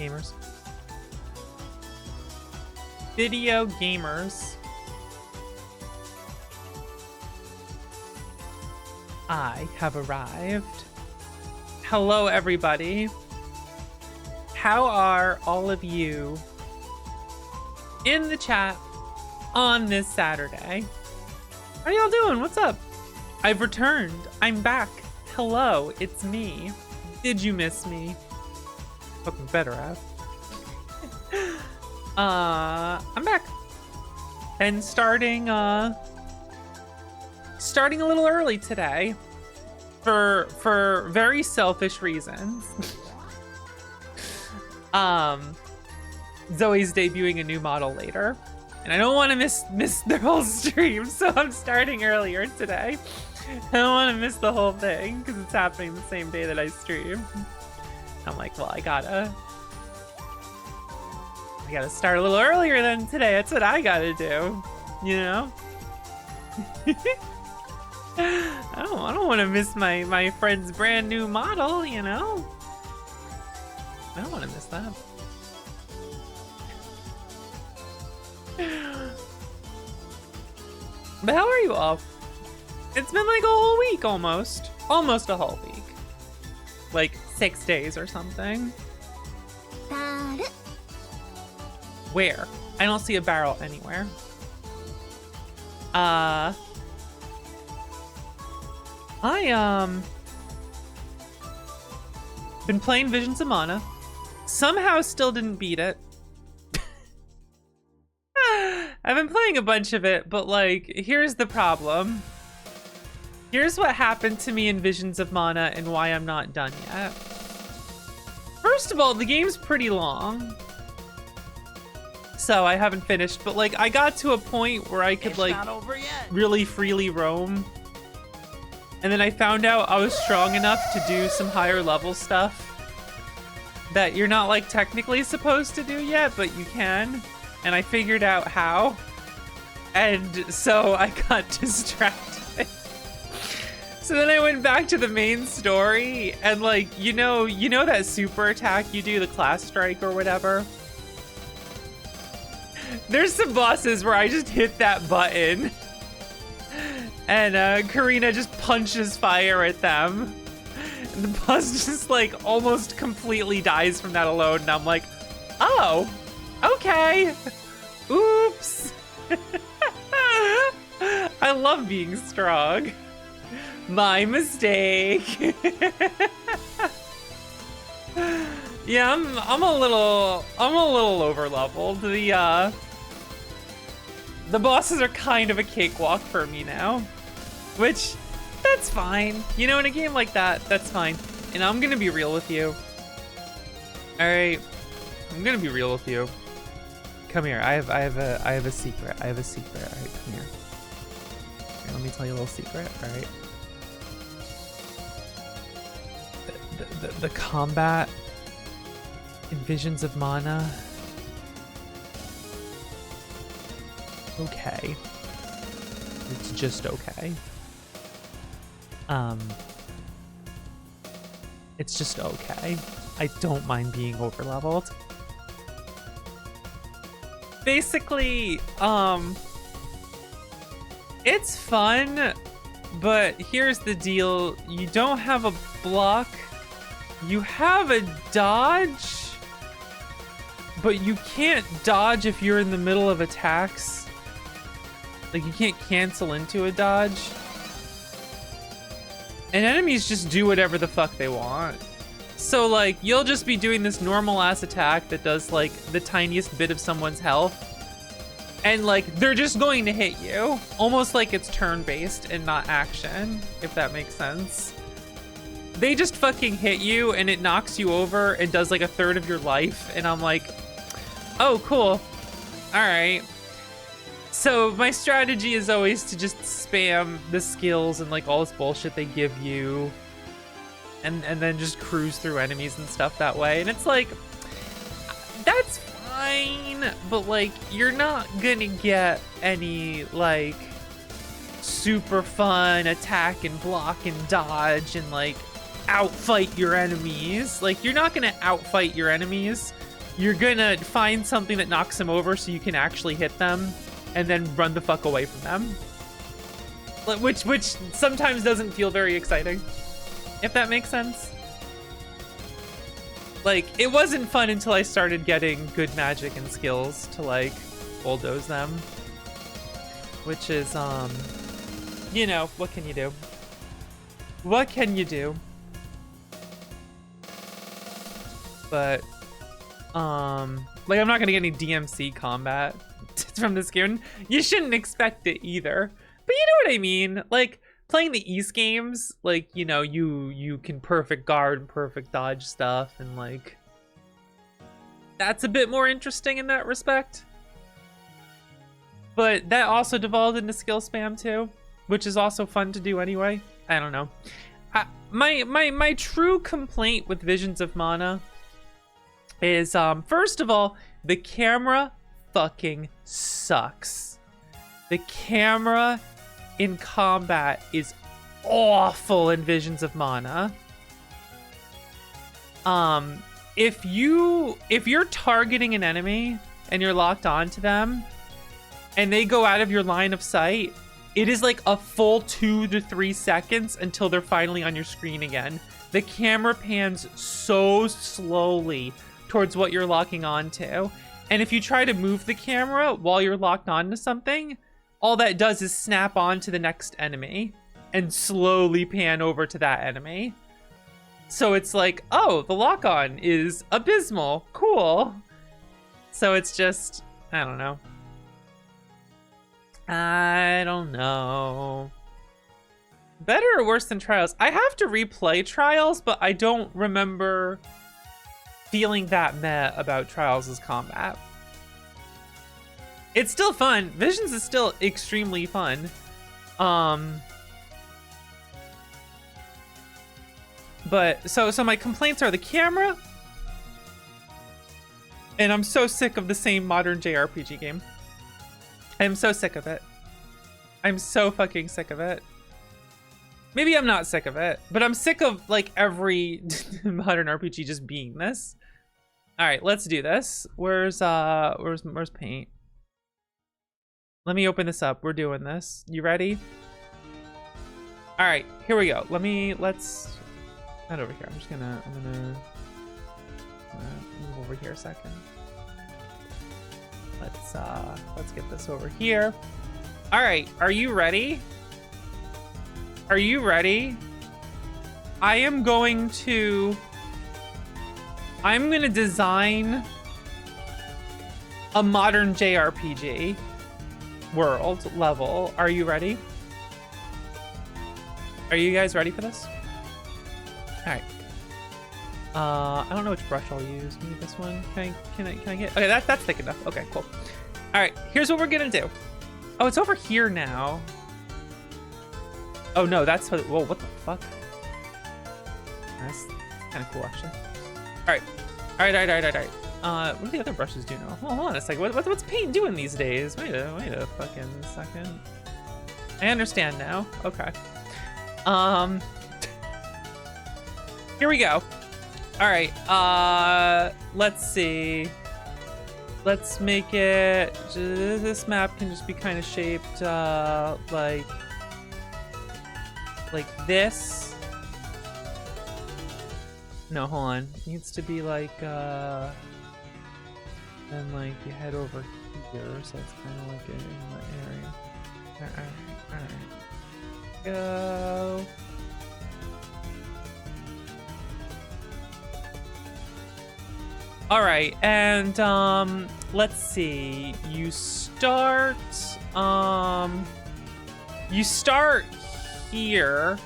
gamers. Video gamers. I have arrived. Hello, everybody. How are all of you in the chat on this Saturday? How are y'all doing? What's up? I've returned. I'm back. Hello, it's me. Did you miss me? Fucking better have. I'm back. And starting a little early today for very selfish reasons. Zoe's debuting a new model later, and I don't want to miss the whole stream, so I'm starting earlier today. I don't want to miss the whole thing because it's happening the same day that I stream. I'm like, well, I gotta start a little earlier than today. That's what I gotta do, you know? I don't want to miss my friend's brand new model, you know? I don't want to miss that. But how are you all? It's been like a whole week almost. Almost a whole week. Like 6 days or something. Where? I don't see a barrel anywhere. I been playing Visions of Mana. Somehow still didn't beat it. I've been playing a bunch of it, but like, here's the problem. Here's what happened to me in Visions of Mana and why I'm not done yet. First of all, the game's pretty long. So I haven't finished, but like I got to a point where I could like really freely roam. And then I found out I was strong enough to do some higher level stuff that you're not like technically supposed to do yet, but you can. And I figured out how. And so I got distracted. So then I went back to the main story and like, you know that super attack you do, the class strike or whatever? There's some bosses where I just hit that button and Karina just punches fire at them. And the boss just like almost completely dies from that alone. And I'm like, oh, okay. Oops. I love being strong. My mistake. Yeah, I'm a little over leveled. The bosses are kind of a cakewalk for me now, which that's fine. You know, in a game like that, that's fine. And I'm gonna be real with you. All right, I'm gonna be real with you. Come here. I have a secret. I have a secret. All right, come here. Here, let me tell you a little secret. All right. The combat in Visions of Mana. Okay. It's just okay. It's just okay. I don't mind being overleveled. Basically, it's fun, but here's the deal. You don't have a block. You have a dodge, but you can't dodge if you're in the middle of attacks. Like, you can't cancel into a dodge. And enemies just do whatever the fuck they want. So, like, you'll just be doing this normal-ass attack that does, like, the tiniest bit of someone's health. And, like, they're just going to hit you. Almost like it's turn-based and not action, if that makes sense. They just fucking hit you, and it knocks you over and does, like, a third of your life. And I'm like, oh, cool. All right. So my strategy is always to just spam the skills and like all this bullshit they give you and then just cruise through enemies and stuff that way. And it's like, that's fine, but like you're not gonna get any like super fun attack and block and dodge and like outfight your enemies. Like, you're not gonna outfight your enemies you're gonna find something that knocks them over so you can actually hit them and then run the fuck away from them. Which sometimes doesn't feel very exciting, if that makes sense. Like, it wasn't fun until I started getting good magic and skills to, like, bulldoze them. Which is, you know, what can you do? What can you do? But, like, I'm not gonna get any DMC combat from this game. You shouldn't expect it either. But you know what I mean? Like, playing the East games, like, you know, you can perfect guard and perfect dodge stuff, and, like, that's a bit more interesting in that respect. But that also devolved into skill spam too, which is also fun to do anyway. I don't know. My true complaint with Visions of Mana is, first of all, the camera fucking sucks. The camera in combat is awful in Visions of Mana. If you're targeting an enemy and you're locked onto them and they go out of your line of sight, it is like a full 2 to 3 seconds until they're finally on your screen again. The camera pans so slowly towards what you're locking onto. And if you try to move the camera while you're locked onto something, all that does is snap on to the next enemy and slowly pan over to that enemy. So it's like, oh, the lock-on is abysmal. Cool. So it's just, I don't know. I don't know. Better or worse than Trials? I have to replay Trials, but I don't remember feeling that meh about Trials' combat. It's still fun. Visions is still extremely fun. But so my complaints are the camera, and I'm so sick of the same modern JRPG game. I'm so sick of it. I'm so fucking sick of it. Maybe I'm not sick of it, but I'm sick of, like, every modern RPG just being this. All right, let's do this. Where's paint? Let me open this up. We're doing this. You ready? All right, here we go. Let's not over here. I'm gonna move over here a second. Let's get this over here. All right, are you ready? Are you ready? I'm gonna design a modern JRPG world level. Are you ready? Are you guys ready for this? All right. I don't know which brush I'll use. Maybe this one. Can I get? Okay, that's thick enough. Okay, cool. All right, here's what we're gonna do. Oh, it's over here now. Oh no, that's what. Whoa, what the fuck? That's kind of cool, actually. All right. What do the other brushes do now? Hold on a second. What's paint doing these days? Wait a fucking second. I understand now. Okay. Here we go. All right. Let's see. Let's make it. This map can just be kind of shaped like this. No, hold on. It needs to be like then like you head over here, so it's kind of like in that area. All right. Go. All right, and let's see. You start here.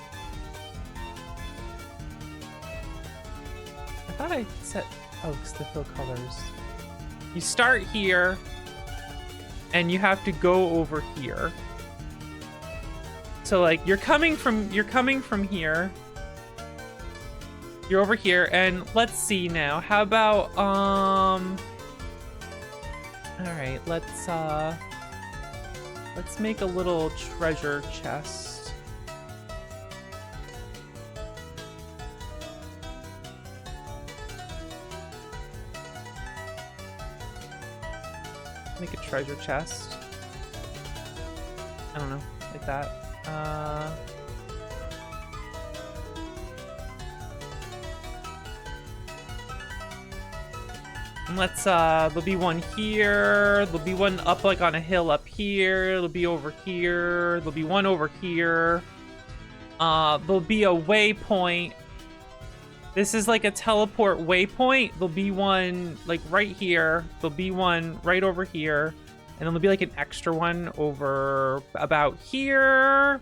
I thought I set to fill colors. You start here, and you have to go over here. So like you're coming from here. You're over here, and let's see now. How about all right, let's make a little treasure chest. Make a treasure chest. I don't know, like that. And let's, there'll be one here. There'll be one up like on a hill up here. There'll be over here. There'll be one over here. There'll be a waypoint. This is like a teleport waypoint. There'll be one like right here. There'll be one right over here. And then there'll be like an extra one over about here.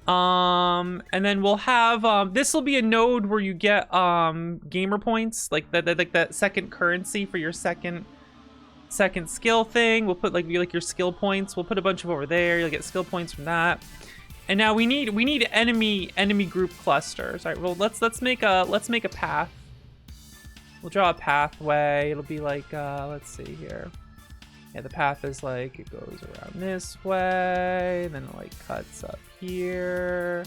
And then we'll have, this will be a node where you get, gamer points, like that second currency for your second skill thing. We'll put like your skill points. We'll put a bunch of over there. You'll get skill points from that. And now we need enemy group clusters. All right, well, let's make a path. We'll draw a pathway. It'll be like, let's see here. Yeah, the path is like, it goes around this way, and then it like cuts up here,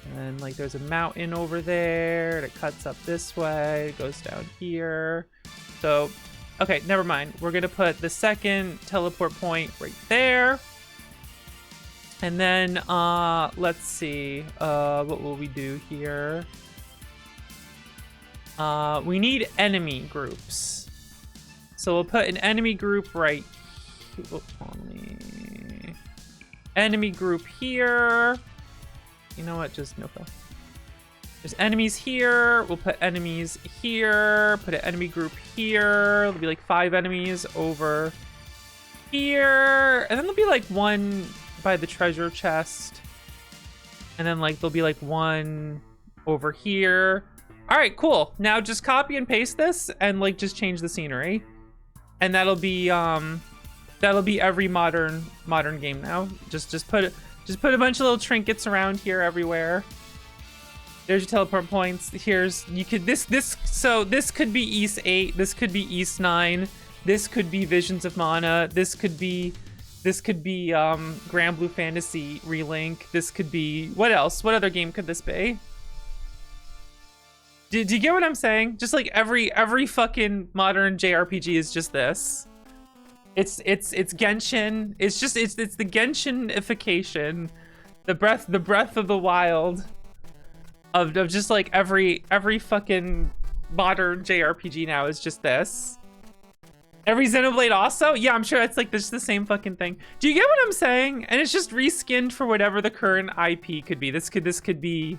and then like there's a mountain over there, and it cuts up this way, it goes down here. So, okay, never mind. We're gonna put the second teleport point right there. And then, let's see, what will we do here? We need enemy groups. So we'll put an enemy group right here. Enemy group here. You know what? Just no fill. There's enemies here. We'll put enemies here. Put an enemy group here. There'll be like 5 enemies over here. And then there'll be like one by the treasure chest. And then like there'll be like one over here. All right, cool. Now just copy and paste this and like just change the scenery. And that'll be every modern game now. Just put a bunch of little trinkets around here everywhere. There's your teleport points. Here's so this could be East 8, this could be East 9, this could be Visions of Mana, this could be Grand Blue Fantasy Relink, this could be what else? What other game could this be? Do you get what I'm saying? Just like every fucking modern JRPG is just this. It's Genshin. It's the Genshin-ification, the breath of the wild of just like every fucking modern JRPG now is just this. Every Xenoblade also? Yeah, I'm sure it's like this the same fucking thing. Do you get what I'm saying? And it's just reskinned for whatever the current IP could be. This could be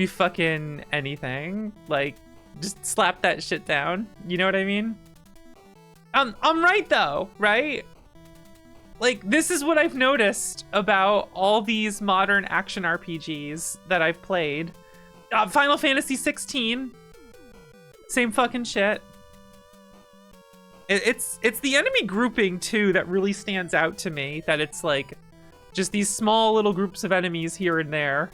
fucking anything. Like, just slap that shit down. You know what I mean? I'm right though, right? Like, this is what I've noticed about all these modern action RPGs that I've played. Final Fantasy 16, same fucking shit. It's the enemy grouping too that really stands out to me. That it's like just these small little groups of enemies here and there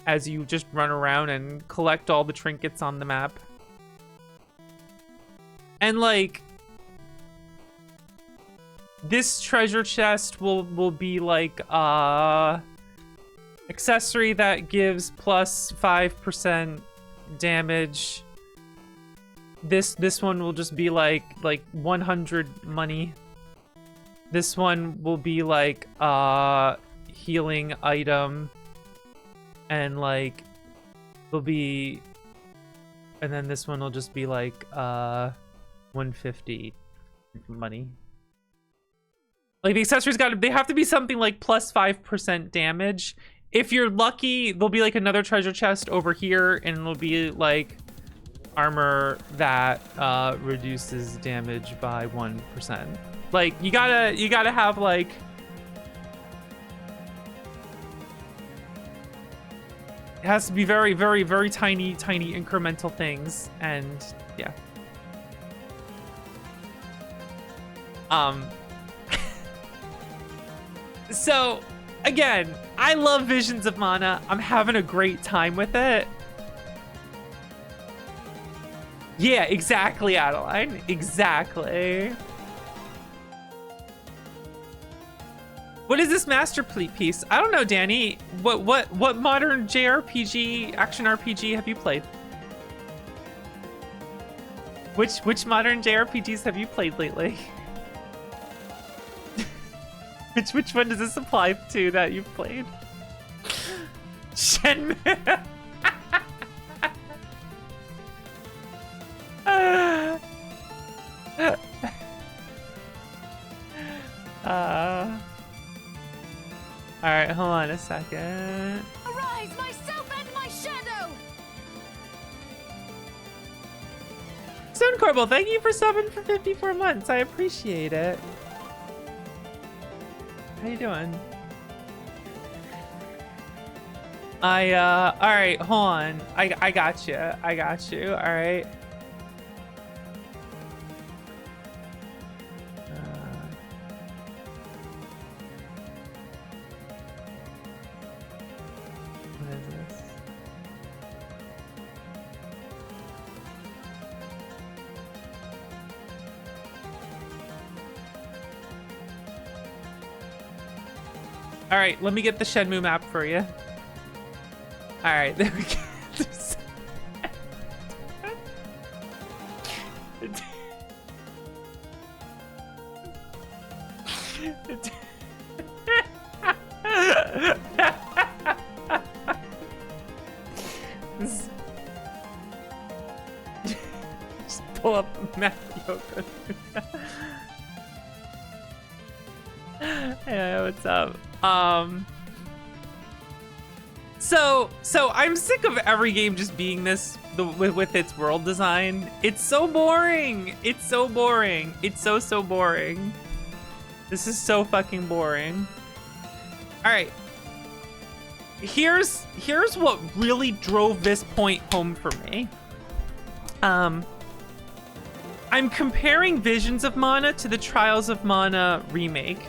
as you just run around and collect all the trinkets on the map. And like, this treasure chest will be like accessory that gives plus 5% damage. This one will just be like 100 money. This one will be like healing item, and like will be, and then this one will just be like 150 money. Like, the accessories they have to be something like plus 5% damage. If you're lucky, there'll be like another treasure chest over here, and it'll be like armor that reduces damage by 1%. Like, you gotta have like, it has to be very, very, very tiny incremental things, and yeah. So, again, I love Visions of Mana. I'm having a great time with it. Yeah, exactly, Adeline. Exactly. What is this masterpiece? I don't know, Danny. What modern JRPG, action RPG have you played? Which modern JRPGs have you played lately? Which one does this apply to that you've played? Shenmue. All right, hold on a second. Arise, myself and my shadow. Stone Corbel, thank you for subbing for 54 months. I appreciate it. How you doing? All right, hold on. I got you. I got you. All right. What is this? All right, let me get the Shenmue map for you. All right, there we go. Just pull up the map, Yoko. Hey, what's up? So I'm sick of every game just being this with its world design. It's so boring. It's so boring. It's so boring. This is so fucking boring. All right. Here's what really drove this point home for me. I'm comparing Visions of Mana to the Trials of Mana remake.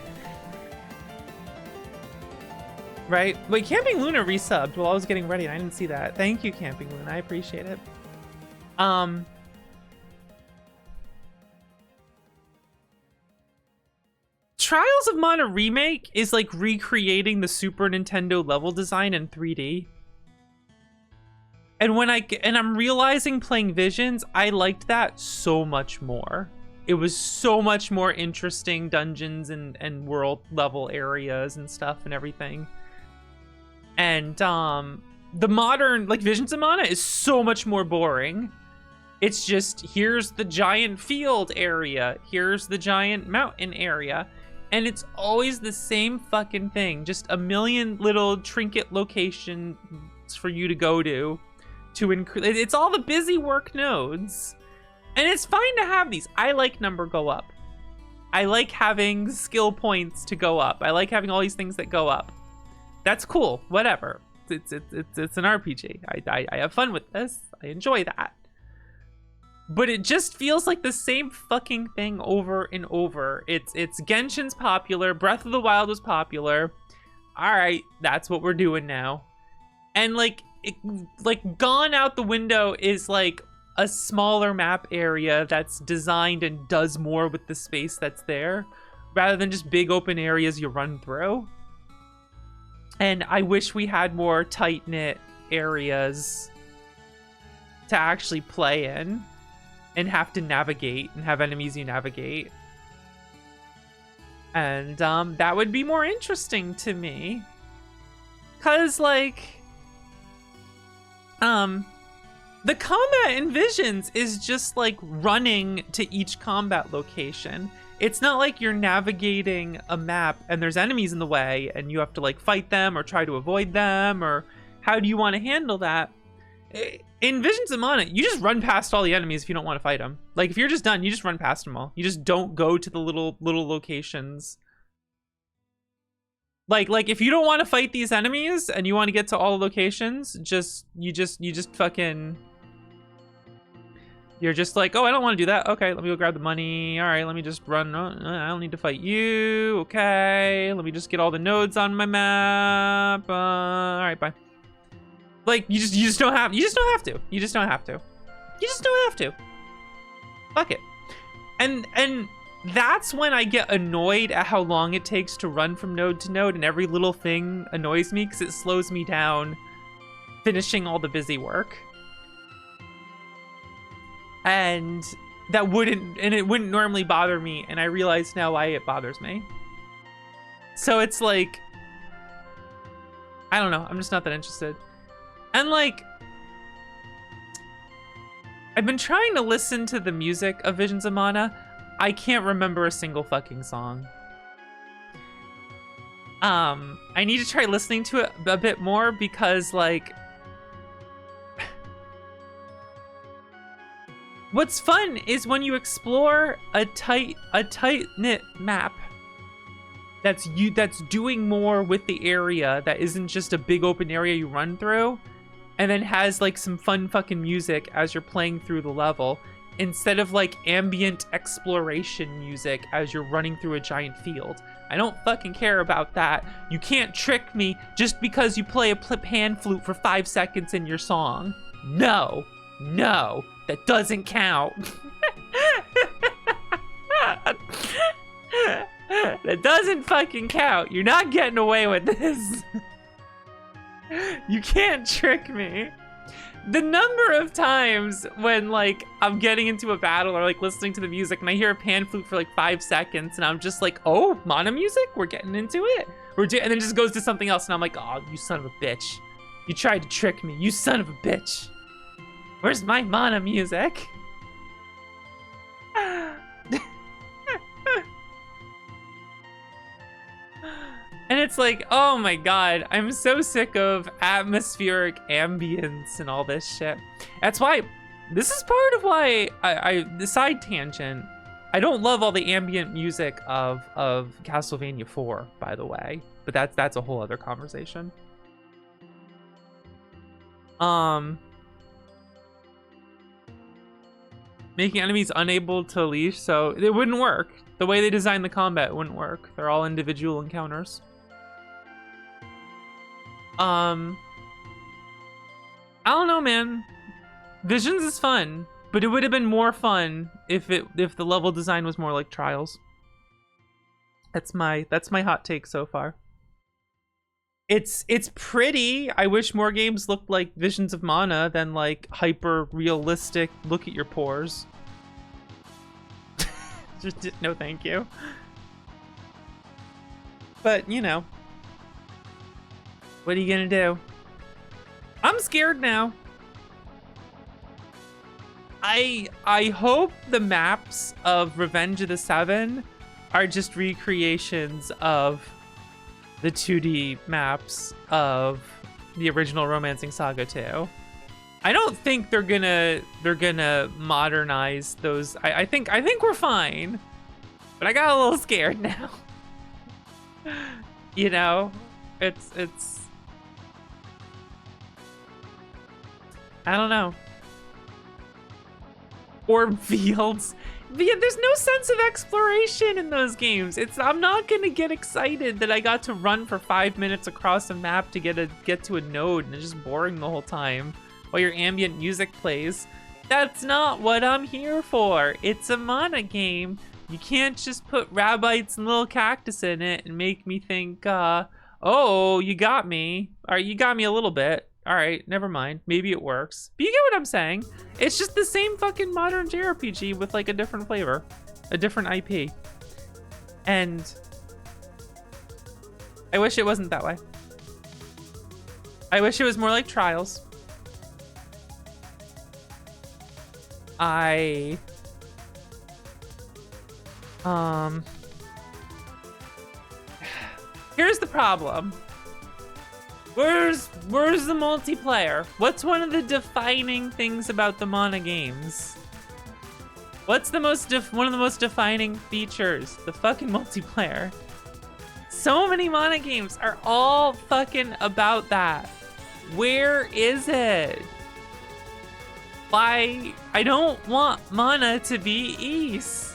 Right? Wait, Camping Luna resubbed while I was getting ready. I didn't see that. Thank you, Camping Luna. I appreciate it. Trials of Mana remake is like recreating the Super Nintendo level design in 3D. And I'm realizing playing Visions, I liked that so much more. It was so much more interesting dungeons and world level areas and stuff and everything. And the modern like Visions of Mana is so much more boring. It's just here's the giant field area, here's the giant mountain area, and it's always the same fucking thing. Just a million little trinket locations for you to go to increase. It's all the busy work nodes, and it's fine to have these. I like number go up. I like having skill points to go up. I like having all these things that go up. That's cool. Whatever. It's an RPG. I have fun with this. I enjoy that. But it just feels like the same fucking thing over and over. It's Genshin's popular. Breath of the Wild was popular. All right, that's what we're doing now. And like gone out the window is like a smaller map area that's designed and does more with the space that's there, rather than just big open areas you run through. And I wish we had more tight-knit areas to actually play in and have to navigate and have enemies you navigate. And that would be more interesting to me. 'Cause like the combat in Visions is just like running to each combat location. It's not like you're navigating a map and there's enemies in the way and you have to like fight them or try to avoid them, or how do you want to handle that? In Visions of Mana, you just run past all the enemies if you don't want to fight them. Like if you're just done, you just run past them all. You just don't go to the little locations. Like if you don't want to fight these enemies and you want to get to all the locations, you just fucking, you're just like, oh, I don't want to do that. Okay, let me go grab the money. All right, let me just run. I don't need to fight you. Okay, let me just get all the nodes on my map. All right, bye. Like you just don't have to. You just don't have to. You just don't have to. Fuck it. And that's when I get annoyed at how long it takes to run from node to node, and every little thing annoys me because it slows me down finishing all the busy work. And that it wouldn't normally bother me, and I realize now why it bothers me. So it's like, I don't know, I'm just not that interested. And like, I've been trying to listen to the music of Visions of Mana. I can't remember a single fucking song. I need to try listening to it a bit more because like, what's fun is when you explore a tight-knit map that's doing more with the area, that isn't just a big open area you run through, and then has like some fun fucking music as you're playing through the level, instead of like ambient exploration music as you're running through a giant field. I don't fucking care about that. You can't trick me just because you play a pan flute for 5 seconds in your song. No, that doesn't count. That doesn't fucking count. You're not getting away with this. You can't trick me. The number of times when like I'm getting into a battle or like listening to the music and I hear a pan flute for like 5 seconds and I'm just like, oh, mana music? We're getting into it. And then it just goes to something else and I'm like, oh, you son of a bitch. You tried to trick me, you son of a bitch. Where's my mana music? And it's like, oh my god, I'm so sick of atmospheric ambience and all this shit. That's why, this is part of why the side tangent, I don't love all the ambient music of Castlevania 4, by the way. But that's a whole other conversation. Making enemies unable to leash, so it wouldn't work. The way they designed the combat wouldn't work. They're all individual encounters. I don't know, man. Visions is fun, but it would have been more fun if the level design was more like Trials. That's my hot take so far. It's pretty. I wish more games looked like Visions of Mana than like hyper realistic look at your pores. Just no thank you. But you know, what are you gonna do? I'm scared now. I hope the maps of Revenge of the Seven are just recreations of the 2D maps of the original Romancing Saga 2. I don't think they're gonna modernize those. I think we're fine, but I got a little scared now. You know, it's I don't know. Orb fields. Yeah, there's no sense of exploration in those games. I'm not gonna get excited that I got to run for 5 minutes across a map to get to a node and it's just boring the whole time while your ambient music plays. That's not what I'm here for. It's a Mana game. You can't just put rabbits and little cactus in it and make me think, oh, you got me. All right, you got me a little bit. All right, never mind. Maybe it works. But you get what I'm saying. It's just the same fucking modern JRPG with like a different flavor, a different IP. And I wish it wasn't that way. I wish it was more like Trials. Here's the problem. Where's the multiplayer? What's one of the defining things about the Mana games? What's one of the most defining features? The fucking multiplayer. So many Mana games are all fucking about that. Where is it? Why? I don't want Mana to be Ys.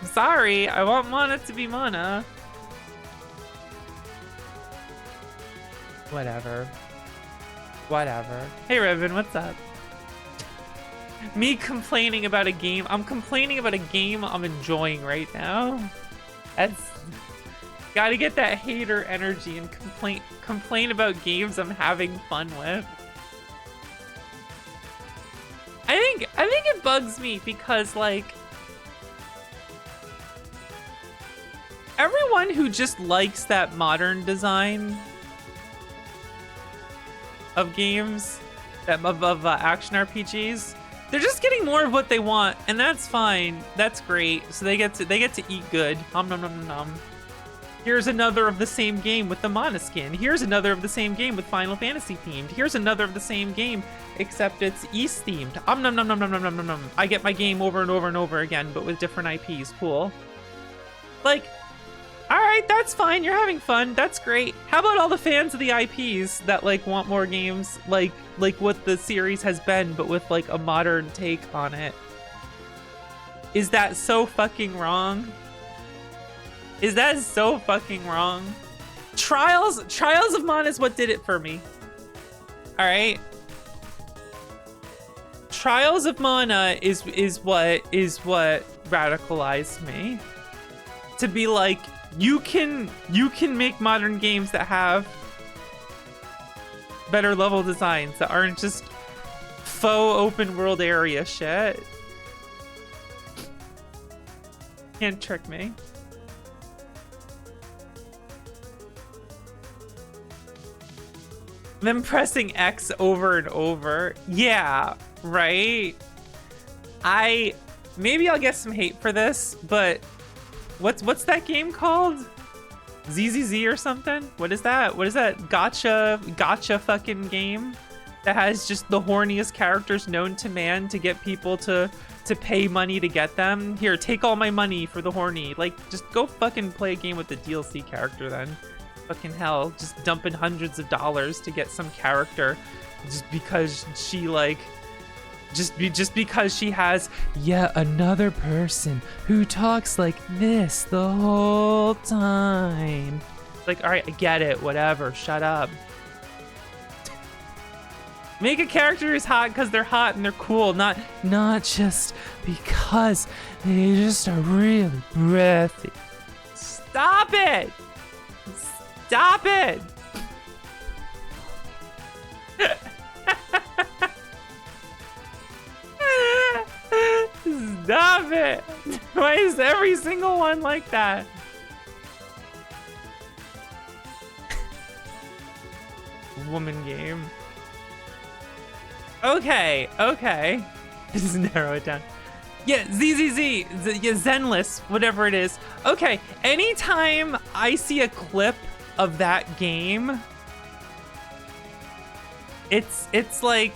I'm sorry, I want Mana to be Mana. Whatever. Hey Riven, what's up? Me complaining about a game. I'm complaining about a game I'm enjoying right now. That's gotta get that hater energy and complain about games I'm having fun with. I I think it bugs me because, like, everyone who just likes that modern design of games, of action RPGs, they're just getting more of what they want, and that's fine. That's great. So they get to eat good. Nom nom nom nom nom. Here's another of the same game with the Mana skin. Here's another of the same game with Final Fantasy themed. Here's another of the same game, except it's East themed. Nom nom nom nom nom nom nom nom. I get my game over and over and over again, but with different IPs. Cool. Like, all right, that's fine. You're having fun. That's great. How about all the fans of the IPs that like want more games like what the series has been, but with like a modern take on it? Is that so fucking wrong? Is that so fucking wrong? Trials of Mana is what did it for me. All right. Trials of Mana is what radicalized me. To be like, you can make modern games that have better level designs that aren't just faux open world area shit. Can't trick me. Them pressing X over and over. Yeah, right? Maybe I'll get some hate for this, but what's that game called? ZZZ or something? What is that? What is that gotcha fucking game that has just the horniest characters known to man to get people to pay money to get them? Here, take all my money for the horny. Like, just go fucking play a game with the DLC character then. Fucking hell, just dumping hundreds of dollars to get some character just because she like just because she has yet another person who talks like this the whole time. Like, all right, I get it, whatever, shut up. Make a character who's hot because they're hot and they're cool, not just because they just are really breathy. Stop it! Stop it! Stop it! Why is every single one like that? Woman game. Okay. Just narrow it down. Yeah, ZZZ, yeah, Zenless, whatever it is. Okay, anytime I see a clip of that game, it's like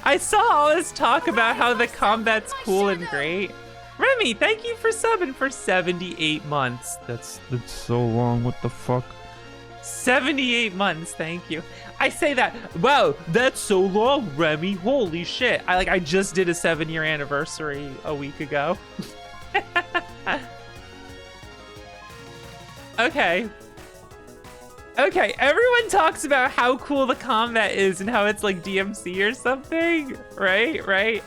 I saw all this talk about how the combat's cool and great. Remy, thank you for subbing for 78 months. That's so long. What the fuck? 78 months. Thank you. I say that. Wow, that's so long, Remy. Holy shit. I just did a 7-year anniversary a week ago. Okay, everyone talks about how cool the combat is and how it's like DMC or something, right?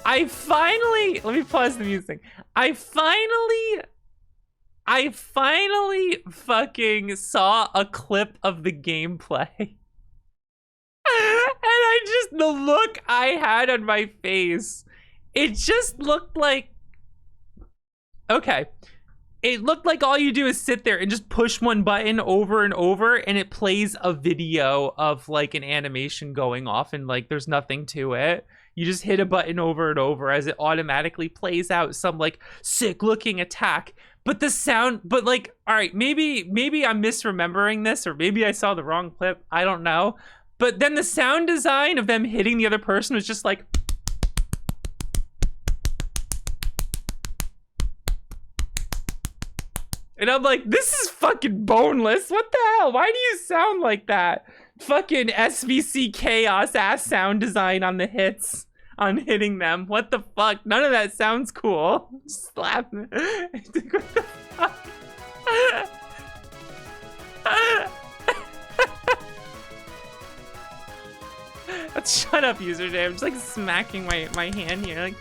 I finally, let me pause the music. I finally fucking saw a clip of the gameplay. And the look I had on my face, it just looked like, okay. It looked like all you do is sit there and just push one button over and over and it plays a video of like an animation going off and like there's nothing to it. You just hit a button over and over as it automatically plays out some like sick looking attack. But the sound, but like, all right, maybe I'm misremembering this or maybe I saw the wrong clip. I don't know. But then the sound design of them hitting the other person was just like, and I'm like, this is fucking boneless. What the hell? Why do you sound like that? Fucking SVC chaos ass sound design on the hits, on hitting them. What the fuck? None of that sounds cool. Slap me. What the fuck? Shut up, user J. I'm just like smacking my hand here. Like,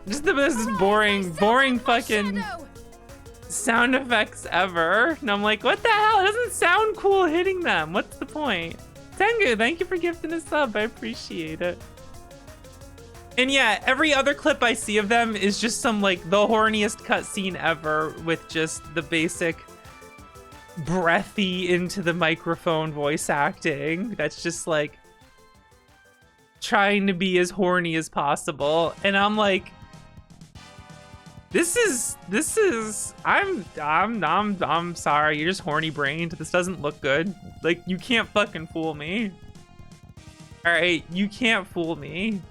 just the most boring fucking sound effects ever. And I'm like, what the hell? It doesn't sound cool hitting them. What's the point? Tengu, thank you for gifting a sub. I appreciate it. And yeah, every other clip I see of them is just some like the horniest cutscene ever with just the basic breathy into the microphone voice acting. That's just like trying to be as horny as possible. And I'm like, this is I'm sorry, you're just horny brained. This doesn't look good. Like, you can't fucking fool me. All right, you can't fool me.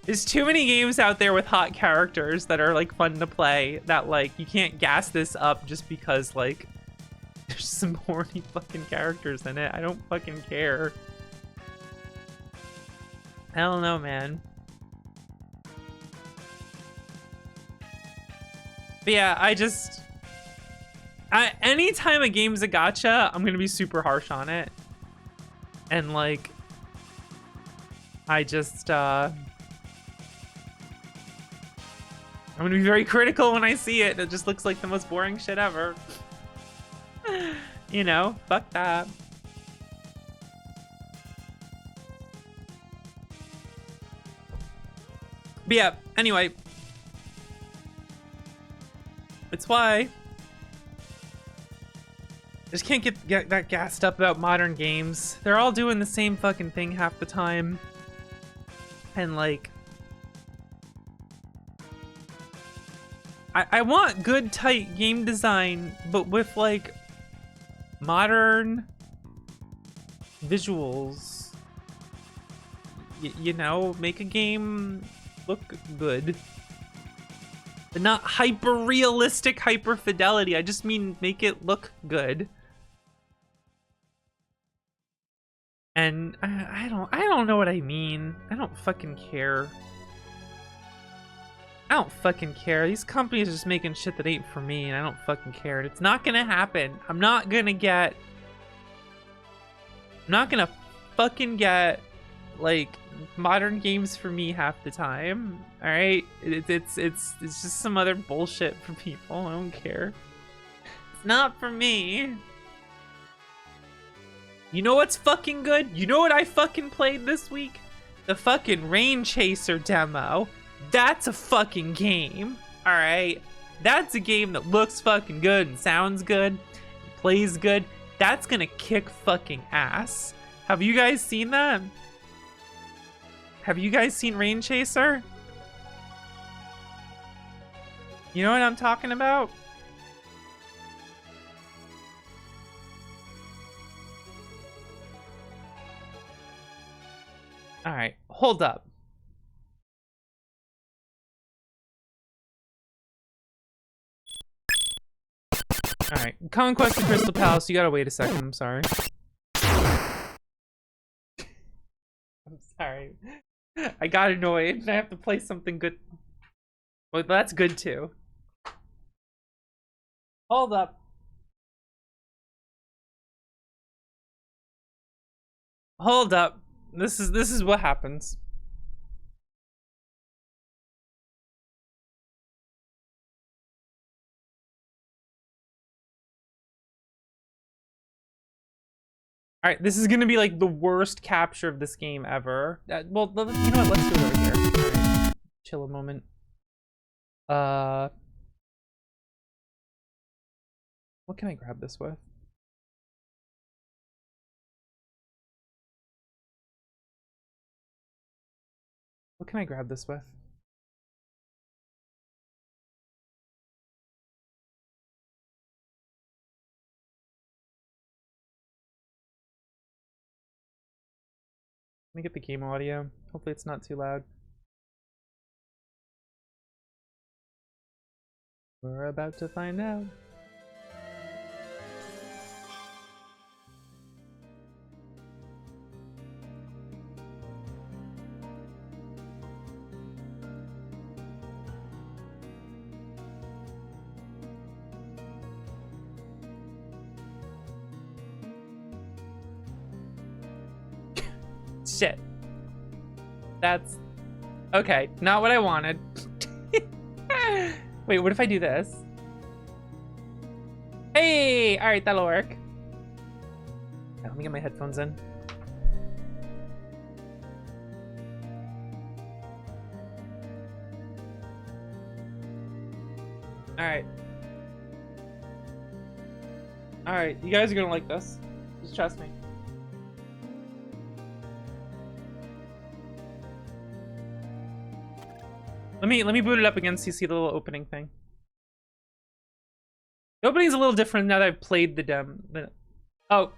There's too many games out there with hot characters that are like fun to play that like you can't gas this up just because like there's some horny fucking characters in it. I don't fucking care. I don't know, man. But yeah, anytime a game's a gacha, I'm gonna be super harsh on it. And like, I'm gonna be very critical when I see it. It just looks like the most boring shit ever. You know, fuck that. But yeah, anyway. It's why I just can't get that gassed up about modern games. They're all doing the same fucking thing half the time. And like, I want good, tight game design, but with like modern visuals. You know, make a game look good. But not hyper realistic, hyper fidelity. I just mean make it look good. And I don't know what I mean. I don't fucking care. I don't fucking care. These companies are just making shit that ain't for me, and I don't fucking care. It's not gonna happen. I'm not gonna fucking get like modern games for me half the time. All right, it's just some other bullshit for people. I don't care. It's not for me. You know what's fucking good? You know what I fucking played this week? The fucking Rain Chaser demo. That's a fucking game. All right, that's a game that looks fucking good and sounds good, and plays good. That's gonna kick fucking ass. Have you guys seen that? Have you guys seen Rain Chaser? You know what I'm talking about? All right, hold up. All right, Conquest of Crystal Palace. You gotta wait a second. I'm sorry. I'm sorry. I got annoyed and I have to play something good. Well, that's good too. Hold up. Hold up. This is what happens. All right, this is gonna be like the worst capture of this game ever. Well, you know what? Let's do it over here. All right. Chill a moment. What can I grab this with? What can I grab this with? Let me get the game audio. Hopefully it's not too loud. We're about to find out. Shit. That's okay. Not what I wanted. Wait, what if I do this? Hey! Alright, that'll work. Let me get my headphones in. All right. All right, you guys are gonna like this. Just trust me. Let me boot it up again so you see the little opening thing. The opening's a little different now that I've played the demo. Oh.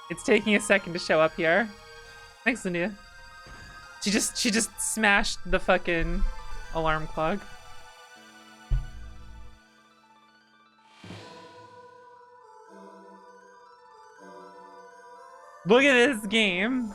It's taking a second to show up here. Thanks, Lydia. She just smashed the fucking alarm clock. Look at this game.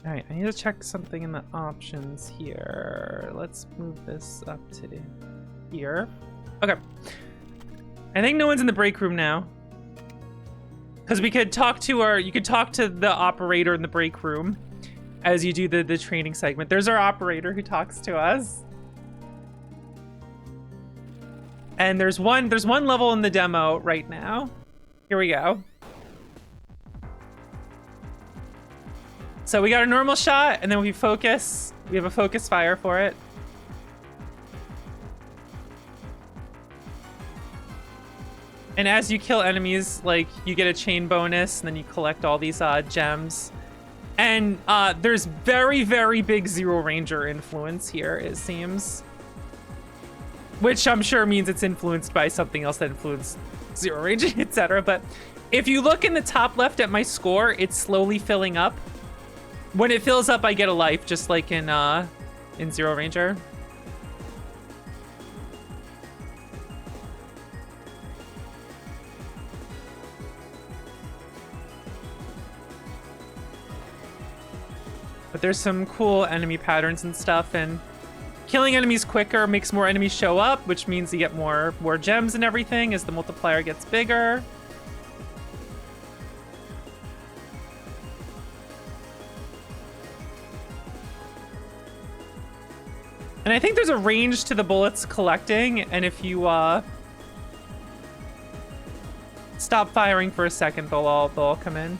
All right, I need to check something in the options here. Let's move this up to here. Okay. I think no one's in the break room now. Because we could talk to you could talk to the operator in the break room as you do the training segment. There's our operator who talks to us. And there's one level in the demo right now. Here we go. So we got a normal shot, and then we focus. We have a focus fire for it. And as you kill enemies, like, you get a chain bonus, and then you collect all these gems. And there's very, very big Zero Ranger influence here, it seems. Which I'm sure means it's influenced by something else that influenced Zero Ranger, etc. But if you look in the top left at my score, it's slowly filling up. When it fills up, I get a life, just like in Zero Ranger. But there's some cool enemy patterns and stuff, and killing enemies quicker makes more enemies show up, which means you get more gems and everything as the multiplier gets bigger. And I think there's a range to the bullets collecting, and if you stop firing for a second, they'll all come in.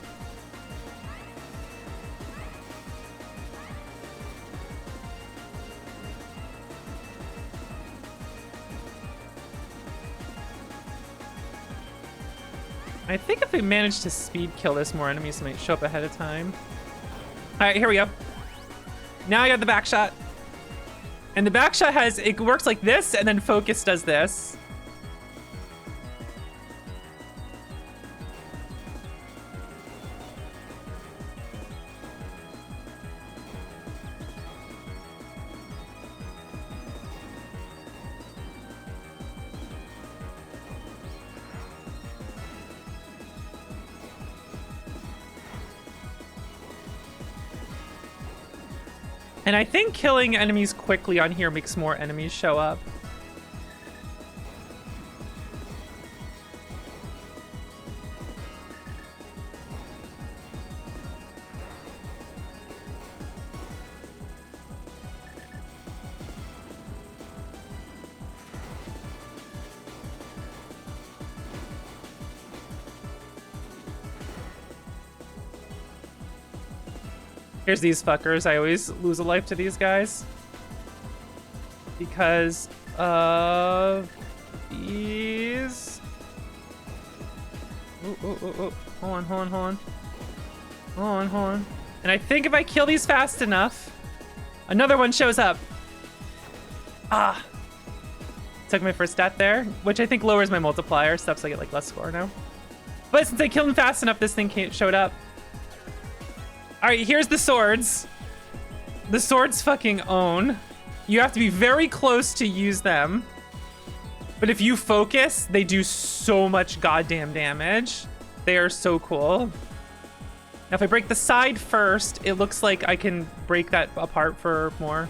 I think if we manage to speed kill this, more enemies might show up ahead of time. All right, here we go. Now I got the back shot. And the back shot it works like this, and then focus does this. And I think killing enemies quickly on here makes more enemies show up. Here's these fuckers. I always lose a life to these guys. Because of these. Oh. Hold on. And I think if I kill these fast enough, another one shows up. Ah. Took my first stat there, which I think lowers my multiplier, so I get like less score now. But since I killed him fast enough, this thing showed up. All right, here's the swords. The swords fucking own. You have to be very close to use them. But if you focus, they do so much goddamn damage. They are so cool. Now, if I break the side first, it looks like I can break that apart for more.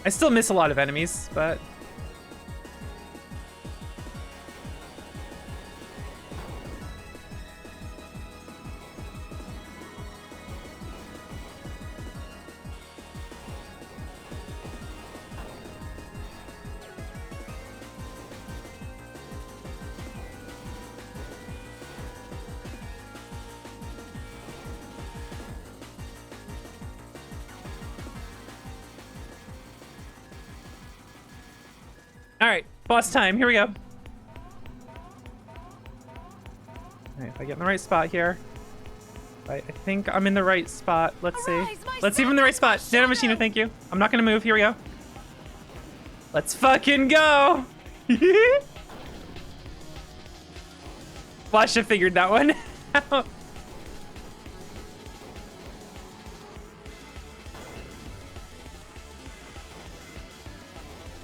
I still miss a lot of enemies, but... All right, boss time. Here we go. All right, if I get in the right spot here. I think I'm in the right spot. Let's see. Let's see if I'm in the right spot. Nano Machina, thank you. I'm not gonna move. Here we go. Let's fucking go. Well, I should have figured that one out.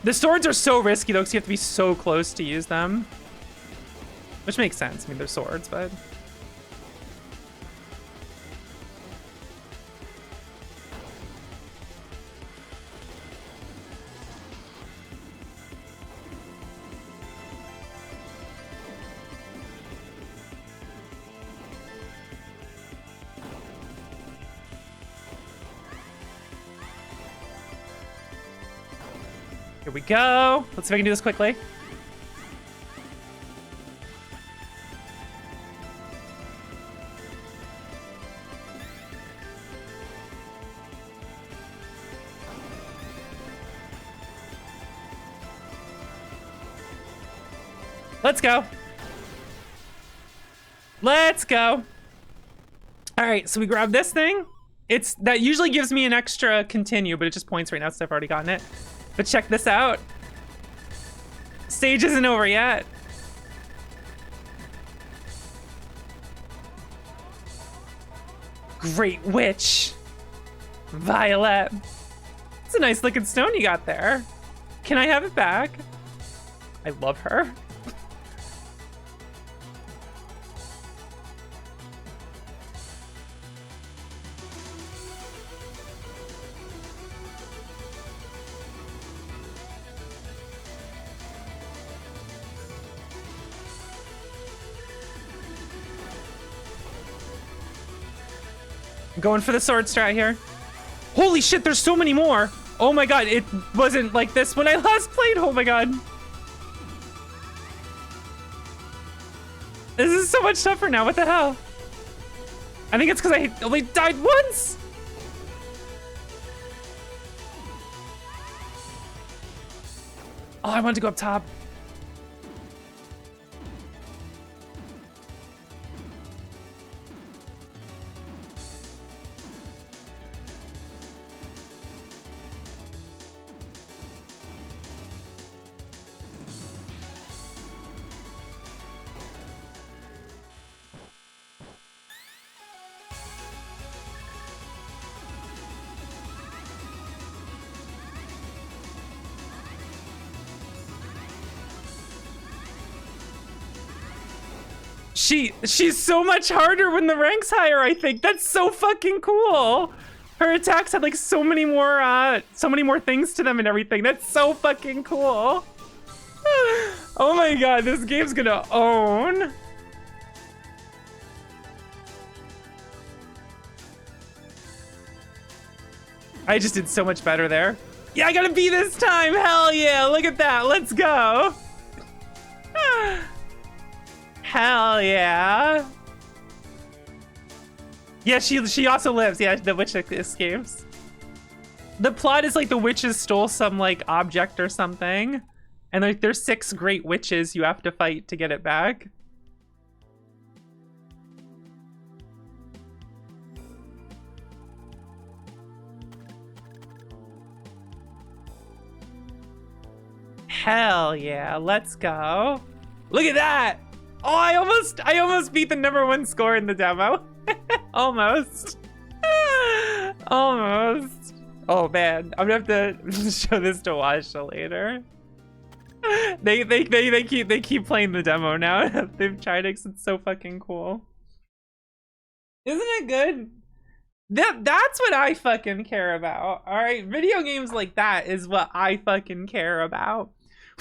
The swords are so risky though, because you have to be so close to use them. Which makes sense. I mean, they're swords, but... Here we go. Let's see if I can do this quickly. Let's go. Let's go. All right, so we grab this thing. That usually gives me an extra continue, but it just points right now, so I've already gotten it. But check this out. Stage isn't over yet. Great Witch. Violet. It's a nice looking stone you got there. Can I have it back? I love her. Going for the sword strat here. Holy shit, there's so many more. Oh my god, it wasn't like this when I last played. Oh my god. This is so much tougher now. What the hell? I think it's because I only died once. Oh, I wanted to go up top. She's so much harder when the rank's higher, I think. That's so fucking cool. Her attacks had like so many more things to them and everything. That's so fucking cool. Oh my god, this game's gonna own. I just did so much better there. Yeah, I got a B this time. Hell yeah, look at that. Let's go. Hell yeah. Yeah, she also lives. Yeah, the witch escapes. The plot is like the witches stole some like object or something. And like there's 6 great witches you have to fight to get it back. Hell yeah, let's go. Look at that. Oh, I almost beat the #1 score in the demo. Almost. Almost. Oh man, I'm gonna have to show this to Washa later. They keep playing the demo now. They've tried it 'cause it's so fucking cool. Isn't it good? That's what I fucking care about. All right, video games like that is what I fucking care about.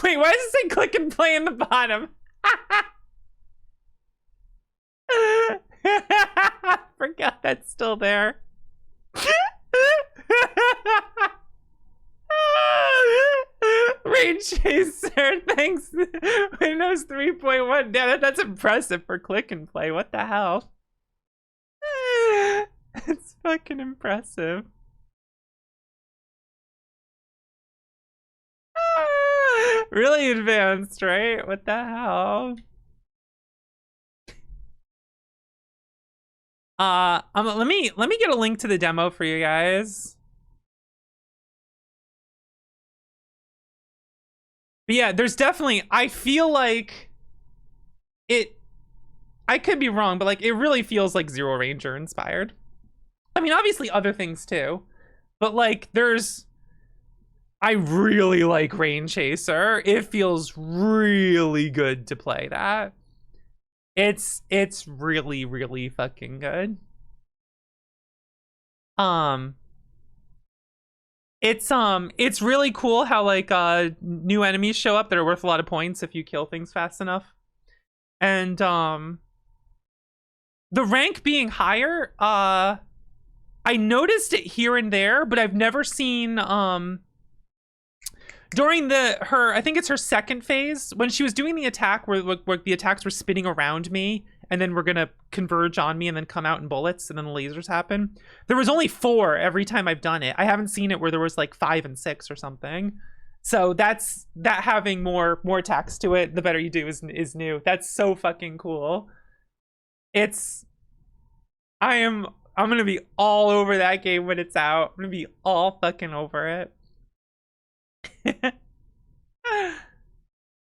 Wait, why does it say click and play in the bottom? Forgot that's still there. Rain Chaser, thanks. Windows 3.1. Yeah, that's impressive for click and play. What the hell? It's fucking impressive. Really advanced, right? What the hell? Let me get a link to the demo for you guys. But yeah, there's definitely, I feel like it, I could be wrong, but like it really feels like Zero Ranger inspired. I mean, obviously other things too, but like I really like Rain Chaser. It feels really good to play that. It's really, really fucking good. It's really cool how like new enemies show up that are worth a lot of points if you kill things fast enough. And the rank being higher, I noticed it here and there, but I've never seen during I think it's her second phase, when she was doing the attack where the attacks were spinning around me and then we're gonna converge on me and then come out in bullets and then the lasers happen. There was only 4 every time I've done it. I haven't seen it where there was like 5 and 6 or something. So that having more attacks to it, the better you do is new. That's so fucking cool. I'm gonna be all over that game when it's out. I'm gonna be all fucking over it.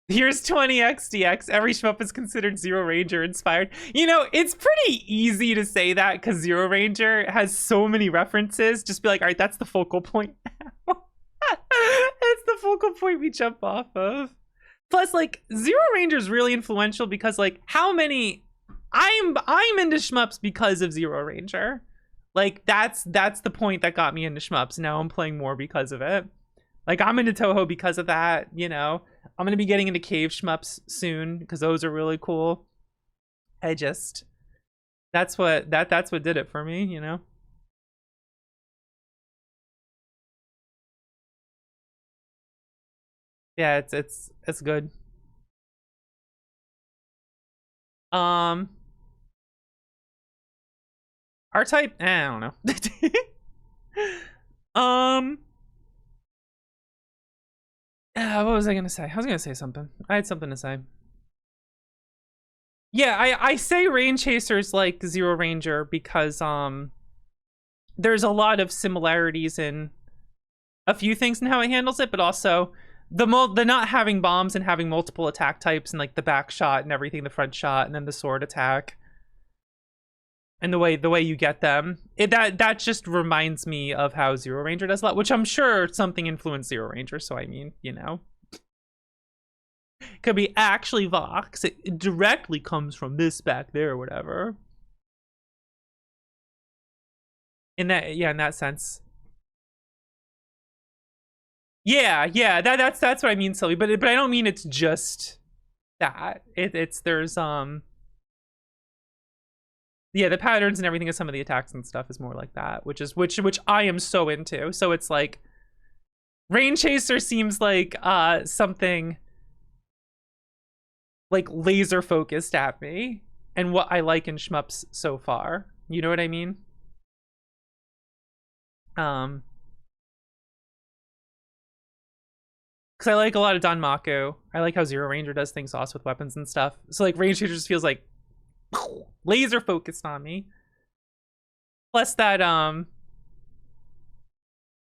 Here's 20xdx. Every shmup is considered Zero Ranger inspired. You know, it's pretty easy to say that because Zero Ranger has so many references. Just be like, all right, that's the focal point now. That's the focal point we jump off of. Plus, like, Zero Ranger is really influential because, like, how many... I'm into shmups because of Zero Ranger. Like, that's the point that got me into shmups. Now I'm playing more because of it. Like, I'm into Toho because of that, you know. I'm gonna be getting into cave shmups soon because those are really cool. That's what did it for me, you know. Yeah, it's good. R-Type? I don't know. What was I gonna say? I was gonna say something. I had something to say. Yeah, I say Rain Chaser's like Zero Ranger because there's a lot of similarities in a few things in how it handles it, but also the not having bombs and having multiple attack types and like the back shot and everything, the front shot and then the sword attack. And the way you get them, that just reminds me of how Zero Ranger does a lot, which I'm sure something influenced Zero Ranger. So I mean, you know, could be actually Vox. It directly comes from this back there, or whatever. In that sense. Yeah, that's what I mean, Sylvie. But I don't mean it's just that. There's yeah, the patterns and everything of some of the attacks and stuff is more like that, which I am so into. So it's like Rain Chaser seems like something like laser focused at me and what I like in shmups so far. You know what I mean? Because I like a lot of Danmaku. I like how Zero Ranger does things also with weapons and stuff. So like Rain Chaser just feels like laser focused on me. Plus that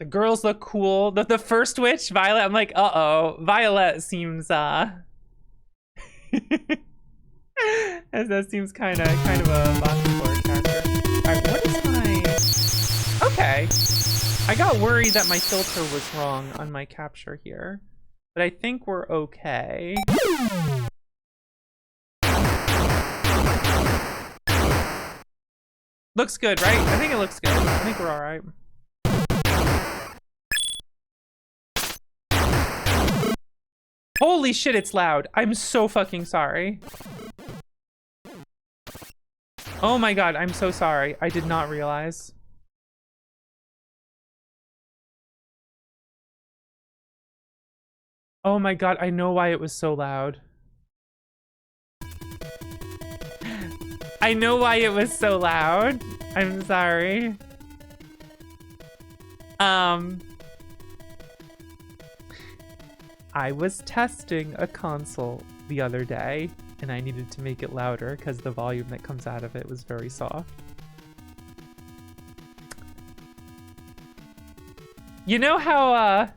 the girls look cool. The first witch, Violet, I'm like, uh-oh. Violet seems that seems kind of a box character. Alright, what is my... Okay. I got worried that my filter was wrong on my capture here. But I think we're okay. Looks good, right? I think it looks good. I think we're all right. Holy shit, it's loud. I'm so fucking sorry. Oh my god, I'm so sorry. I did not realize. Oh my god, I know why it was so loud. I know why it was so loud. I'm sorry. I was testing a console the other day and I needed to make it louder because the volume that comes out of it was very soft. You know how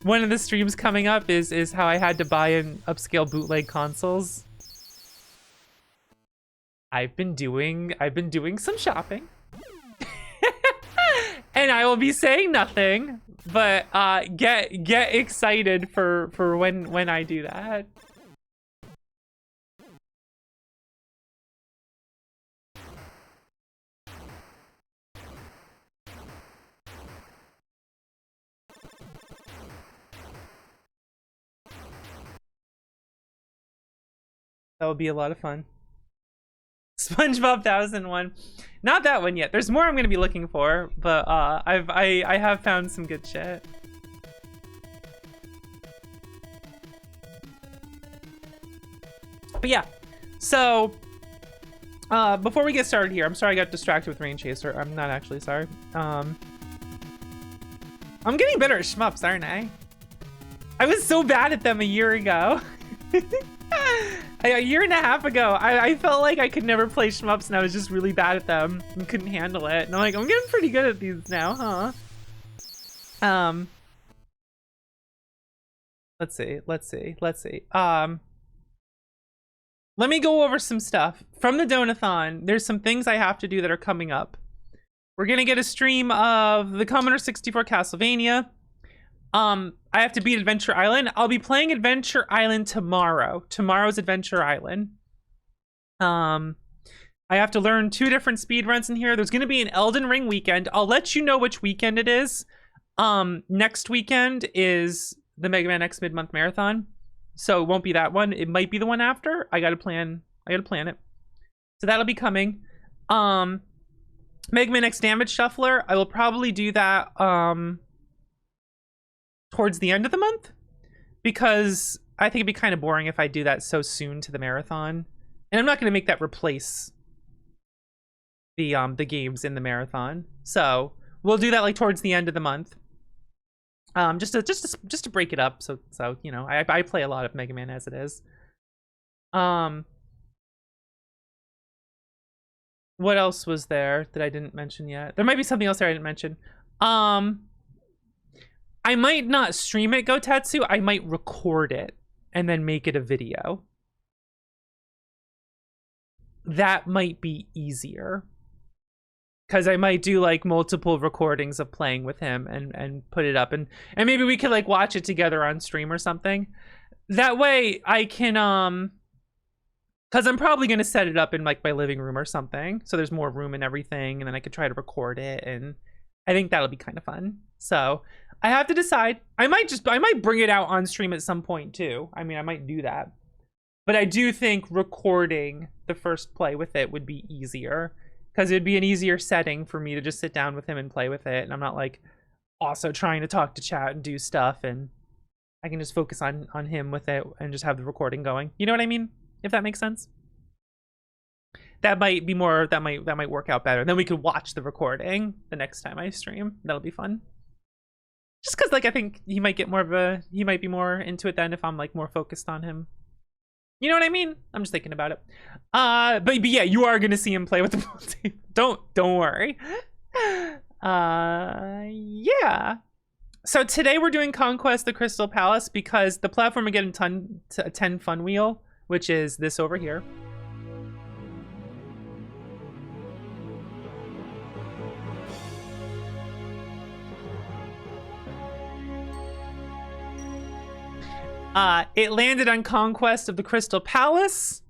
one of the streams coming up is how I had to buy in upscale bootleg consoles? I've been doing some shopping. And I will be saying nothing, but get excited for when I do that. That would be a lot of fun. SpongeBob 1001. Not that one yet. There's more I'm gonna be looking for, but I have found some good shit. But yeah, so before we get started here, I'm sorry I got distracted with Rain Chaser. I'm not actually sorry. I'm getting better at shmups, aren't I? I was so bad at them a year ago. A year and a half ago, I felt like I could never play shmups and I was just really bad at them and couldn't handle it. And I'm like, I'm getting pretty good at these now, huh? Let's see. Let me go over some stuff. From the Donathon, there's some things I have to do that are coming up. We're gonna get a stream of the Commodore 64 Castlevania. I have to beat Adventure Island. I'll be playing Adventure Island tomorrow. Tomorrow's Adventure Island. I have to learn 2 different speed runs in here. There's going to be an Elden Ring weekend. I'll let you know which weekend it is. Next weekend is the Mega Man X Mid-Month Marathon. So it won't be that one. It might be the one after. I gotta plan it. So that'll be coming. Mega Man X Damage Shuffler. I will probably do that, towards the end of the month, because I think it'd be kind of boring if I do that so soon to the marathon, and I'm not going to make that replace the games in the marathon. So we'll do that like towards the end of the month, just to break it up. So you know, I play a lot of Mega Man as it is. What else was there that I didn't mention yet? There might be something else there I didn't mention. I might not stream it, Gotetsu. I might record it and then make it a video. That might be easier. Because I might do like multiple recordings of playing with him and put it up. And maybe we could like watch it together on stream or something. That way I can, because I'm probably going to set it up in like my living room or something. So there's more room and everything. And then I could try to record it. And I think that'll be kind of fun. So I have to decide. I might bring it out on stream at some point too. I mean, I might do that. But I do think recording the first play with it would be easier, because it'd be an easier setting for me to just sit down with him and play with it. And I'm not like also trying to talk to chat and do stuff, and I can just focus on him with it and just have the recording going. You know what I mean? If that makes sense. That might be more, that might work out better. Then we could watch the recording the next time I stream. That'll be fun. Just because, like, I think he might get more of a, he might be more into it then if I'm, like, more focused on him. You know what I mean? I'm just thinking about it. But yeah, you are going to see him play with the multi. Don't worry. Yeah. So today we're doing Conquest the Crystal Palace because the platform we're getting 10 fun wheel, which is this over here. It landed on Conquest of the Crystal Palace,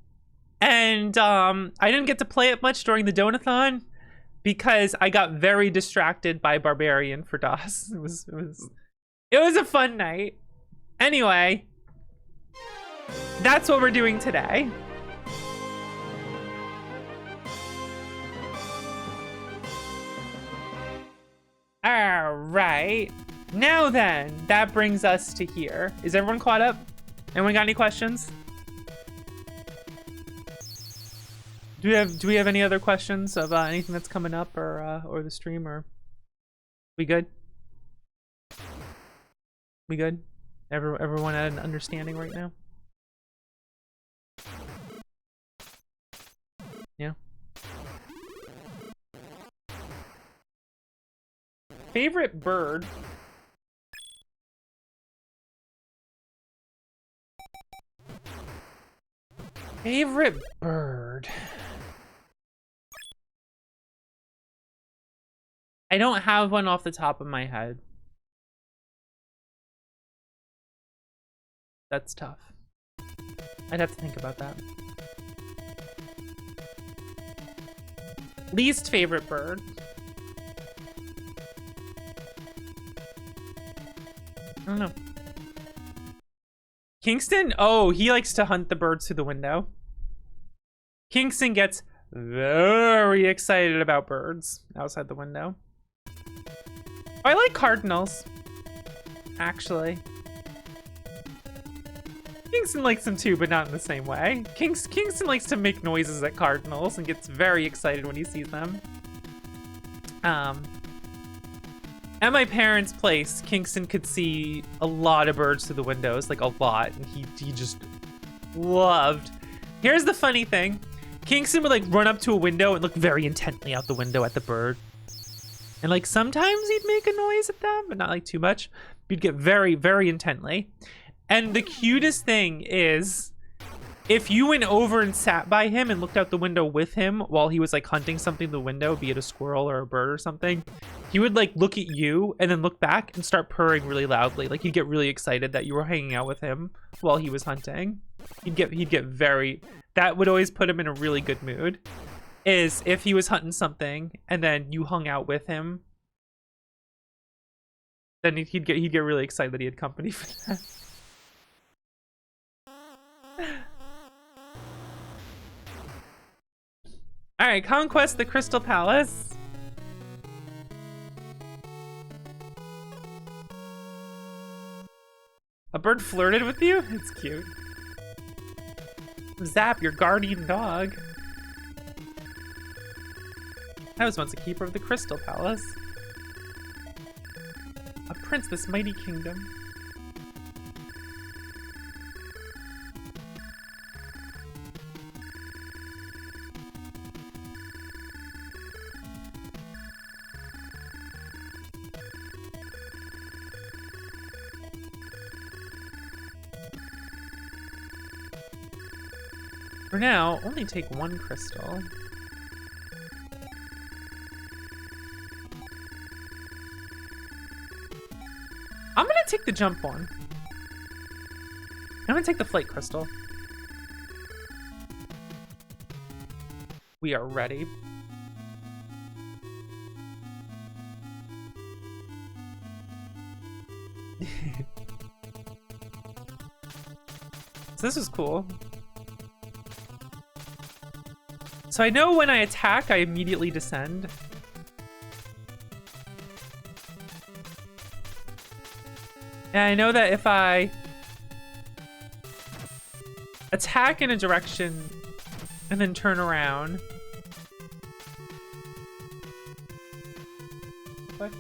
And I didn't get to play it much during the Donathon because I got very distracted by Barbarian for DOS. It was a fun night. Anyway, that's what we're doing today. All right. Now then, that brings us to here. Is everyone caught up? Anyone got any questions? Do we have any other questions of anything that's coming up or the stream, or we good? We good? Everyone at an understanding right now? Yeah. Favorite bird? Favorite bird? I don't have one off the top of my head. That's tough. I'd have to think about that. Least favorite bird? I don't know. Kingston? Oh, he likes to hunt the birds through the window. Kingston gets very excited about birds outside the window. I like cardinals, actually. Kingston likes them too, but not in the same way. Kingston likes to make noises at cardinals and gets very excited when he sees them. At my parents' place, Kingston could see a lot of birds through the windows, like a lot, and he just loved. Here's the funny thing. Kingston would like run up to a window and look very intently out the window at the bird. And like sometimes he'd make a noise at them, but not like too much. He'd get very, very intently. And the cutest thing is if you went over and sat by him and looked out the window with him while he was like hunting something in the window, be it a squirrel or a bird or something, he would like look at you and then look back and start purring really loudly. Like he'd get really excited that you were hanging out with him while he was hunting. He'd get very, that would always put him in a really good mood. Is if he was hunting something and then you hung out with him, then he'd get really excited that he had company for that. All right, Conquest the Crystal Palace. A bird flirted with you? It's cute. Zap, your guardian dog. I was once a keeper of the Crystal Palace. A prince this mighty kingdom. For now, only take one crystal. I'm gonna take the jump one. I'm gonna take the flight crystal. We are ready. So this is cool. So I know when I attack, I immediately descend. And I know that if I attack in a direction and then turn around. What?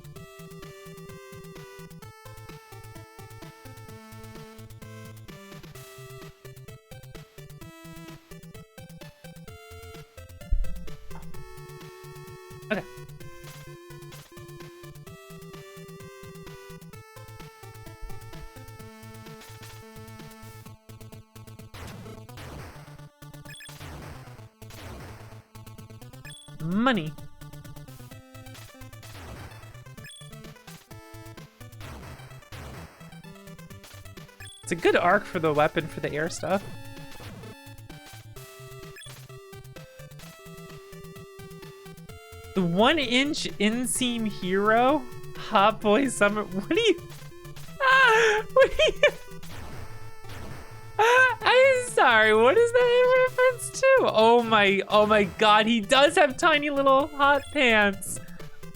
Okay. Money. It's a good arc for the weapon for the air stuff. The 1-inch inseam hero? Hot boy summer. What do you? What do you? I'm sorry. What is that in reference to? Oh my god. He does have tiny little hot pants.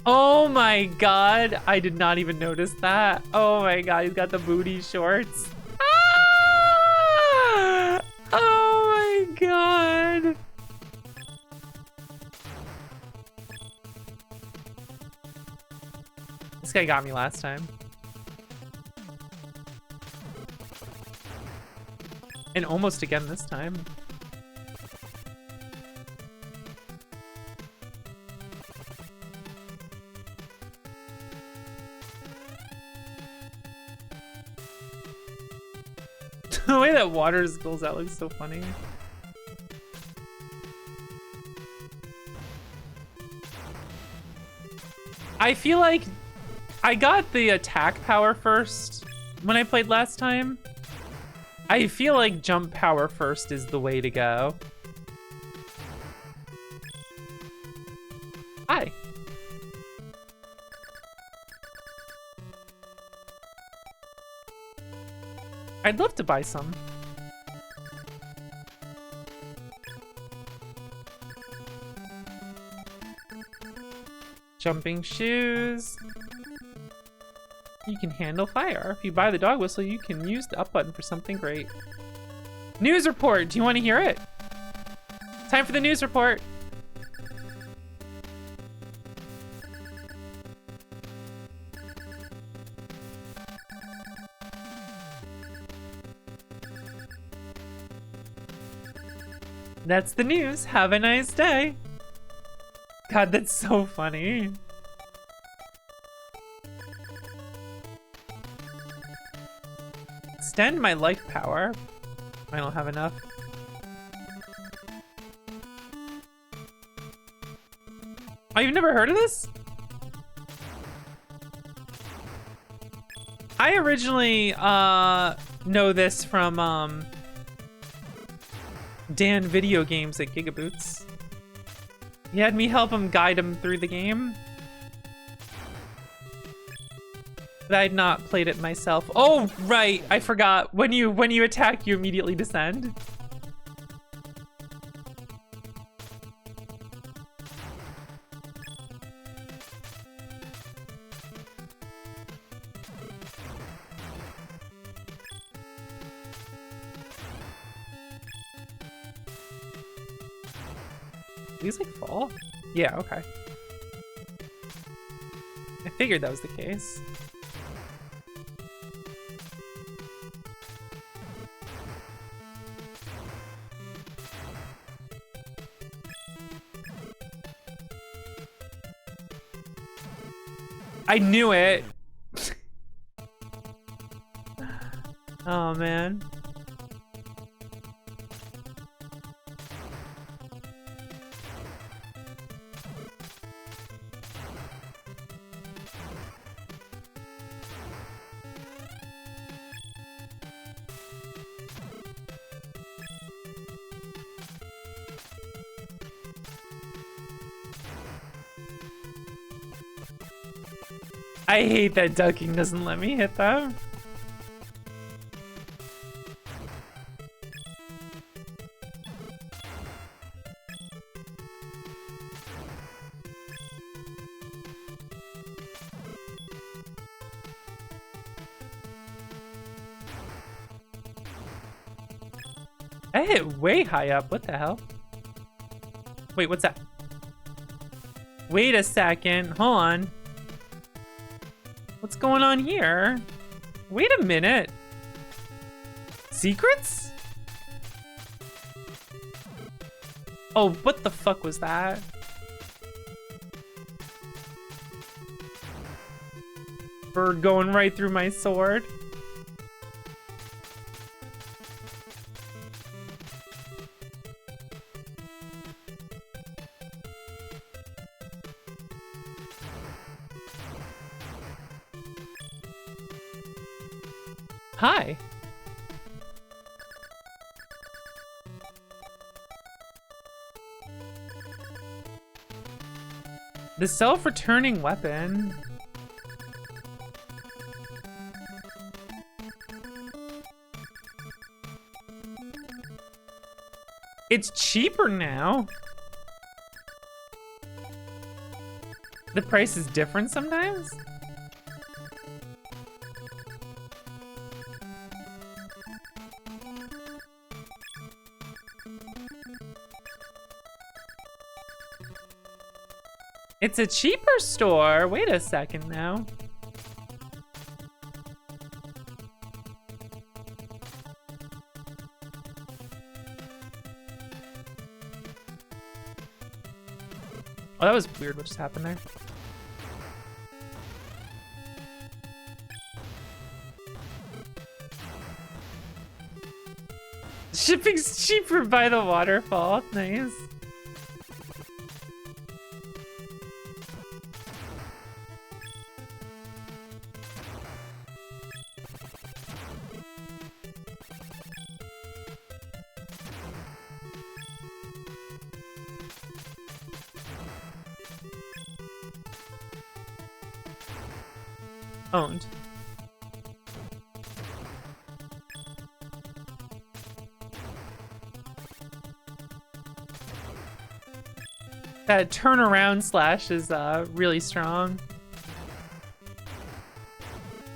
Oh my god. I did not even notice that. Oh my god. He's got the booty shorts. Ah! Oh my god. This guy got me last time. And almost again this time. The way that water spills out looks so funny. I feel like I got the attack power first when I played last time. I feel like jump power first is the way to go. Hi. I'd love to buy some. Jumping shoes. You can handle fire. If you buy the dog whistle, you can use the up button for something great. News report. Do you want to hear it? Time for the news report. That's the news. Have a nice day. God, that's so funny. Extend my life power. I don't have enough. Oh, you've never heard of this? I originally know this from Dan Video Games at Gigaboots. He had me help him guide him through the game. But I'd not played it myself. Oh, right, I forgot. When you attack, you immediately descend. These like fall? Yeah, okay. I figured that was the case. I knew it. Oh man. I hate that ducking doesn't let me hit them. I hit way high up. What the hell? Wait, what's that? Wait a second. Hold on. What's going on here? Wait a minute. Secrets? Oh, what the fuck was that? Bird going right through my sword. Hi. The self-returning weapon. It's cheaper now. The price is different sometimes? It's a cheaper store. Wait a second now. Oh, that was weird what just happened there. Shipping's cheaper by the waterfall. Nice. Owned. That turnaround slash is really strong.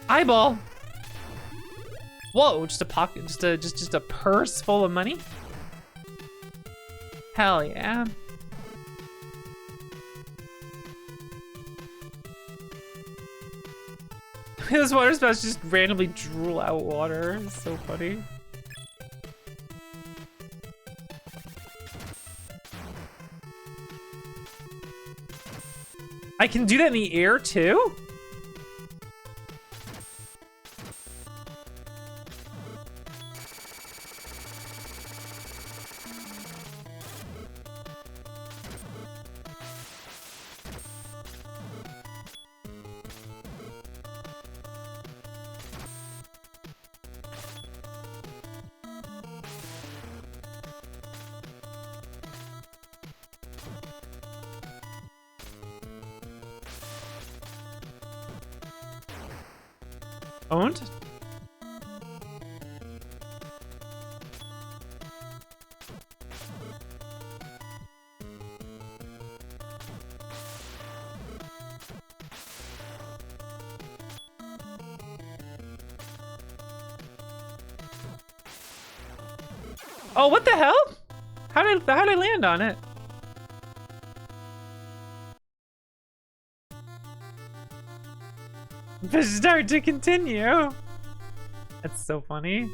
Eyeball. Whoa, just a pocket, just a purse full of money. Hell yeah. Those water spouts just randomly drool out water. It's so funny. I can do that in the air too? Owned? Oh, what the hell? How did I land on it? Start to continue. That's so funny.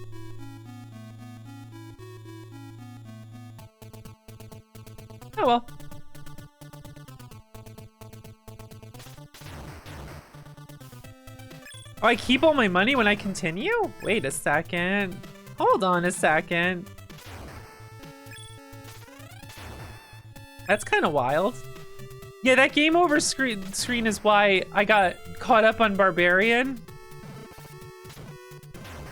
Oh well. Oh, I keep all my money when I continue? Wait a second. Hold on a second. That's kind of wild. Yeah, that game over screen is why I got caught up on Barbarian.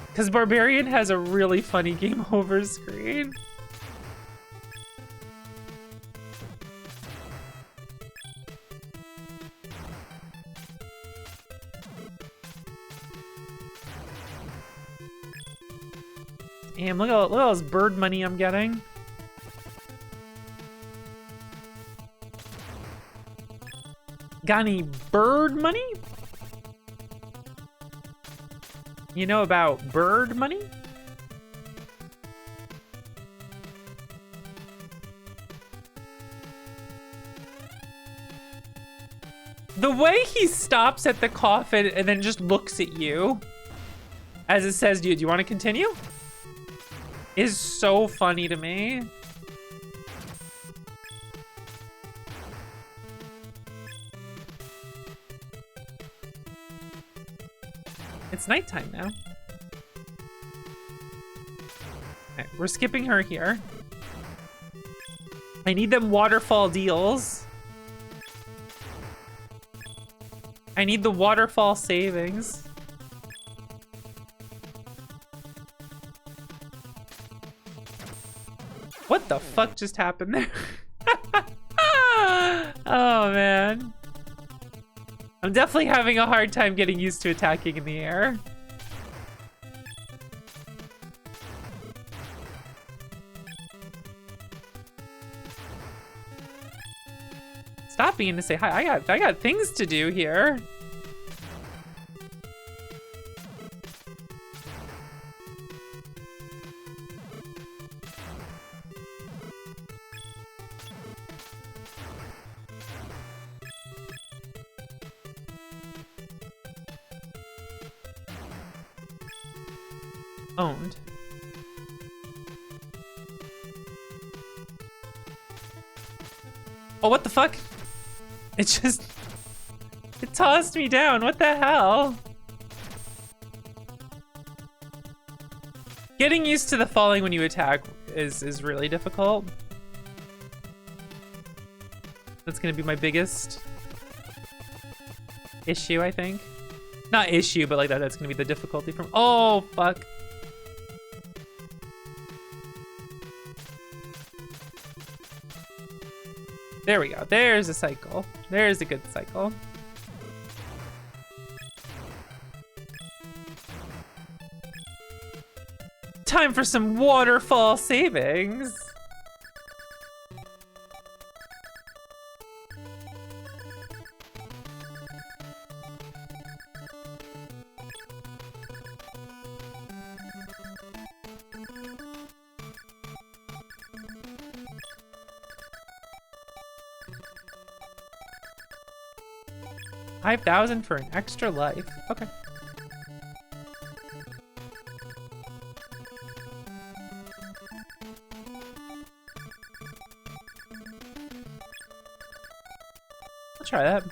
Because Barbarian has a really funny game over screen. Damn, look at all this bird money I'm getting. Got any bird money? You know about bird money? The way he stops at the coffin and then just looks at you as it says, do you want to continue? Is so funny to me. It's nighttime now. Okay, we're skipping her here. I need them waterfall deals. I need the waterfall savings. What the fuck just happened there? Oh man. I'm definitely having a hard time getting used to attacking in the air. Stop being to say hi. I got things to do here. Owned. Oh, what the fuck? It tossed me down. What the hell? Getting used to the falling when you attack is really difficult. That's gonna be my biggest issue, I think. Not issue, but like that's gonna be the difficulty from. Oh, fuck. There we go. There's a cycle. There's a good cycle. Time for some waterfall savings. $5,000 for an extra life. Okay. I'll try that.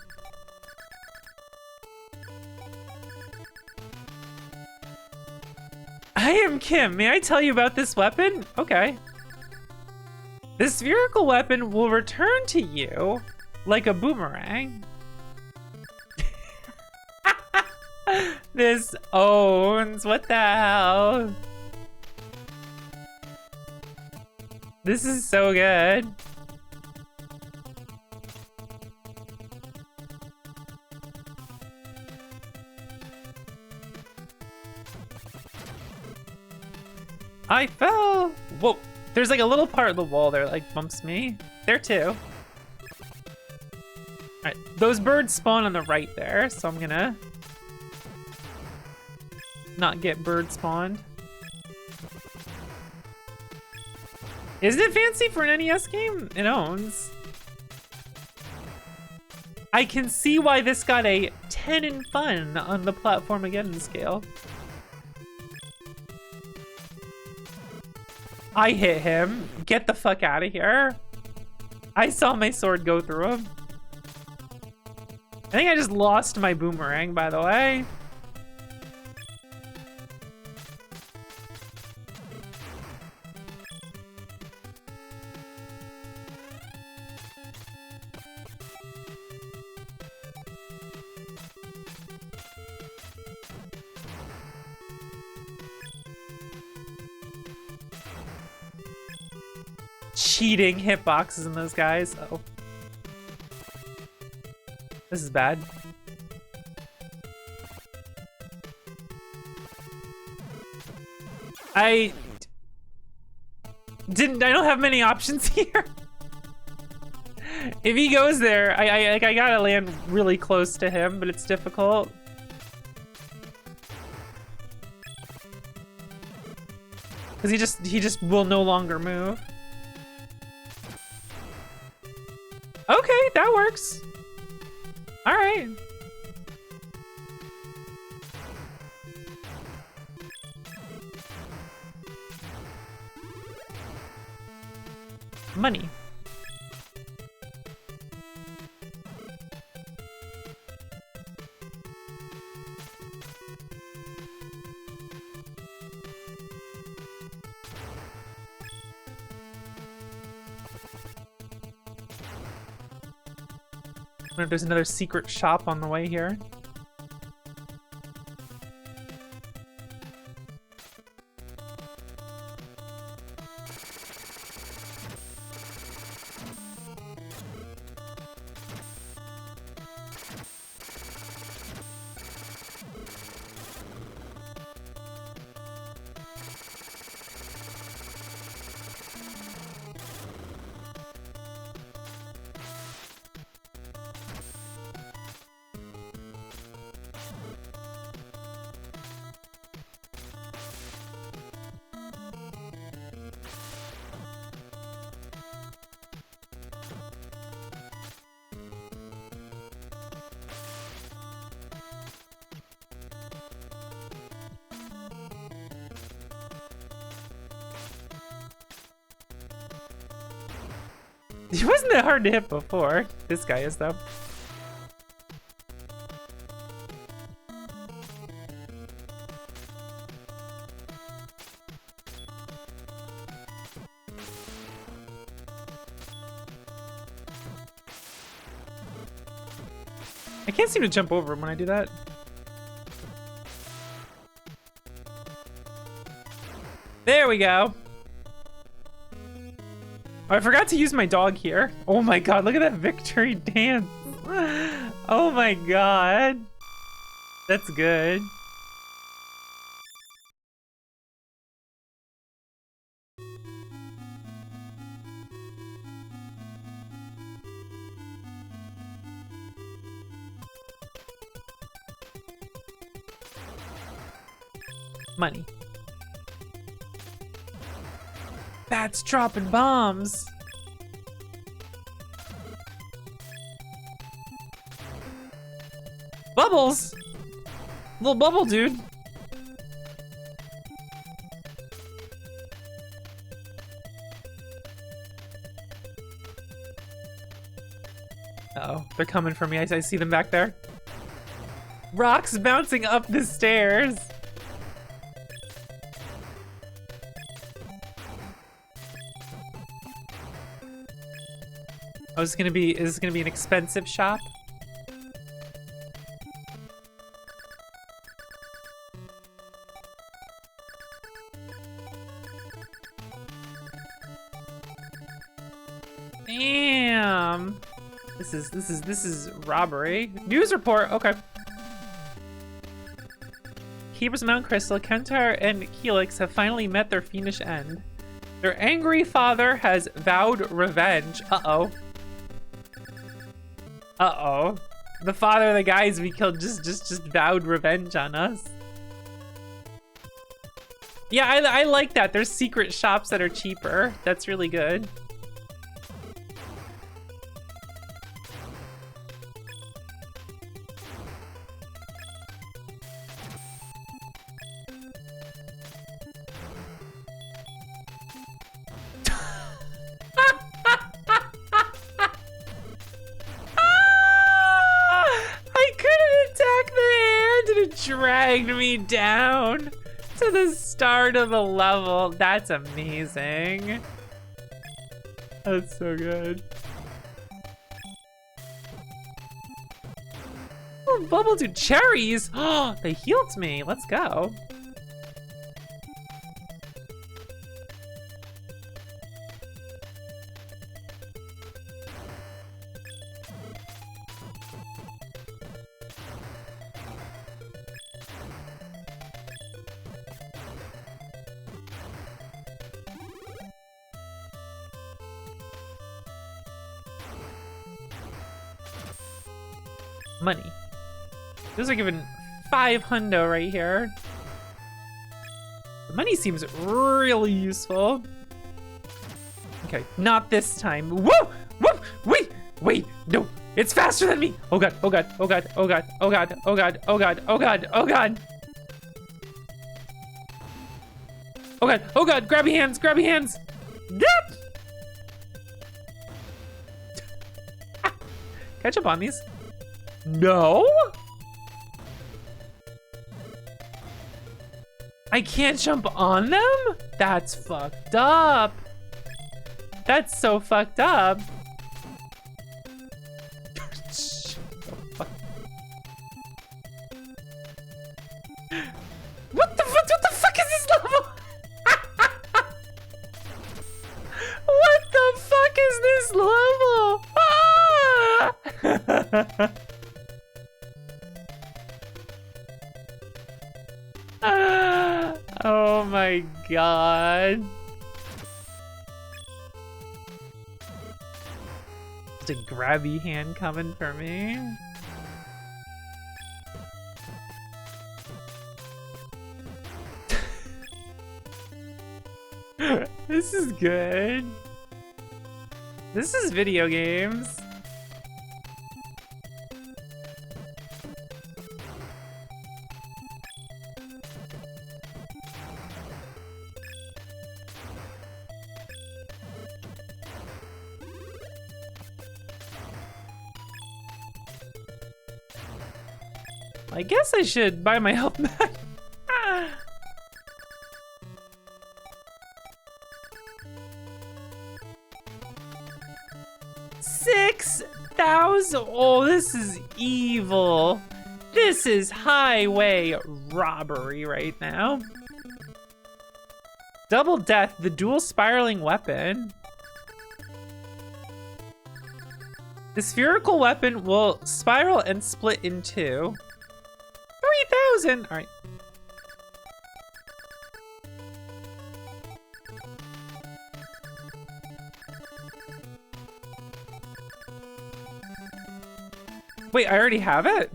I am Kim. May I tell you about this weapon? Okay. This spherical weapon will return to you like a boomerang. This owns. What the hell? This is so good. I fell. Whoa. There's like a little part of the wall there that like bumps me. There too. Alright, those birds spawn on the right there, so I'm gonna not get bird spawned. Isn't it fancy for an NES game? It owns. I can see why this got a 10 in fun on the platform again scale. I hit him. Get the fuck out of here. I saw my sword go through him. I think I just lost my boomerang, by the way. Cheating hitboxes in those guys. Uh oh. This is bad. I don't have many options here. If he goes there, I gotta land really close to him, but it's difficult. Cause he just will no longer move. Okay, that works. All right. Money. I wonder if there's another secret shop on the way here. He wasn't that hard to hit before. This guy is, though. I can't seem to jump over him when I do that. There we go. Oh, I forgot to use my dog here. Oh my god, look at that victory dance. Oh my god. That's good. Money. Bats dropping bombs. Bubbles. Little bubble dude. Uh-oh, they're coming for me. I see them back there. Rocks bouncing up the stairs. Oh, is this gonna be an expensive shop? Damn. This is robbery. News report. Okay. Keepers of Mount Crystal, Kentar and Helix have finally met their fiendish end. Their angry father has vowed revenge. Uh-oh. Uh-oh. The father of the guys we killed just vowed revenge on us. Yeah, I like that. There's secret shops that are cheaper. That's really good. Dragged me down to the start of the level. That's amazing. That's so good. Oh, Bubble Dude cherries. Oh, they healed me. Let's go. Money. Those are given 5 hundo right here. The money seems really useful. Okay, not this time. Whoa! Whoa! Wait! No! It's faster than me! Oh god, oh god, oh god, oh god, oh god, oh god, oh god, oh god, oh god! Oh god, oh god, grabby hands, grabby hands! Yep! Catch up on these. No? I can't jump on them? That's fucked up. That's so fucked up. What the fuck is this level? What the fuck is this level? Ah! Oh my god. There's a grabby hand coming for me. This is good. This is video games. I guess I should buy my health back. 6,000. Oh, this is evil. This is highway robbery right now. Double death, the dual spiraling weapon. The spherical weapon will spiral and split in two. 3,000. All right. Wait, I already have it?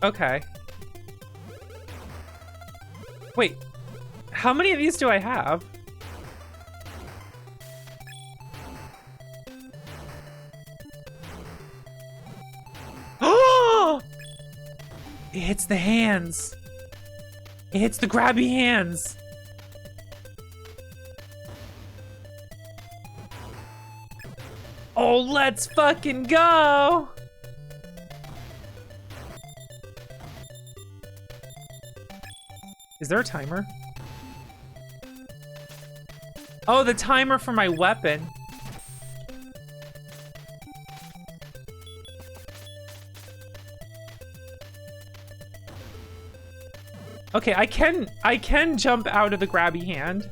Okay. Wait, how many of these do I have? Oh! It hits the hands. It hits the grabby hands. Oh, let's fucking go. Is there a timer? Oh, the timer for my weapon. Okay, I can jump out of the grabby hand.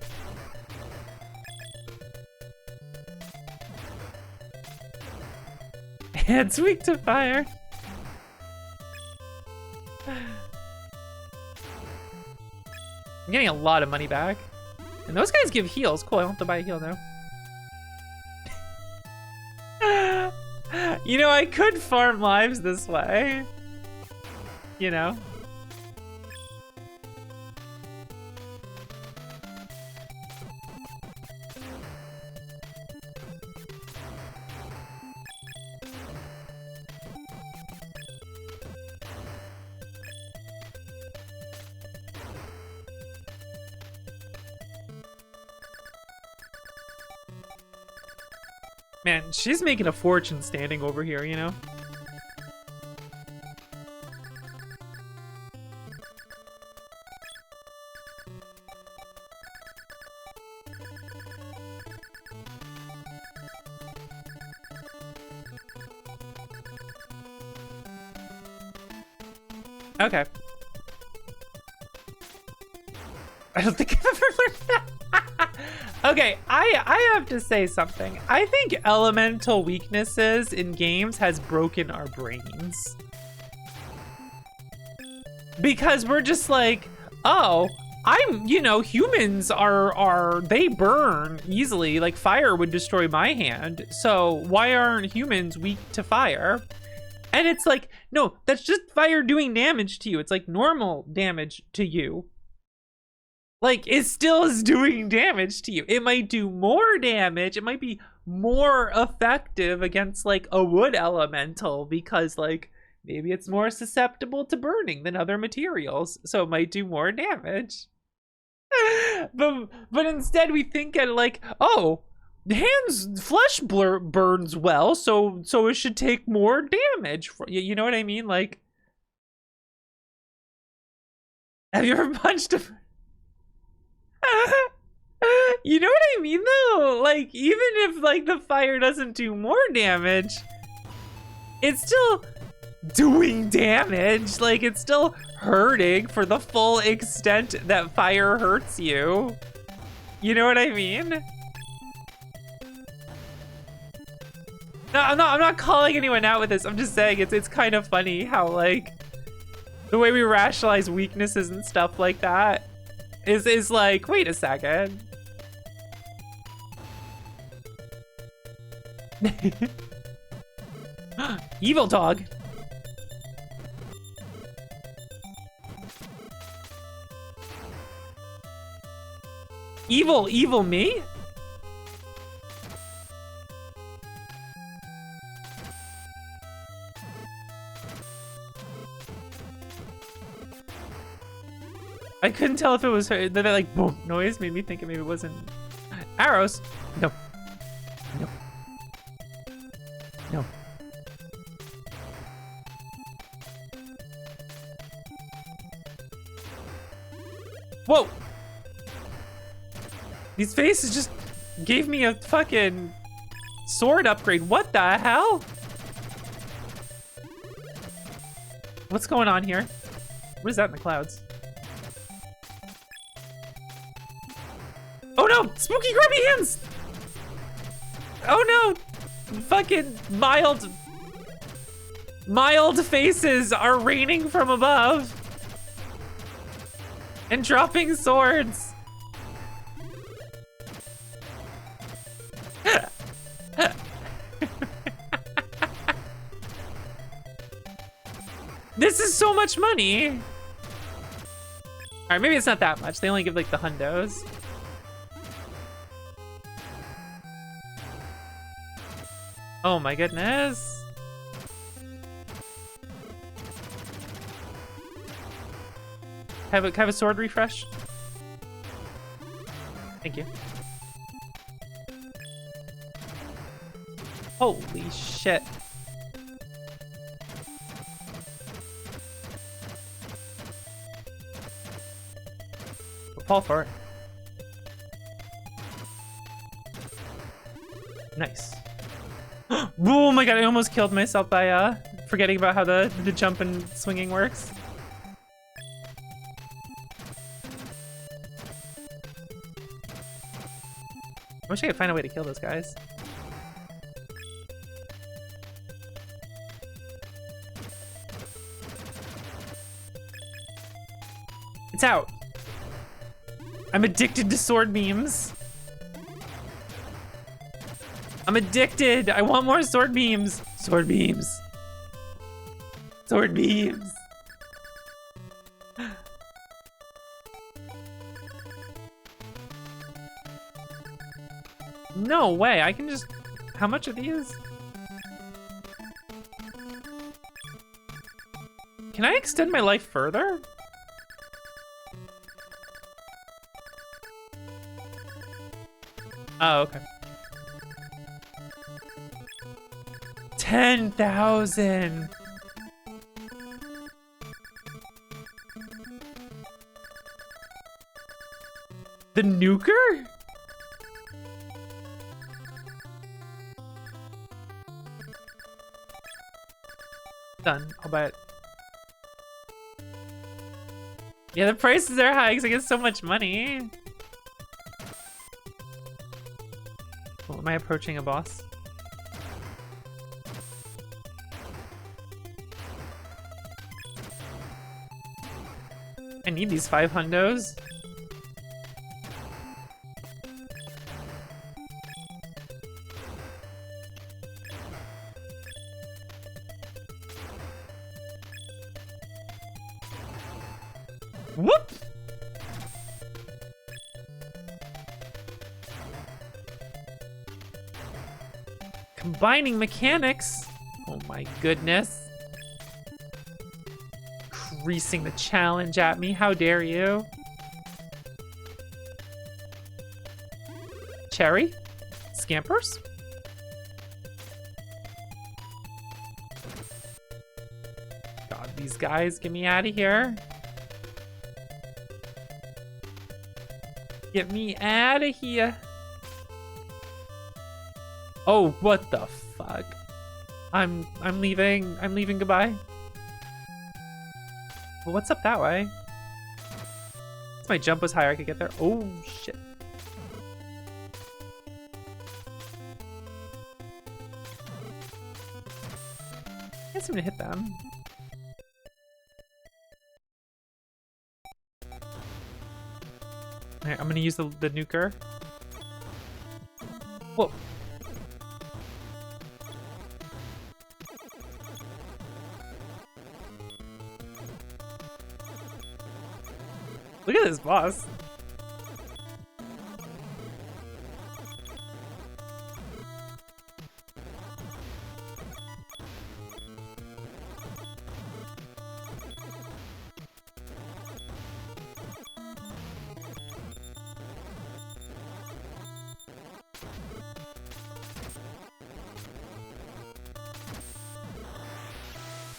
It's weak to fire. I'm getting a lot of money back. And those guys give heals. Cool, I don't have to buy a heal now. You know, I could farm lives this way. You know? Man, she's making a fortune standing over here, you know? Okay. I don't think I've ever learned that. Okay, I have to say something. I think elemental weaknesses in games has broken our brains. Because we're just like, oh, humans they burn easily. Like fire would destroy my hand. So why aren't humans weak to fire? And it's like, no, that's just fire doing damage to you. It's like normal damage to you. Like, it still is doing damage to you. It might do more damage. It might be more effective against, like, a wood elemental because, like, maybe it's more susceptible to burning than other materials. So it might do more damage. But instead we think at, like, oh, flesh burns well, so it should take more damage. You know what I mean? Like, have you ever punched a... You know what I mean though? Like, even if like the fire doesn't do more damage, it's still doing damage. Like, it's still hurting for the full extent that fire hurts you. You know what I mean? No, I'm not calling anyone out with this. I'm just saying it's kind of funny how like the way we rationalize weaknesses and stuff like that is like, wait a second. Evil dog. Evil me? I couldn't tell if it was her. That like boom noise made me think it maybe wasn't. Arrows. No. No. No. Whoa! These faces just gave me a fucking sword upgrade. What the hell? What's going on here? What is that in the clouds? Oh no! Spooky grubby hands! Oh no! Fucking mild faces are raining from above and dropping swords. This is so much money. All right, maybe it's not that much. They only give like the hundos. Oh my goodness. Can I have a sword refresh? Thank you. Holy shit. We'll fall for it. Nice. Oh my god, I almost killed myself by forgetting about how the jump and swinging works. I wish I could find a way to kill those guys. It's out. I'm addicted to sword memes. I'm addicted. I want more sword beams. Sword beams. Sword beams. No way. I can just... How much are these? Can I extend my life further? Oh, okay. 10,000. The nuker? Done. I'll buy it. Yeah, the prices are high because I get so much money. Oh, am I approaching a boss? I need these 5 hundos. Whoop! Combining mechanics. Oh my goodness. Increasing the challenge at me. How dare you? Cherry? Scampers? God, these guys, get me out of here. Get me out of here. Oh, what the fuck? I'm leaving. I'm leaving. Goodbye. Well, what's up that way? If my jump was higher, I could get there. Oh, shit. I guess I'm gonna hit them. Alright, I'm gonna use the nuker. Whoa. Look at this boss.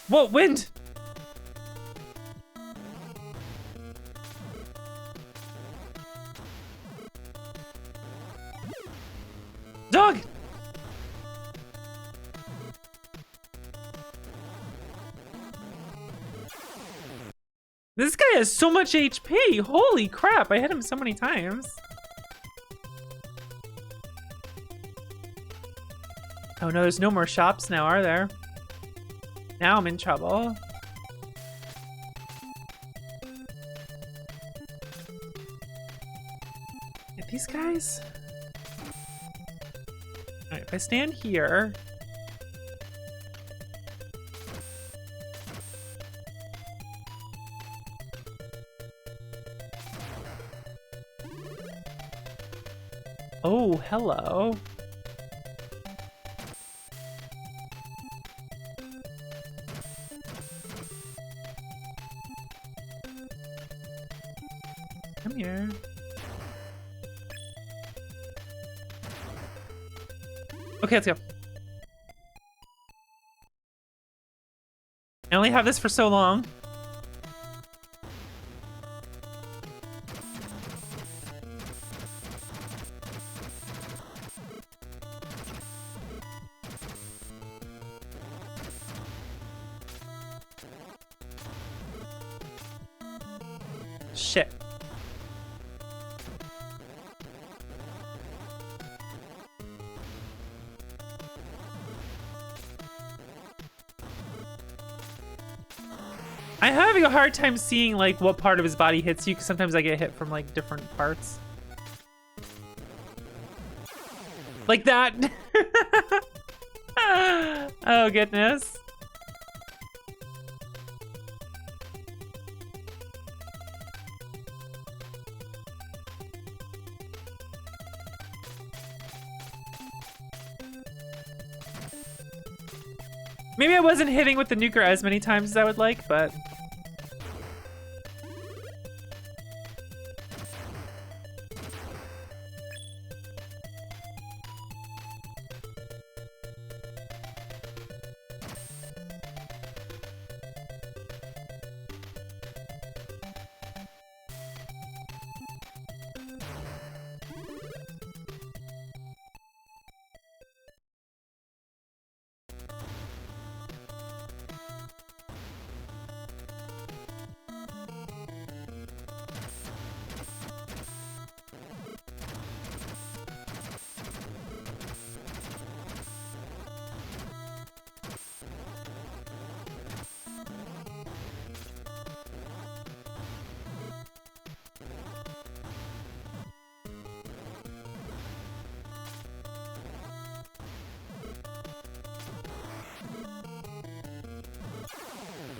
What wind? Dog! This guy has so much HP. Holy crap, I hit him so many times. Oh no, there's no more shops now, are there? Now I'm in trouble. Get these guys? Alright, if I stand here... Oh, hello. Come here. Okay, let's go. I only have this for so long. Shit. I'm having a hard time seeing like what part of his body hits you because sometimes I get hit from like different parts. Like that. Oh goodness. Maybe I wasn't hitting with the nuker as many times as I would like, but...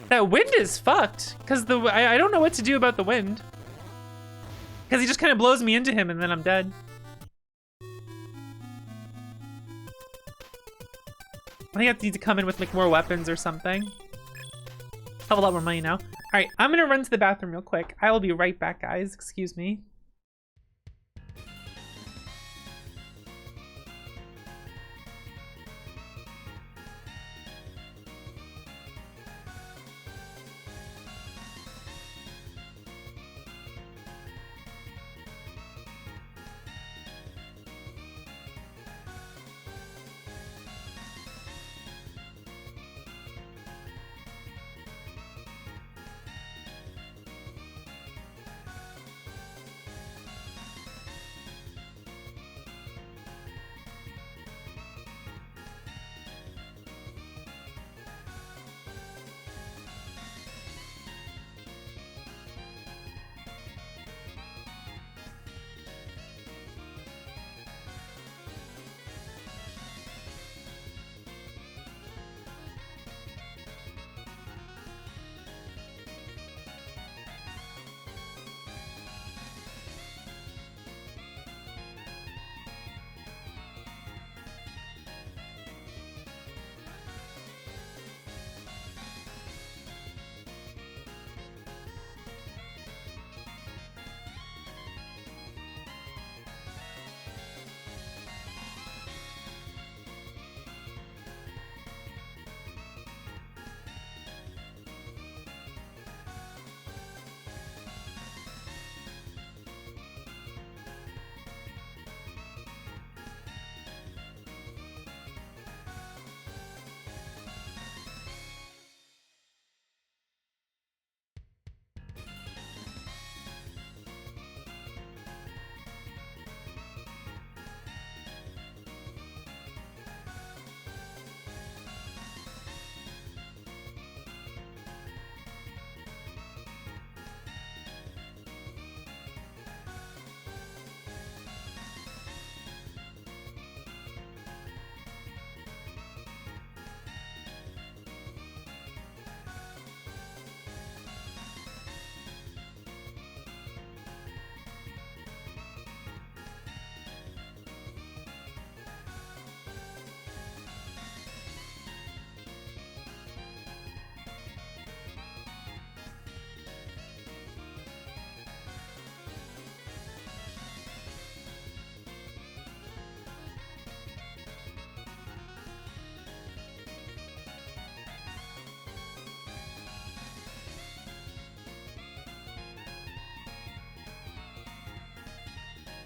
That wind is fucked, because I don't know what to do about the wind. Because he just kind of blows me into him and then I'm dead. I think I need to come in with like more weapons or something. Have a lot more money now. Alright, I'm gonna run to the bathroom real quick. I will be right back, guys. Excuse me.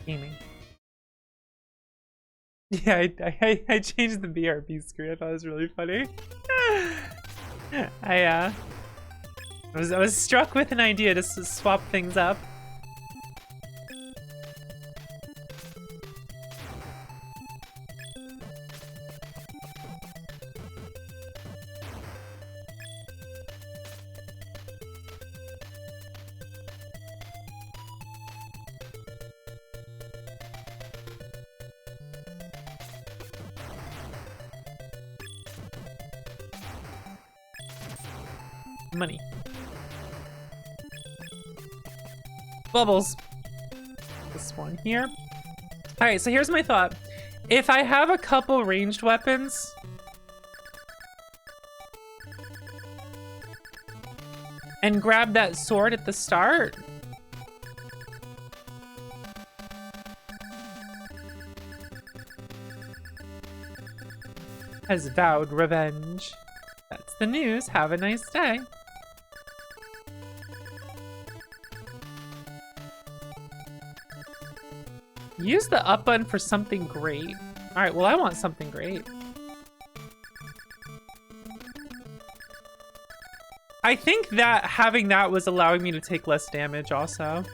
Gaming. Yeah, I changed the BRB screen. I thought it was really funny. I was struck with an idea to swap things up. Money. Bubbles. This one here. All right, so here's my thought. If I have a couple ranged weapons, and grab that sword at the start, has vowed revenge. That's the news. Have a nice day. Use the up button for something great. All right, well, I want something great. I think that having that was allowing me to take less damage also.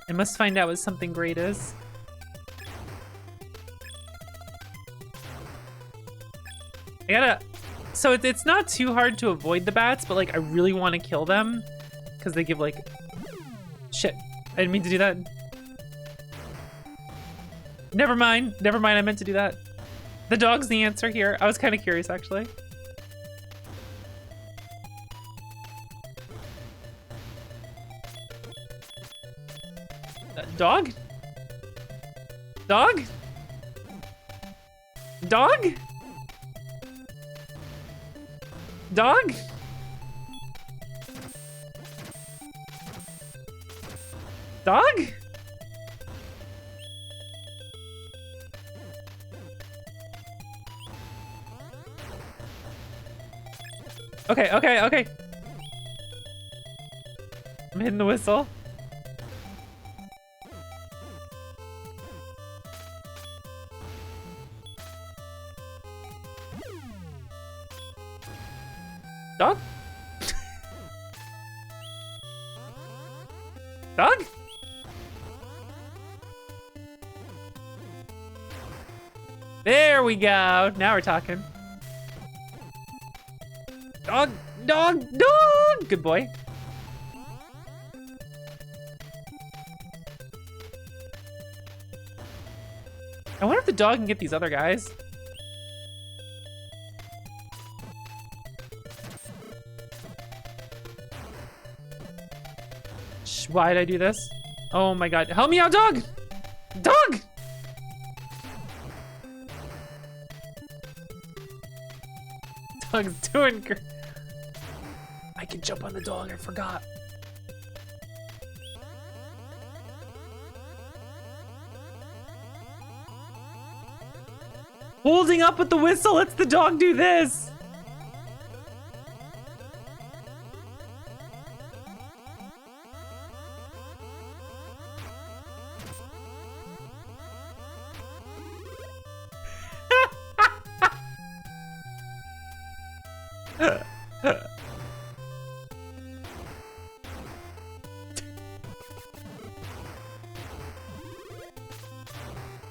I must find out what something great is. I gotta... So it's not too hard to avoid the bats, but like I really want to kill them because they give like... Shit, I didn't mean to do that. Never mind, I meant to do that. The dog's the answer here. I was kind of curious actually. Dog? Dog? Dog? Dog? Dog? Okay. I'm hitting the whistle. Dog? Dog? There we go. Now we're talking. Dog, dog, dog. Good boy. I wonder if the dog can get these other guys. Why did I do this? Oh my god. Help me out, dog! Dog! Dog's doing great. I can jump on the dog, I forgot. Holding up with the whistle lets the dog do this!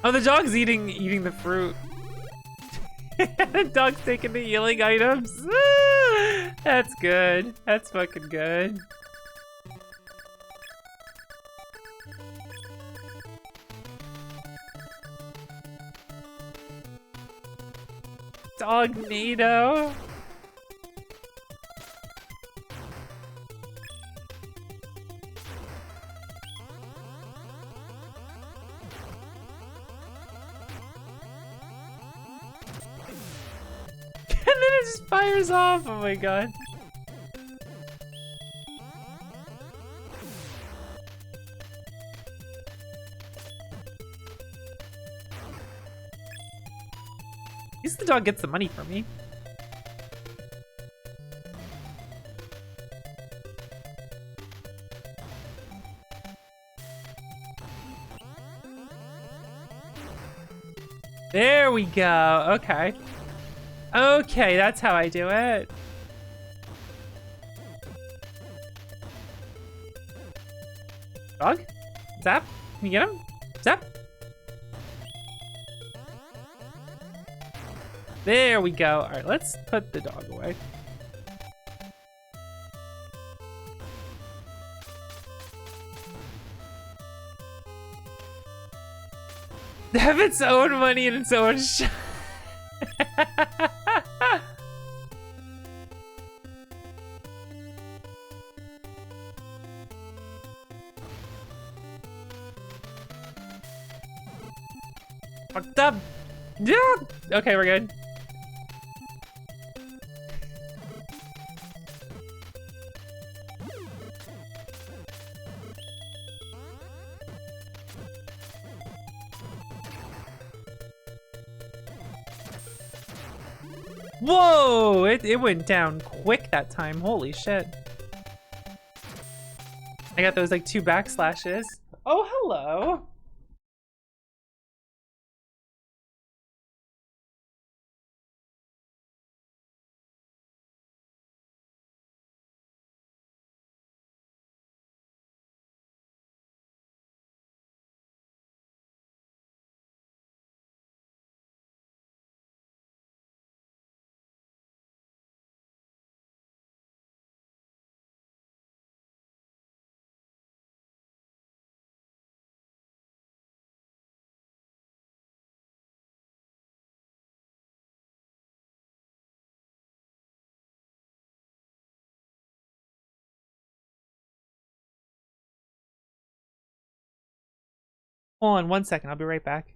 Oh, the dog's eating the fruit. The dog's taking the healing items. That's good. That's fucking good. Dognado. And then it just fires off. Oh my god. At least the dog gets the money for me. There we go. Okay. Okay, that's how I do it. Dog? Zap? Can you get him? Zap? There we go. All right, let's put the dog away. Have its own money and its own shop. Fucked up. Yeah. Okay, we're good. Whoa! It went down quick that time. Holy shit. I got those like 2 backslashes. Oh, hello. Hold on 1 second. I'll be right back.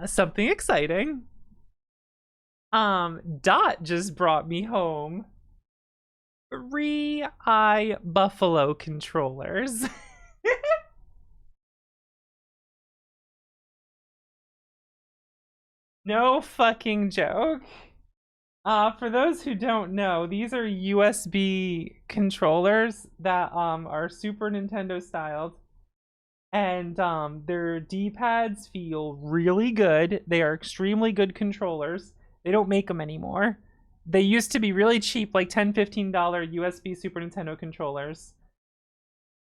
Something exciting. Dot just brought me home 3 iBuffalo controllers. No fucking joke. For those who don't know, these are USB controllers that are Super Nintendo styled. And their D-pads feel really good. They are extremely good controllers. They don't make them anymore. They used to be really cheap, like $10, $15 USB Super Nintendo controllers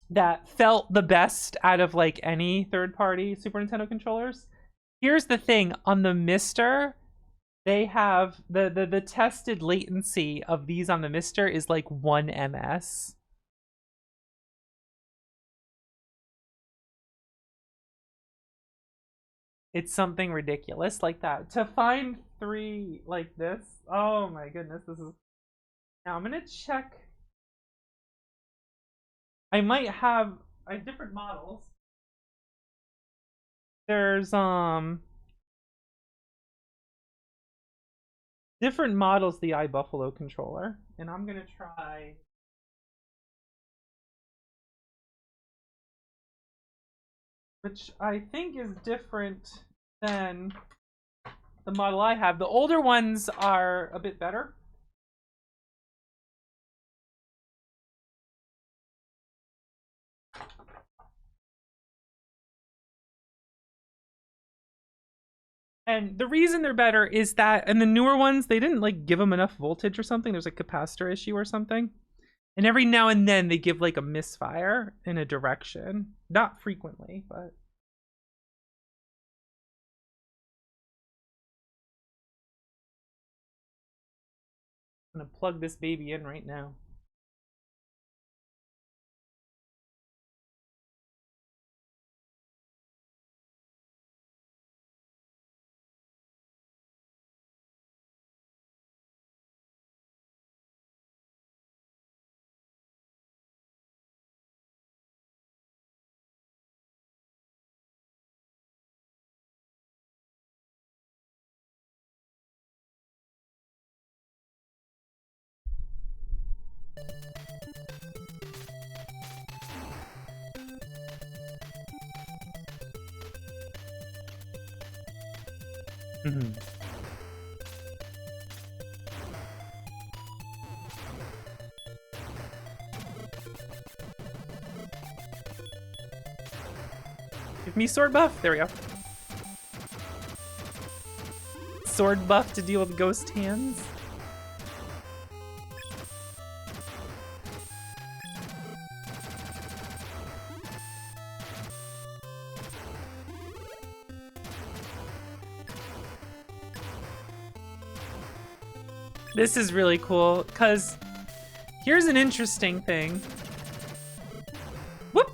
that felt the best out of like any third-party Super Nintendo controllers. Here's the thing, on the Mister, they have the tested latency of these on the Mister is like 1 ms. It's something ridiculous like that. To find 3 like this, oh my goodness, this is... Now I'm gonna check. I might have different models. There's different models the iBuffalo controller, and I'm gonna try which I think is different than the model I have. The older ones are a bit better. And the reason they're better is that, and the newer ones, they didn't like give them enough voltage or something. There's a capacitor issue or something. And every now and then they give like a misfire in a direction. Not frequently, but... I'm gonna plug this baby in right now. Give me sword buff. There we go. Sword buff to deal with ghost hands. This is really cool, because here's an interesting thing. Whoop!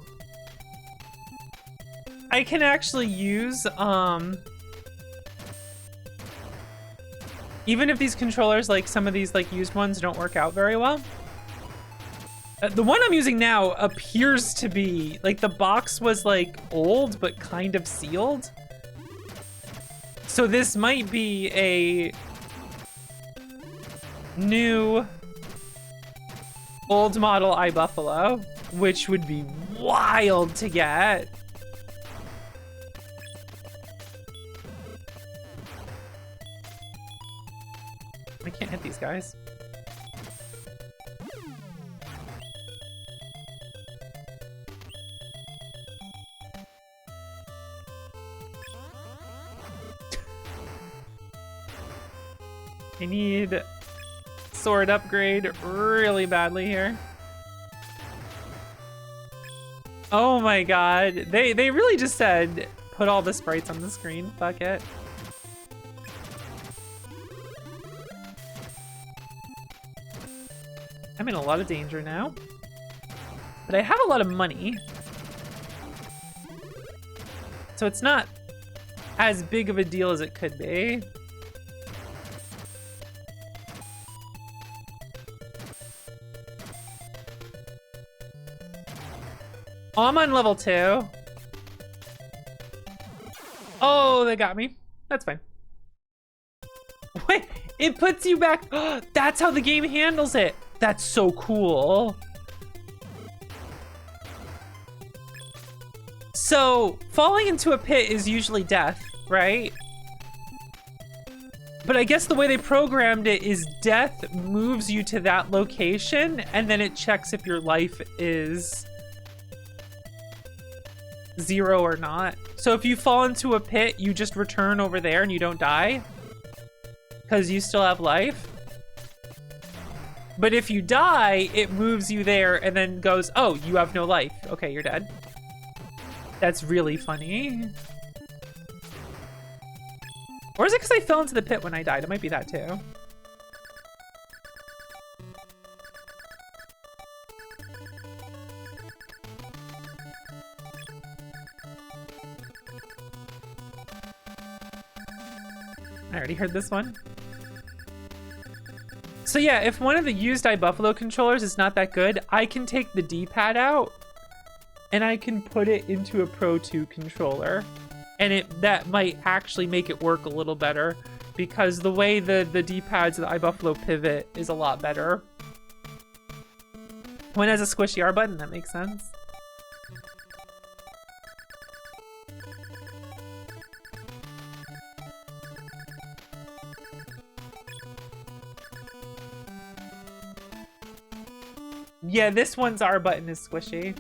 I can actually use, even if these controllers, like some of these like used ones, don't work out very well. The one I'm using now appears to be, like the box was like old, but kind of sealed. So this might be a new old model iBuffalo, which would be wild to get. I can't hit these guys. I need sword upgrade really badly here. Oh my god. They really just said put all the sprites on the screen. Fuck it. I'm in a lot of danger now. But I have a lot of money. So it's not as big of a deal as it could be. Oh, I'm on level 2. Oh, they got me. That's fine. Wait, it puts you back. That's how the game handles it. That's so cool. So, falling into a pit is usually death, right? But I guess the way they programmed it is death moves you to that location, and then it checks if your life is 0 or not. So if you fall into a pit, you just return over there and you don't die, because you still have life. But if you die, it moves you there and then goes, oh, you have no life. Okay, you're dead. That's really funny. Or is it because I fell into the pit when I died? It might be that too. I already heard this one. So yeah, if one of the used iBuffalo controllers is not that good, I can take the D-pad out and I can put it into a Pro 2 controller. And that might actually make it work a little better, because the way the D-pads, the iBuffalo pivot is a lot better. When it has a squishy R button, that makes sense. Yeah, this one's R button is squishy.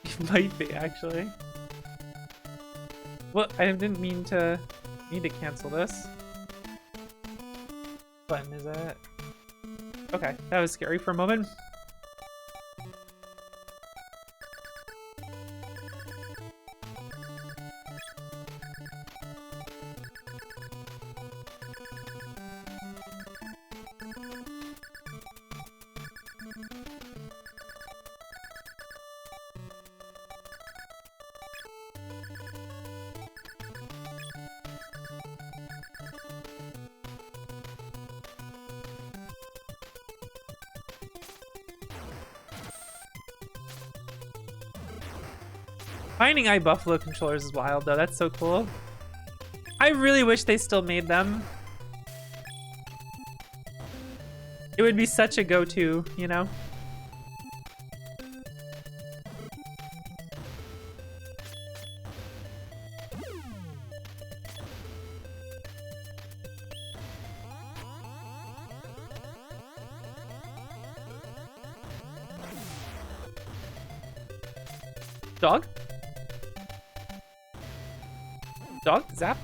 It might be, actually. Well, I didn't mean to cancel this. What button is it? Okay, that was scary for a moment. Finding iBuffalo controllers is wild, though. That's so cool. I really wish they still made them. It would be such a go-to, you know? Dog? Dog? Zap?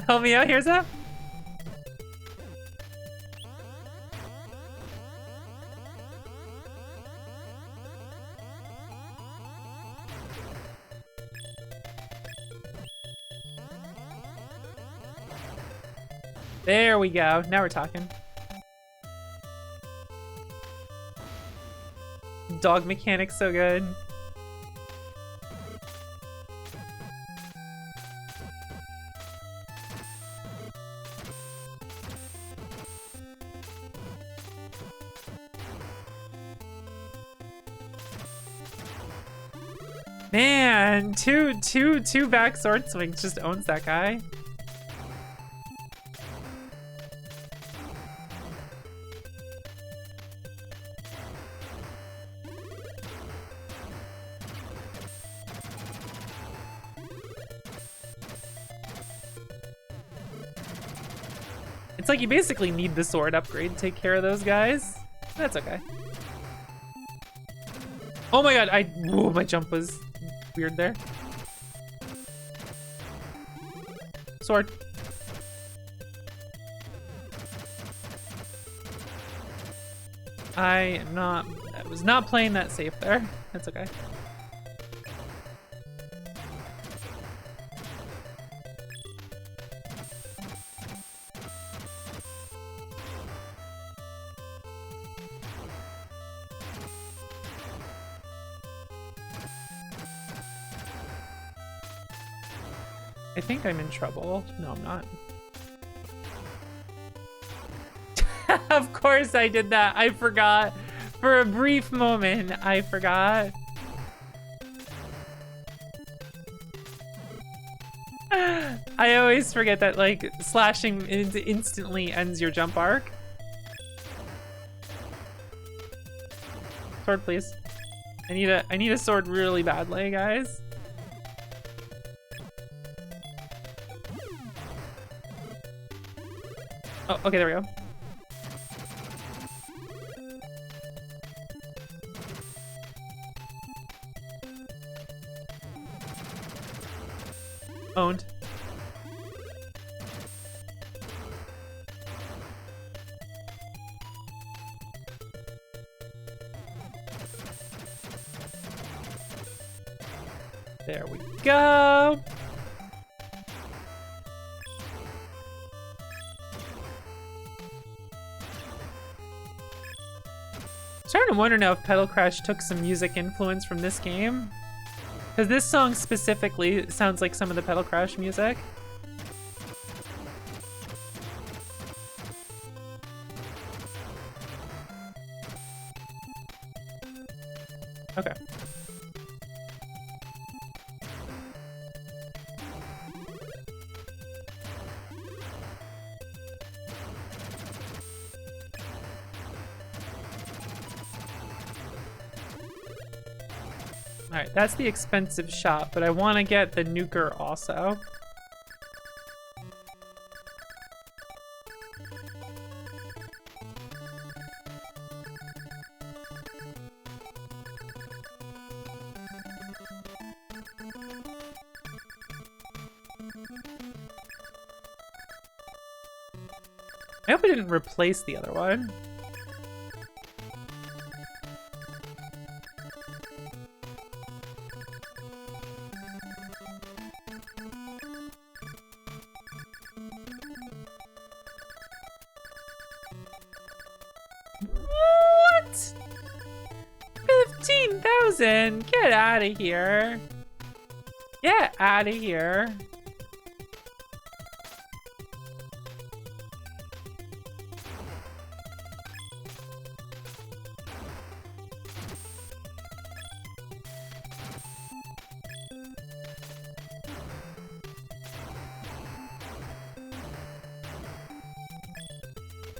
help me out here, Zap? There we go. Now we're talking. Dog mechanics so good. Man, two back sword swings just owns that guy. It's like you basically need the sword upgrade to take care of those guys. That's okay. Oh my god, whoa, my jump was weird there. Sword. I was not playing that safe there. That's okay. I think I'm in trouble. No, I'm not. Of course I did that. I forgot. For a brief moment, I forgot. I always forget that like slashing instantly ends your jump arc. Sword, please. I need a sword really badly, guys. Oh, okay, there we go. Owned. There we go. Starting to wonder now if Pedal Crash took some music influence from this game. Because this song specifically sounds like some of the Pedal Crash music. Okay. Alright, that's the expensive shop, but I want to get the nuker also. I hope I didn't replace the other one. What? 15,000? Get out of here. Get out of here.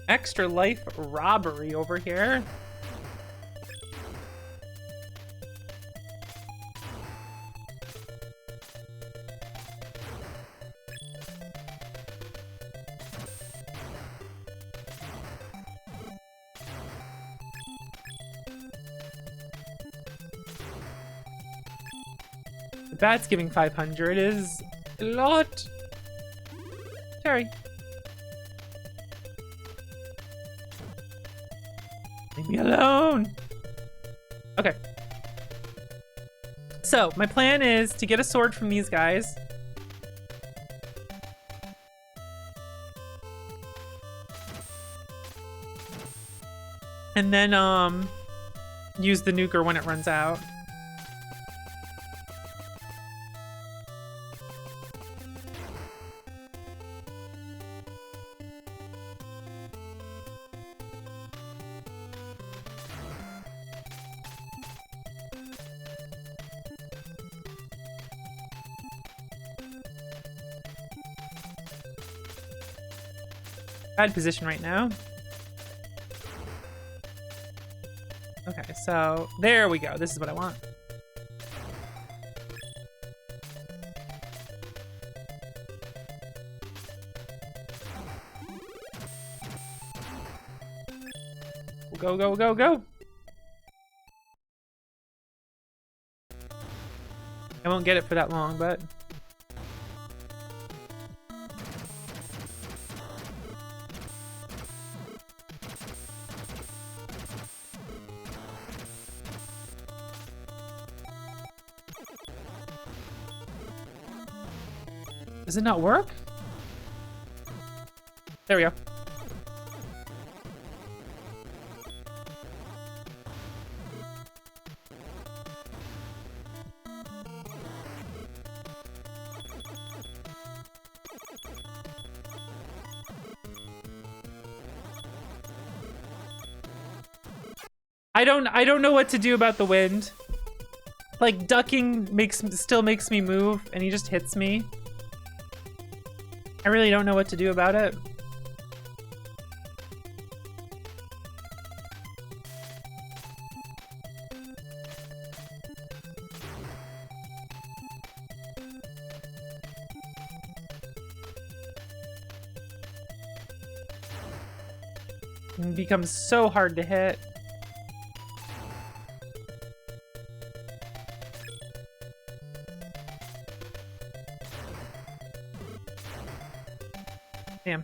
Extra life robbery over here. The bat's giving 500 is a lot. Sorry. Leave me alone. Okay. So, my plan is to get a sword from these guys. And then, use the nuker when it runs out. Bad position right now. Okay, so there we go. This is what I want. Go, go, go, go. I won't get it for that long, but does it not work? There we go. I don't know what to do about the wind. Like ducking still makes me move and he just hits me. I really don't know what to do about it. It becomes so hard to hit. Damn.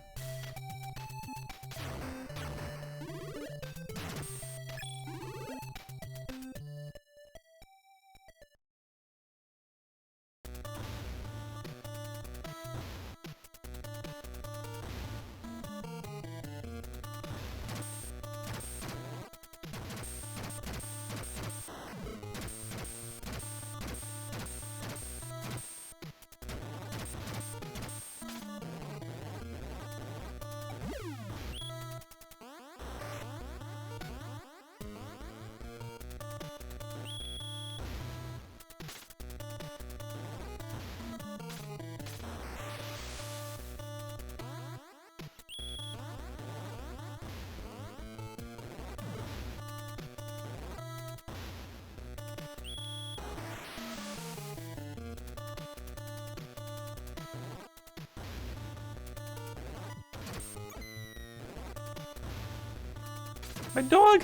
My dog!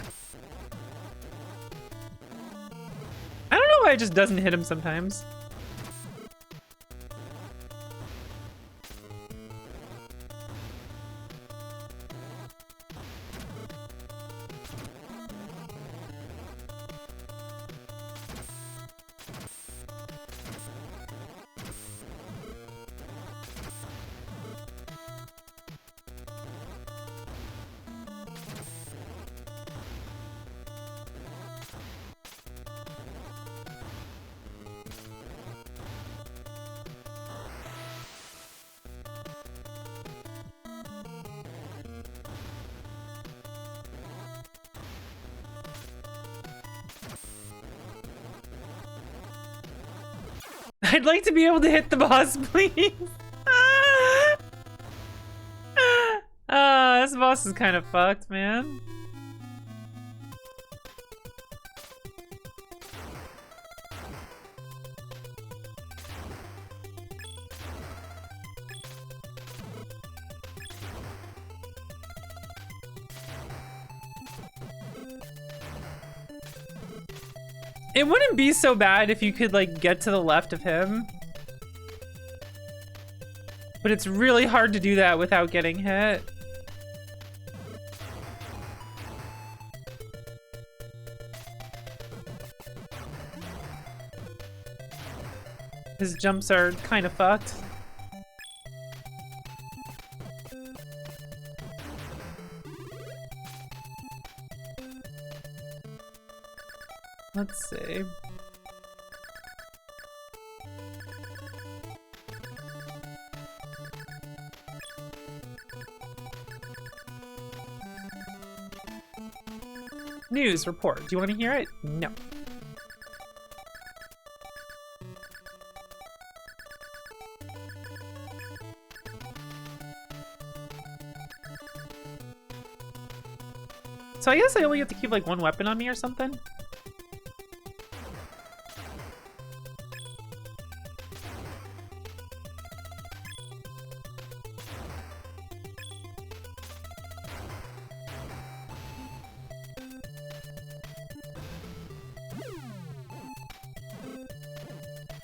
I don't know why it just doesn't hit him sometimes. I'd like to be able to hit the boss, please. This boss is kind of fucked, man. It wouldn't be so bad if you could, like, get to the left of him. But it's really hard to do that without getting hit. His jumps are kind of fucked. Let's see. News report. Do you want to hear it? No. So I guess I only have to keep like one weapon on me or something?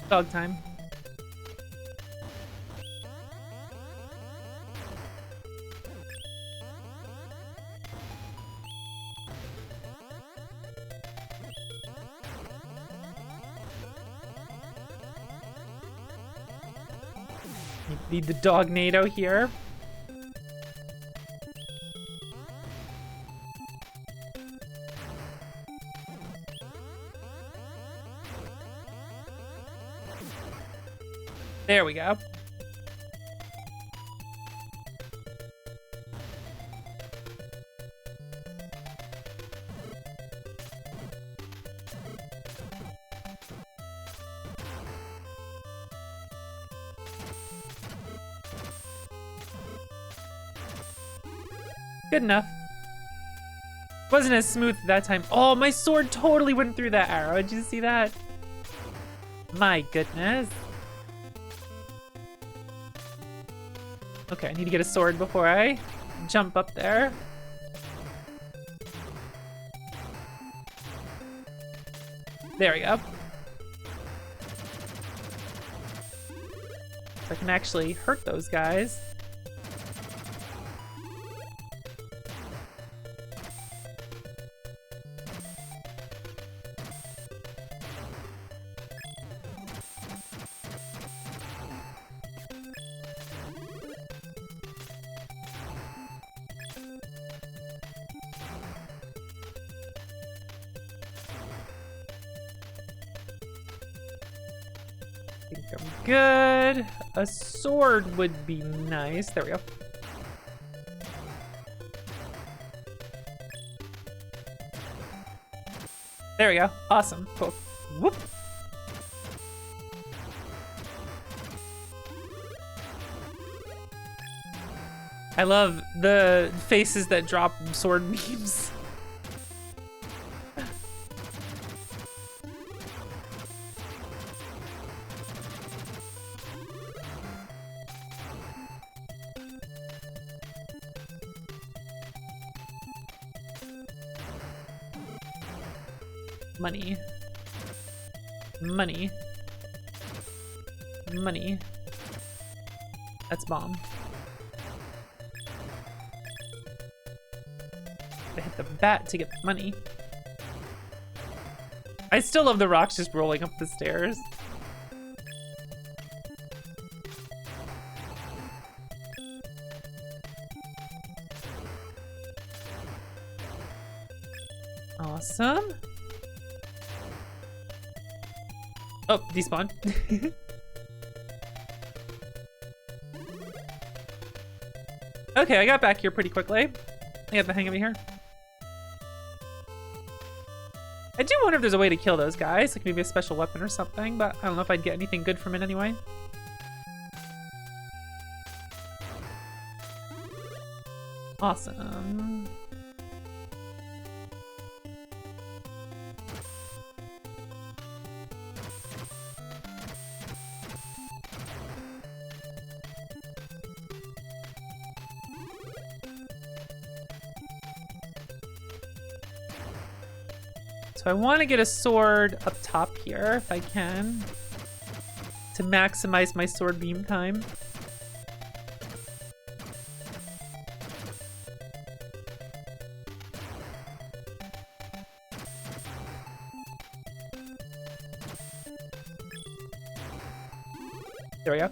Dog time. You need the Dognado here. There we go. Good enough. Wasn't as smooth that time. Oh, my sword totally went through that arrow. Did you see that? My goodness. Okay, I need to get a sword before I jump up there. There we go. So I can actually hurt those guys. I think I'm good. A sword would be nice. There we go. There we go. Awesome. Cool. Whoop. I love the faces that drop sword beams. Money. Money. Money. That's bomb. I hit the bat to get the money. I still love the rocks just rolling up the stairs. Awesome. Oh, despawn. Okay, I got back here pretty quickly. I got the hang of it here. I do wonder if there's a way to kill those guys, like maybe a special weapon or something, but I don't know if I'd get anything good from it anyway. Awesome. So I want to get a sword up top here, if I can, to maximize my sword beam time. There we go.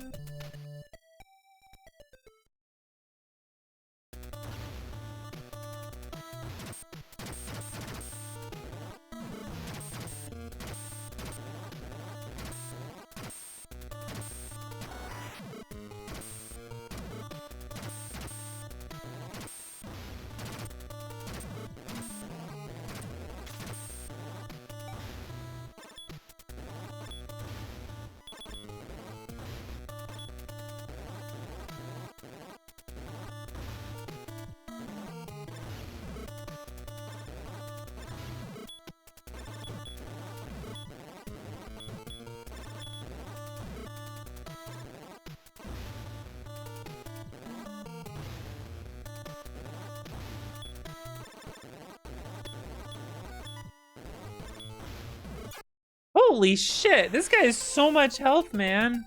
Holy shit, this guy has so much health, man.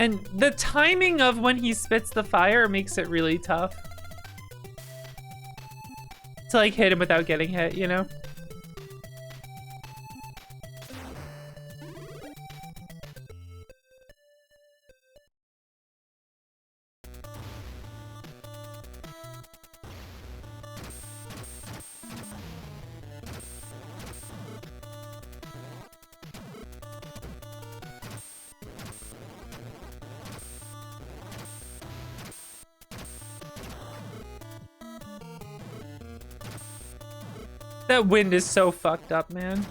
And the timing of when he spits the fire makes it really tough to like hit him without getting hit, you know? That wind is so fucked up, man.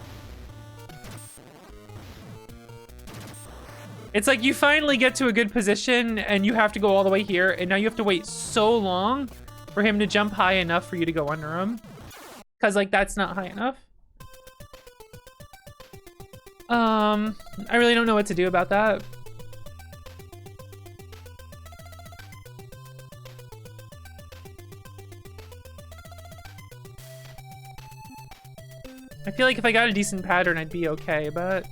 It's like you finally get to a good position and you have to go all the way here, and now you have to wait so long for him to jump high enough for you to go under him. Because, like, that's not high enough. I really don't know what to do about that. I feel like if I got a decent pattern, I'd be okay, but...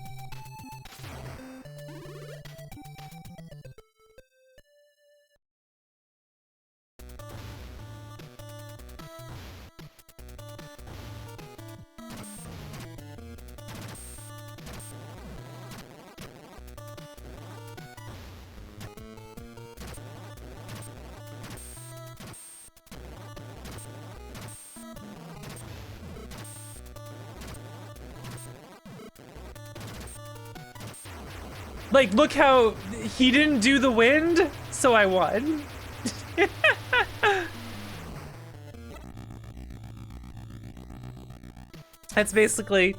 Like, look how he didn't do the wind, so I won. That's basically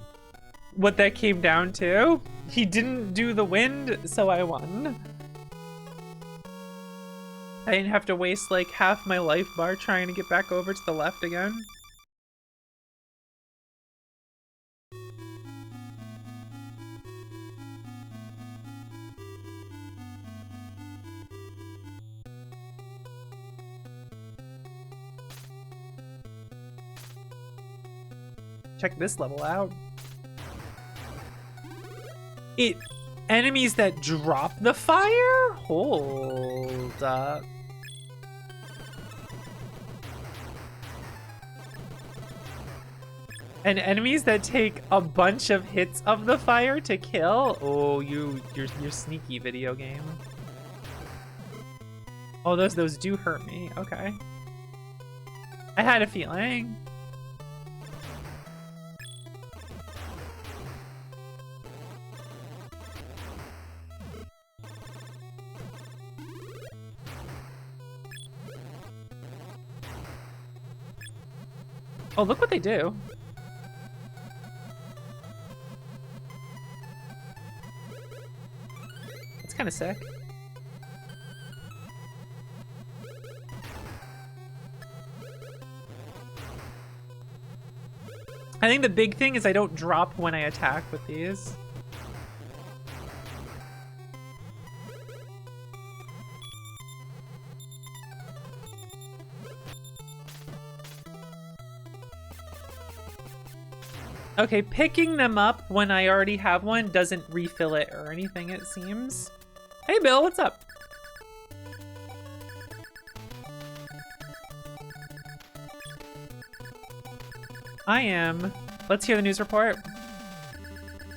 what that came down to. He didn't do the wind, so I won. I didn't have to waste like half my life bar trying to get back over to the left again. Check this level out. Enemies that drop the fire? Hold up. And enemies that take a bunch of hits of the fire to kill? Oh, you're sneaky, video game. Oh, those do hurt me. Okay. I had a feeling. Oh, look what they do. It's kind of sick. I think the big thing is I don't drop when I attack with these. Okay, picking them up when I already have one doesn't refill it or anything, it seems. Hey, Bill, what's up? I am. Let's hear the news report.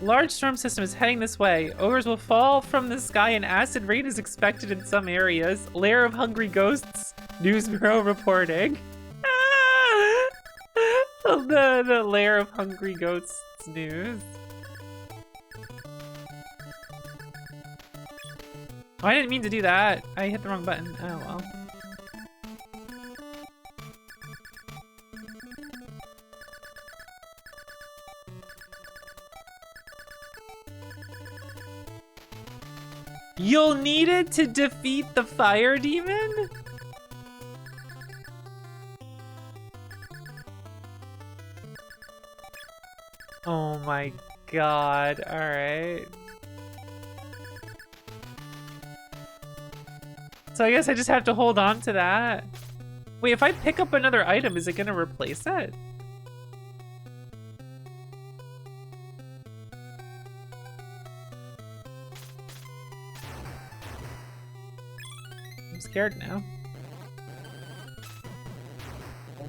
Large storm system is heading this way. Ogres will fall from the sky and acid rain is expected in some areas. Lair of hungry ghosts. News Bureau reporting. The lair of hungry ghosts news. Oh, I didn't mean to do that. I hit the wrong button. Oh well. You'll need it to defeat the fire demon? Oh my god, alright. So I guess I just have to hold on to that. Wait, if I pick up another item, is it gonna replace it? I'm scared now.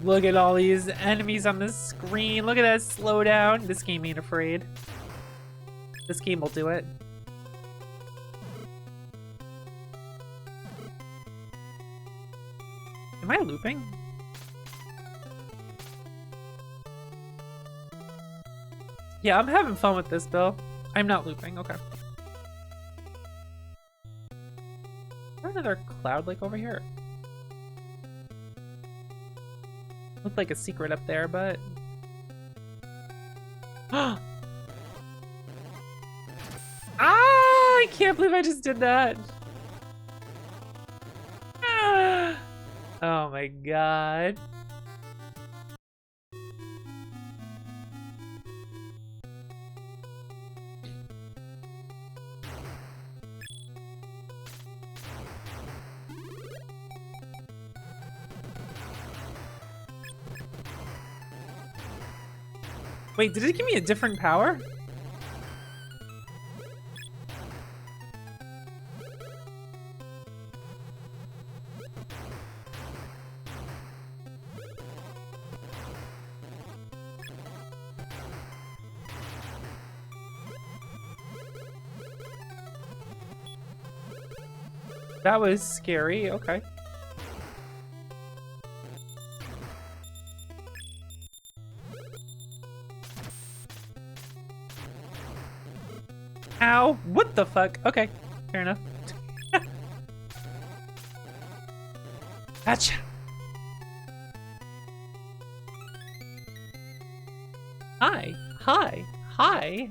Look at all these enemies on the screen. Look at that slowdown. This game ain't afraid. This game will do it. Am I looping? Yeah, I'm having fun with this, Bill. I'm not looping. Okay. Is there another cloud like over here? Looked like a secret up there, but... Ah! I can't can't believe I just did that. Oh my god. Wait, did it give me a different power? That was scary, okay. Ow, what the fuck? Okay, fair enough. Gotcha. Hi, hi, hi.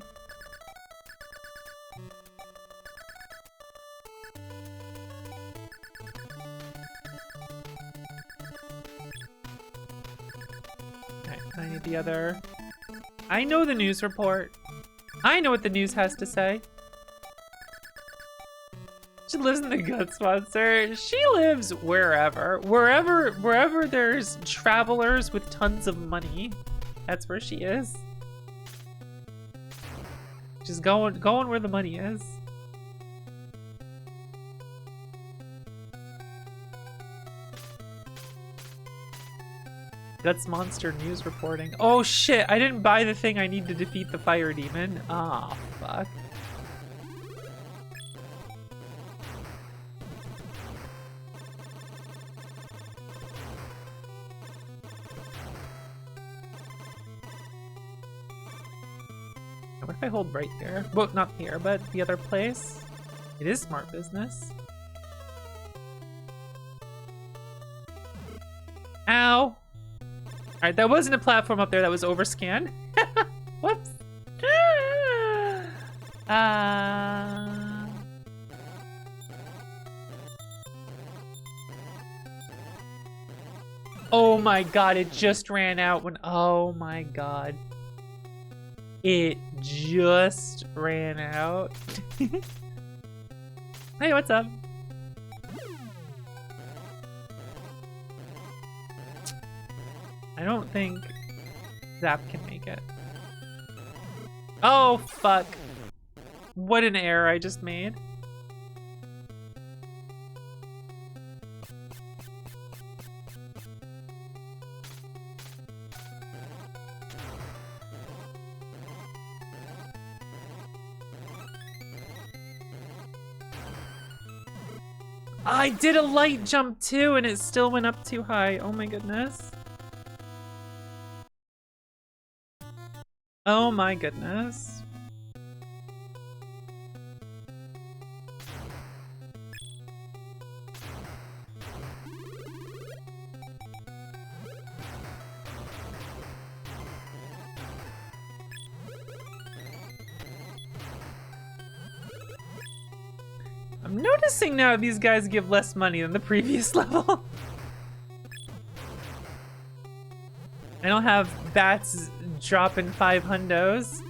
Okay, I need the other. I know the news report. I know what the news has to say. She lives in the Guts Monster. She lives wherever there's travelers with tons of money. That's where she is. Just going where the money is. Guts Monster news reporting. Oh shit, I didn't buy the thing I need to defeat the fire demon. Ah, fuck. What if I hold right here? Well, not here, but the other place. It is smart business. Ow! Alright, that wasn't a platform up there, that was overscan. Whoops. Oh my god, it just ran out when... Oh my god. It just ran out. Hey, what's up? I don't think Zap can make it. Oh, fuck. What an error I just made. I did a light jump too, and it still went up too high. Oh my goodness. Oh my goodness. I'm noticing now these guys give less money than the previous level. I don't have bats dropping 5 hundos.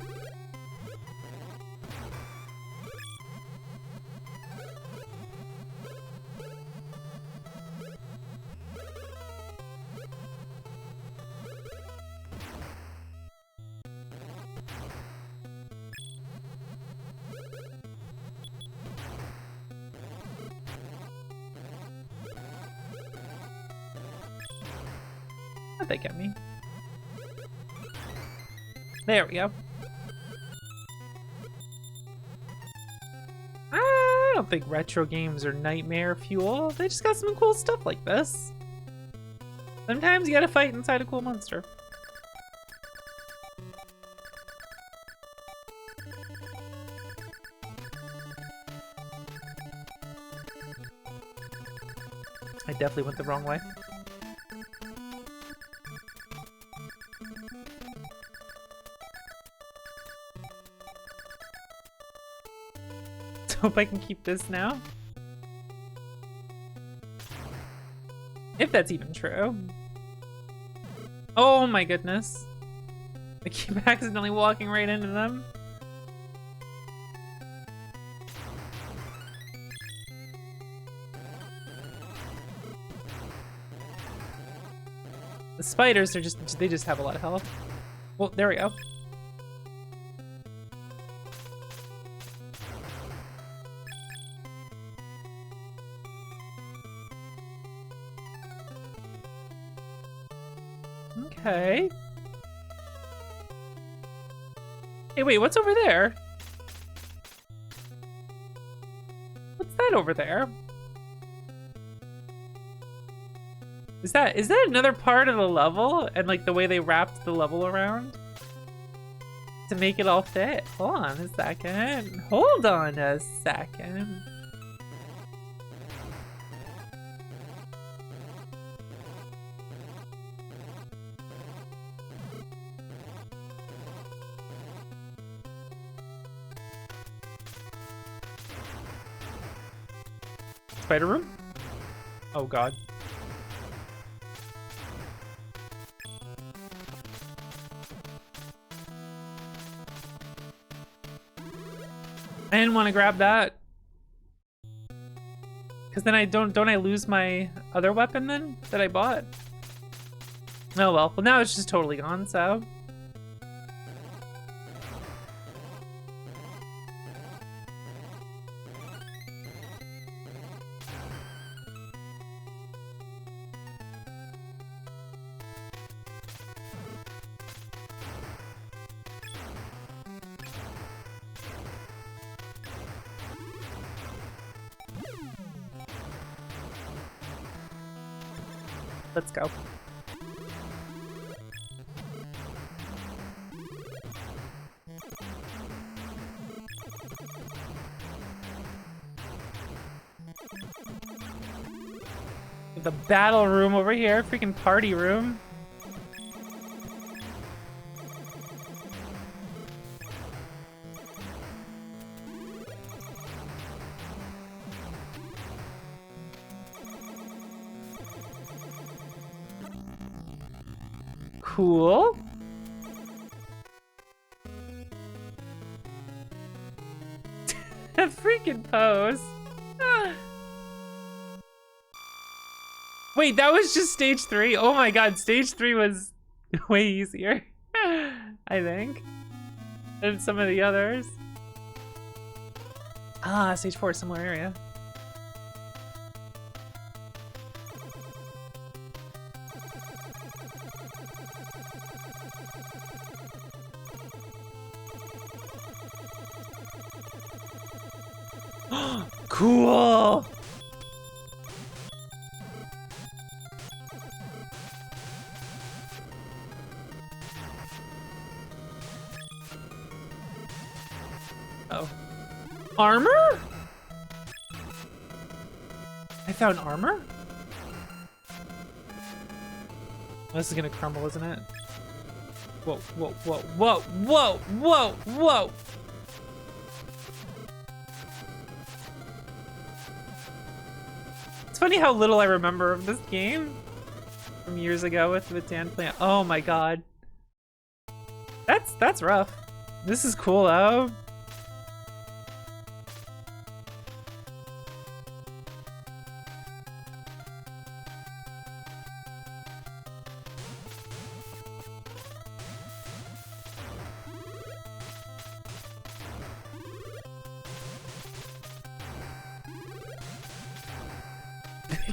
How'd they get me? There we go. I don't think retro games are nightmare fuel. They just got some cool stuff like this. Sometimes you gotta fight inside a cool monster. I definitely went the wrong way. hope I can keep this now. If that's even true. Oh my goodness. I keep accidentally walking right into them. The spiders are they just have a lot of health. Well, there we go. Okay. Hey, wait, what's over there? What's that over there? Is that another part of the level? And like the way they wrapped the level around? To make it all fit? Hold on a second. Hold on a second. Spider room? Oh god. I didn't want to grab that. Cause then don't I lose my other weapon then that I bought? Oh well. Well now it's just totally gone, so. Let's go. The battle room over here, freaking party room. Cool. A freaking pose. Wait, that was just stage 3? Oh my god, stage 3 was way easier. I think. Than some of the others. Ah, stage 4, similar area. Cool! Oh. Armor? I found armor? This is gonna crumble, isn't it? Whoa, whoa, whoa, whoa, whoa, whoa, whoa! It's funny how little I remember of this game from years ago with Dan playing. Oh my god. That's rough. This is cool though.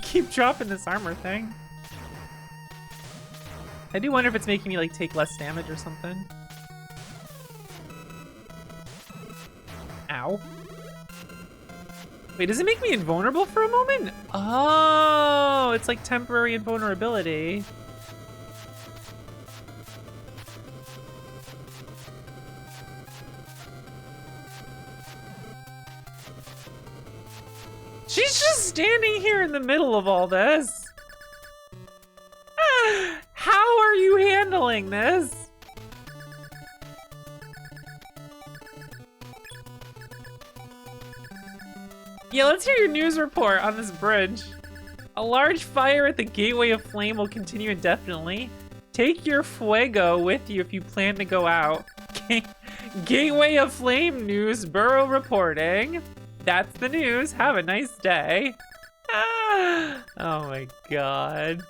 Keep dropping this armor thing. I do wonder if it's making me like take less damage or something. Ow. Wait, does it make me invulnerable for a moment? Oh, it's like temporary invulnerability. She's just standing here in the middle of all this. How are you handling this? Yeah, let's hear your news report on this bridge. A large fire at the Gateway of Flame will continue indefinitely. Take your fuego with you if you plan to go out. Gateway of Flame news, Burrow reporting. That's the news. Have a nice day. Ah, oh my god.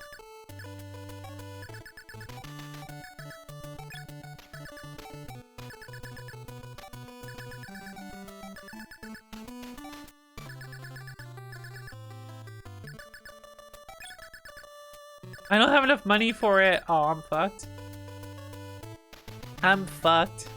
I don't have enough money for it. Oh, I'm fucked. I'm fucked.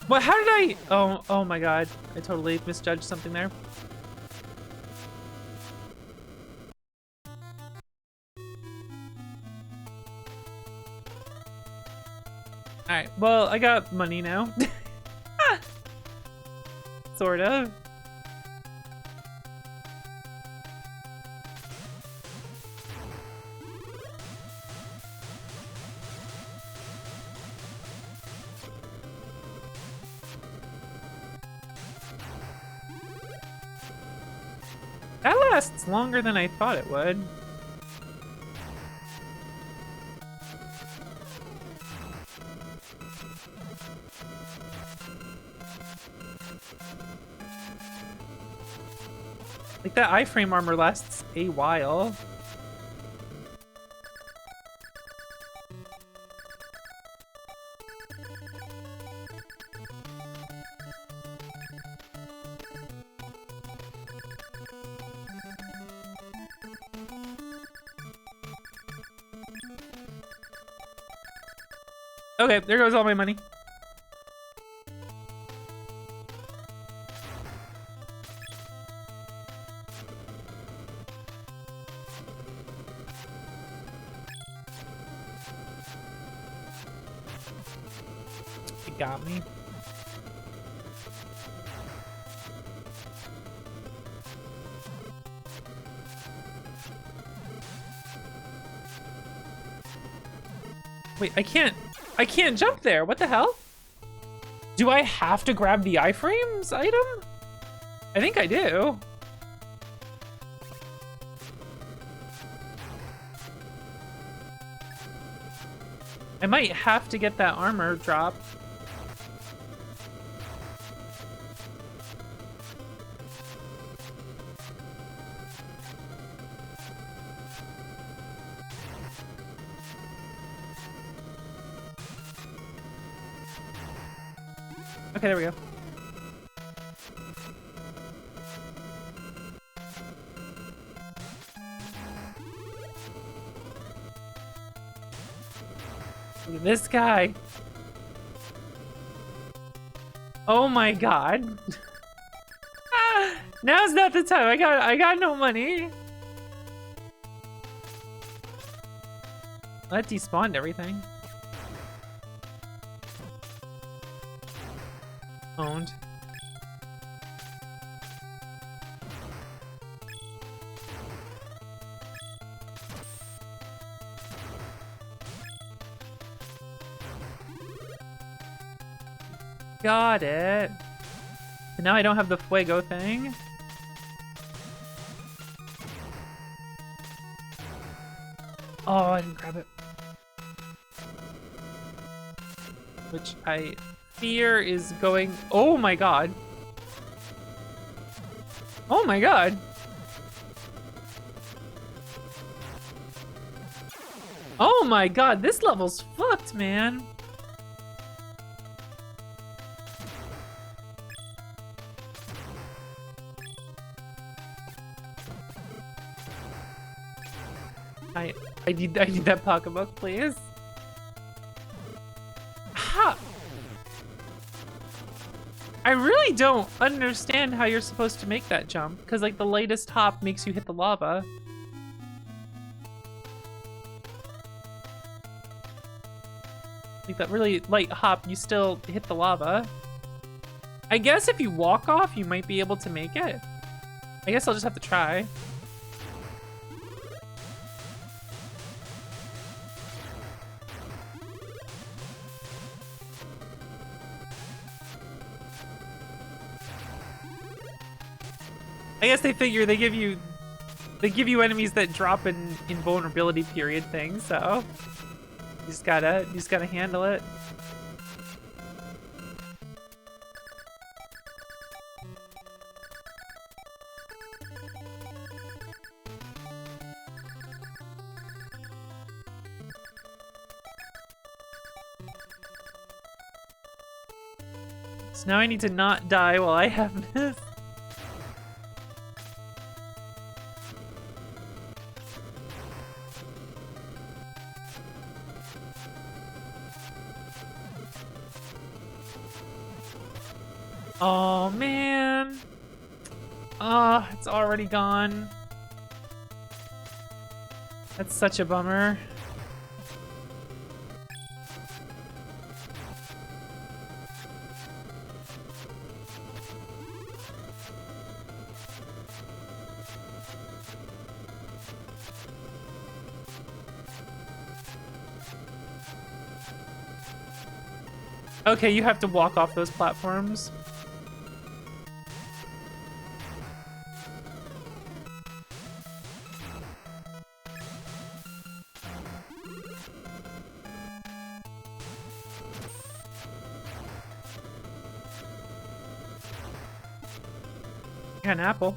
What? How did I? Oh my god! I totally misjudged something there. All right. Well, I got money now. Sort of. That lasts longer than I thought it would. Like, that iframe armor lasts a while. Okay, there goes all my money. It got me. Wait, I can't jump there. What the hell? Do I have to grab the iframes item? I think I do. I might have to get that armor drop. Okay, there we go. Look at this guy. Oh my god. Now's not the time. I got no money. That despawned everything. Owned. Got it. But now I don't have the fuego thing. Oh, I didn't grab it. Which I fear is going... Oh my god. Oh my god. Oh my god, this level's fucked, man. I need that pocketbook, please. Ha! I really don't understand how you're supposed to make that jump, because like the latest hop makes you hit the lava. Like that really light hop, you still hit the lava. I guess if you walk off, you might be able to make it. I guess I'll just have to try. I guess they figure they give you enemies that drop in invulnerability period things, so you just gotta handle it. So now I need to not die while I have this. Oh man. Oh, it's already gone. That's such a bummer. Okay, you have to walk off those platforms. Got an apple.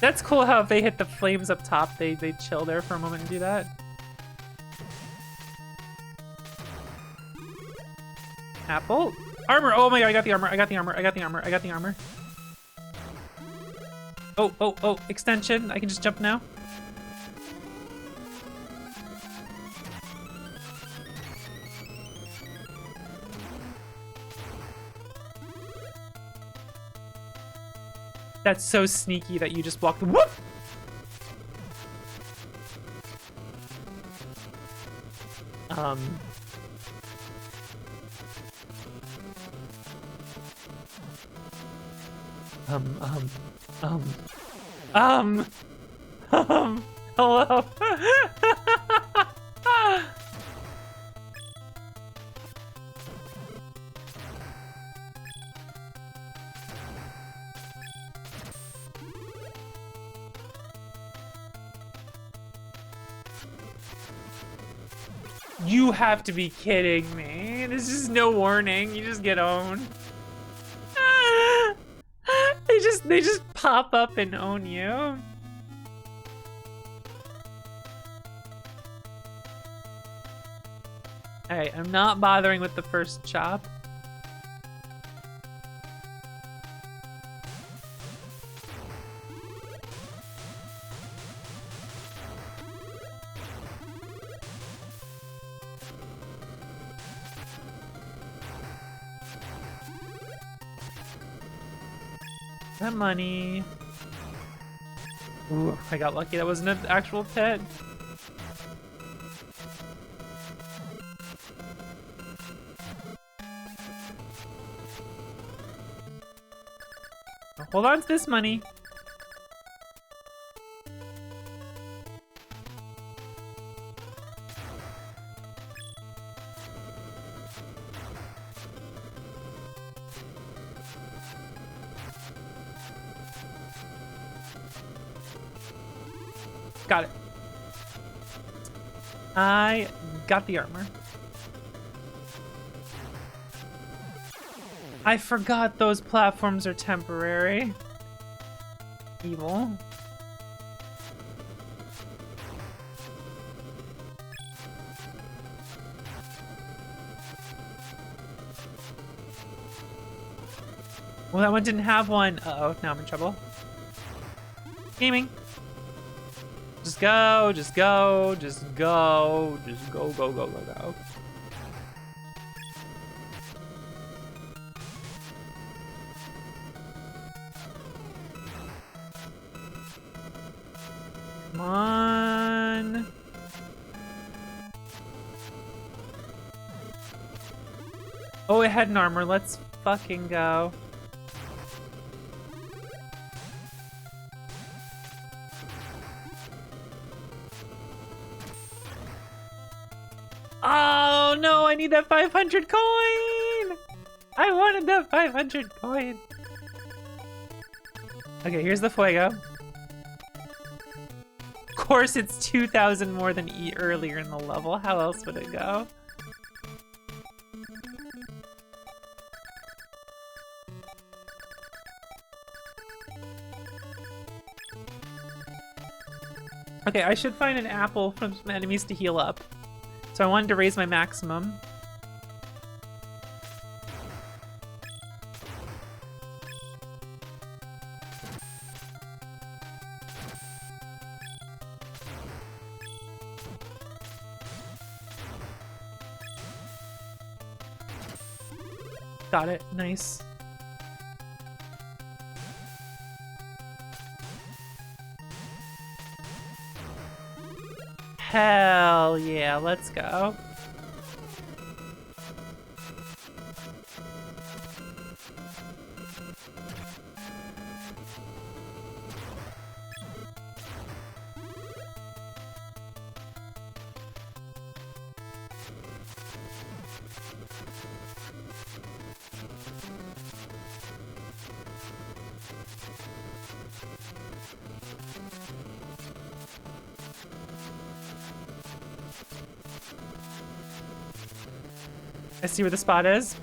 That's cool how if they hit the flames up top, they chill there for a moment and do that. Apple? Armor! Oh my god, I got the armor, I got the armor, I got the armor, I got the armor. Oh, extension. I can just jump now. That's so sneaky that you just blocked the whoop! Hello? You have to be kidding me. This is no warning. You just get owned. They just pop up and own you. Alright, I'm not bothering with the first chop. That money. Ooh, I got lucky. That wasn't an actual pit. Hold on to this money. Got it. I got the armor. I forgot those platforms are temporary. Evil. Well, that one didn't have one. Uh-oh, now I'm in trouble. Gaming. Just go, just go, just go, just go, go, go, go, go. Come on. Oh, it had an armor. Let's fucking go. Oh no, I need that 500 coin! I wanted that 500 coin. Okay, here's the Fuego. Of course, it's 2,000 more than earlier in the level. How else would it go? Okay, I should find an apple from some enemies to heal up. So I wanted to raise my maximum. Got it. Nice. Hell yeah, let's go. I see where the spot is.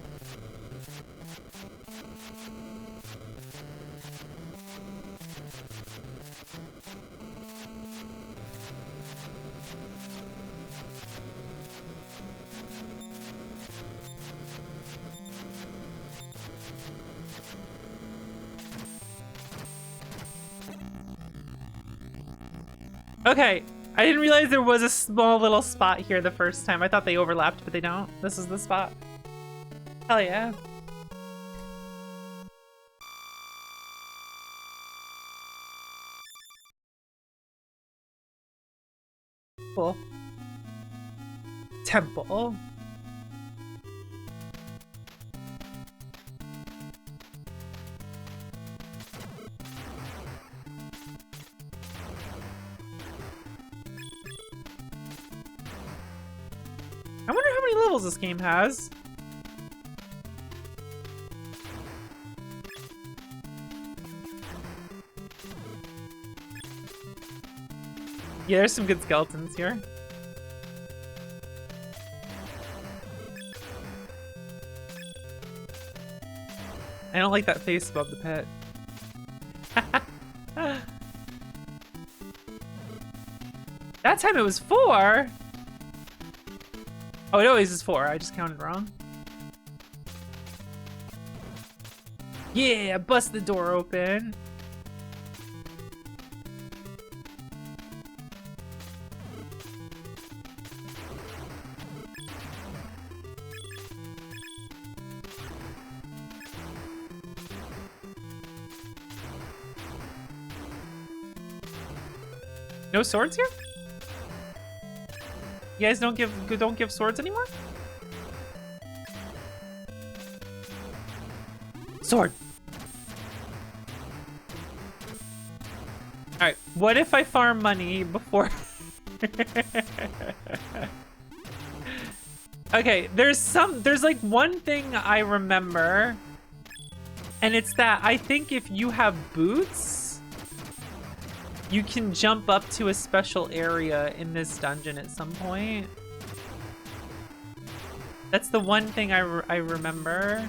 Okay, I didn't realize there was a small little spot here the first time. I thought they overlapped, but they don't. This is the spot. Hell yeah. Cool. Temple. I wonder how many levels this game has. Yeah, there's some good skeletons here. I don't like that face above the pit. That time it was 4. Oh, it always is 4. I just counted wrong. Yeah, bust the door open. No swords here? You guys don't give swords anymore? Sword. All right. What if I farm money before? Okay. There's like one thing I remember, and it's that I think if you have boots, you can jump up to a special area in this dungeon at some point. That's the one thing I remember.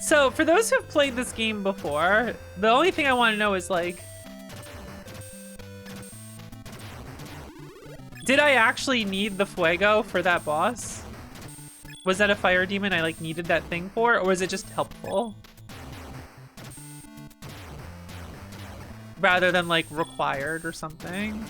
So, for those who've played this game before, the only thing I want to know is, like, did I actually need the Fuego for that boss? Was that a fire demon I, like, needed that thing for, or was it just helpful? Rather than, like, required or something?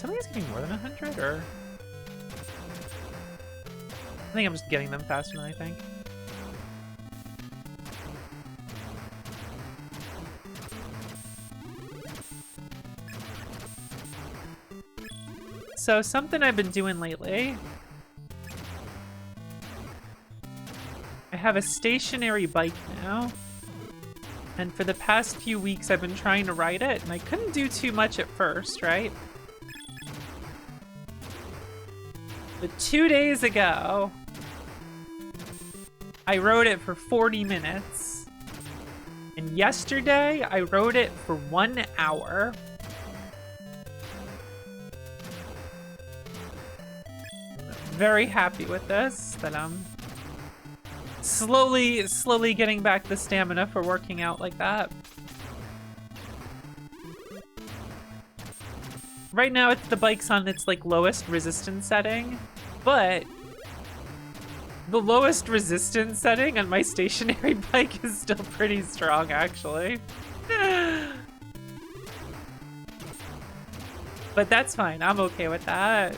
some of these giving more than 100, or? I think I'm just getting them faster than I think. So something I've been doing lately. I have a stationary bike now. And for the past few weeks, I've been trying to ride it, and I couldn't do too much at first, right? But 2 days ago, I rode it for 40 minutes. And yesterday, I rode it for 1 hour. Very happy with this, that I'm slowly getting back the stamina for working out like that. Right now, it's the bike's on its like lowest resistance setting, but the lowest resistance setting on my stationary bike is still pretty strong, actually. But that's fine. I'm okay with that.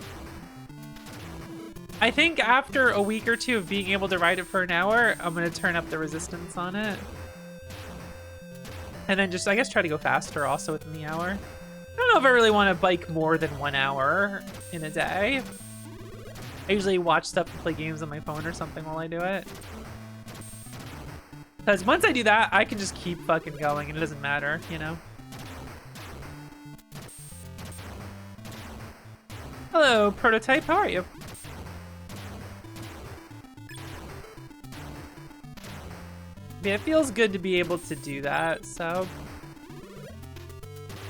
I think after a week or two of being able to ride it for an hour, I'm going to turn up the resistance on it. And then just, I guess, try to go faster also within the hour. I don't know if I really want to bike more than 1 hour in a day. I usually watch stuff and play games on my phone or something while I do it. Because once I do that, I can just keep fucking going and it doesn't matter, you know? Hello, Prototype, how are you? Yeah, it feels good to be able to do that, so...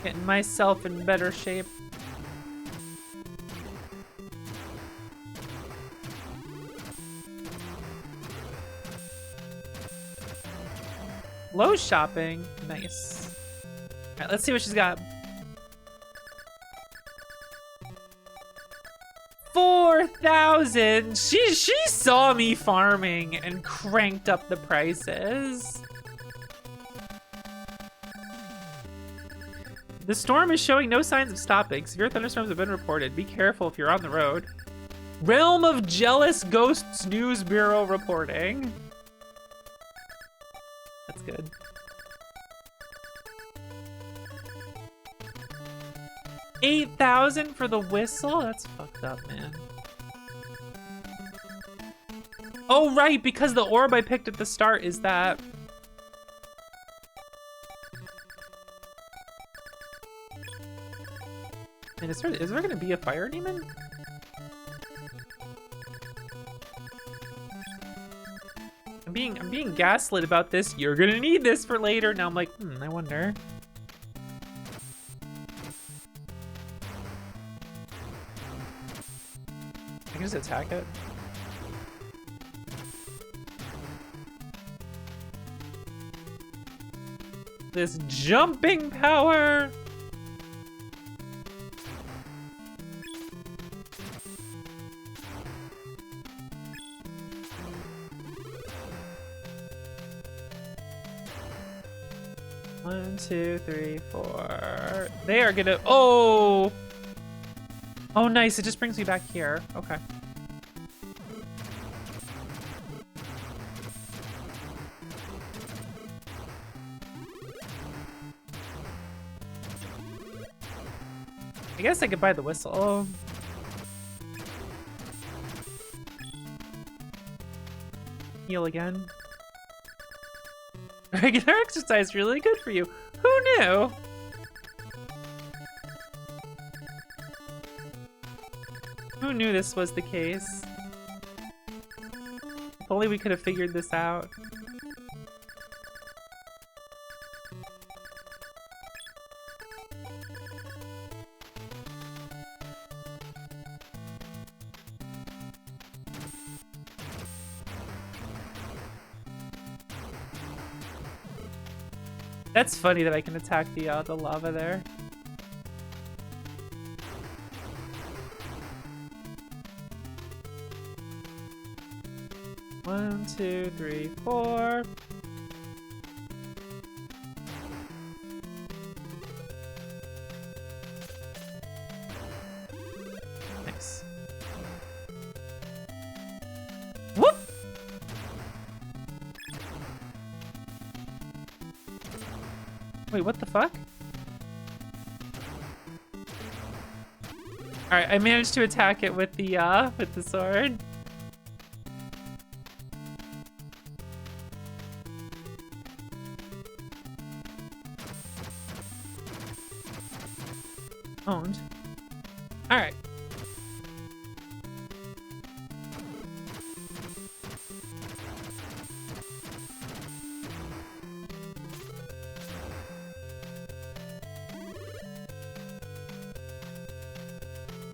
Getting myself in better shape. Low shopping. Nice. Alright, let's see what she's got. 4,000! She saw me farming and cranked up the prices. The storm is showing no signs of stopping. Severe thunderstorms have been reported. Be careful if you're on the road. Realm of Jealous Ghosts News Bureau reporting. That's good. $8,000 for the whistle? That's fucked up, man. Oh, right, because the orb I picked at the start is that. And is there gonna be a fire demon? I'm being gaslit about this. You're gonna need this for later. Now I'm like, I wonder. I can just attack it. This jumping power! One, two, three, four. They are gonna. Oh! Oh, nice. It just brings me back here. Okay. I guess I could buy the whistle. Heal again. Regular exercise really good for you. Who knew? Who knew this was the case? If only we could have figured this out. That's funny that I can attack the lava there. One, two, three, four. Wait, what the fuck? All right, I managed to attack it with the sword. Owned. All right.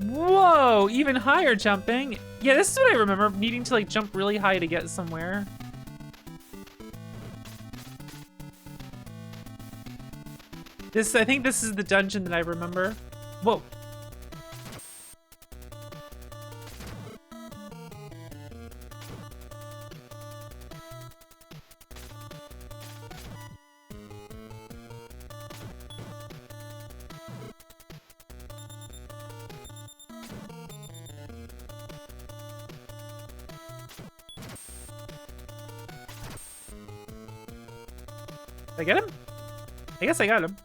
Whoa, even higher jumping. Yeah, this is what I remember, needing to like jump really high to get somewhere. I think this is the dungeon that I remember. Whoa. Did I get him? I guess I got him.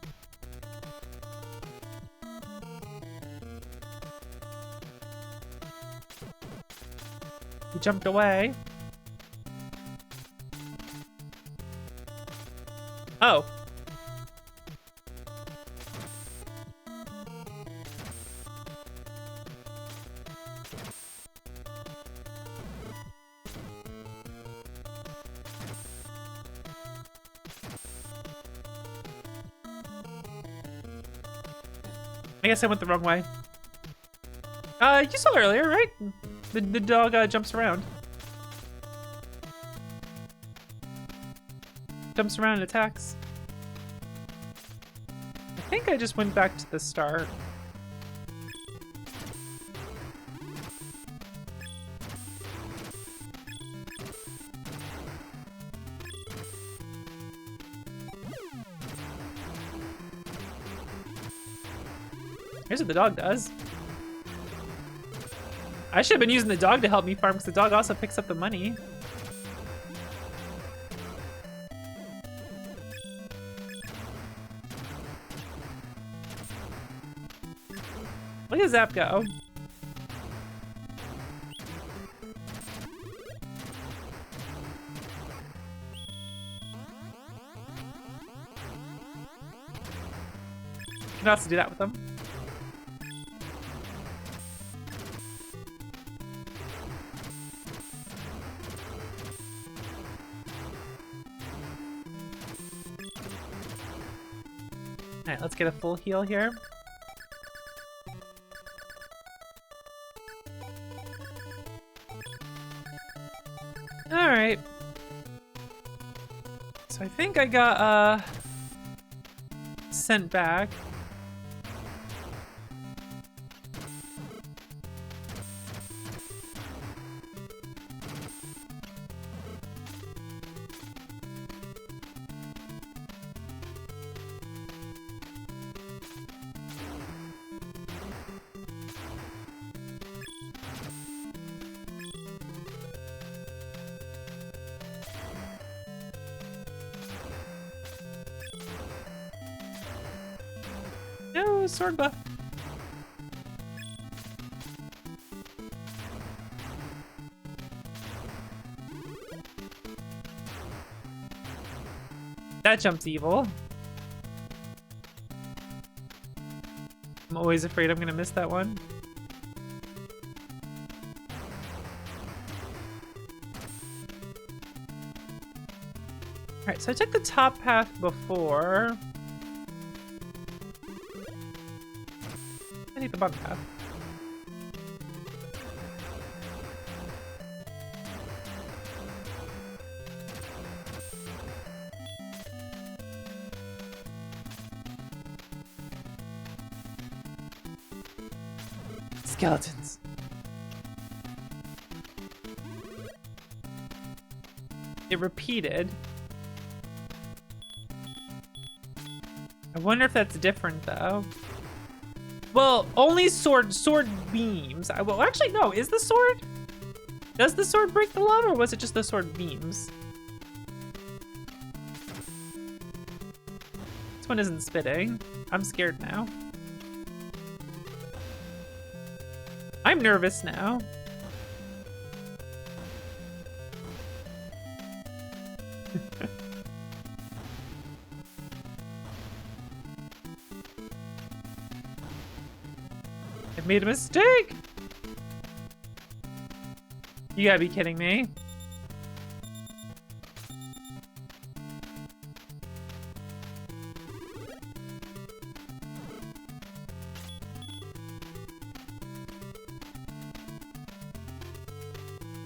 He jumped away. Oh. I guess I went the wrong way. You saw earlier, right? The dog jumps around. Jumps around and attacks. I think I just went back to the start. Here's what the dog does. I should have been using the dog to help me farm because the dog also picks up the money. Look at Zap go. You can also do that with them. Alright, let's get a full heal here. Alright. So I think I got sent back. No, sword buff. That jump's evil. I'm always afraid I'm gonna miss that one. Alright, so I took the top path before. I need the bottom path. Skeletons. It repeated. I wonder if that's different though. Well, only sword beams. Well, actually, no. Is the sword? Does the sword break the lava, or was it just the sword beams? This one isn't spitting. I'm scared now. I'm nervous now. I made a mistake! You gotta be kidding me.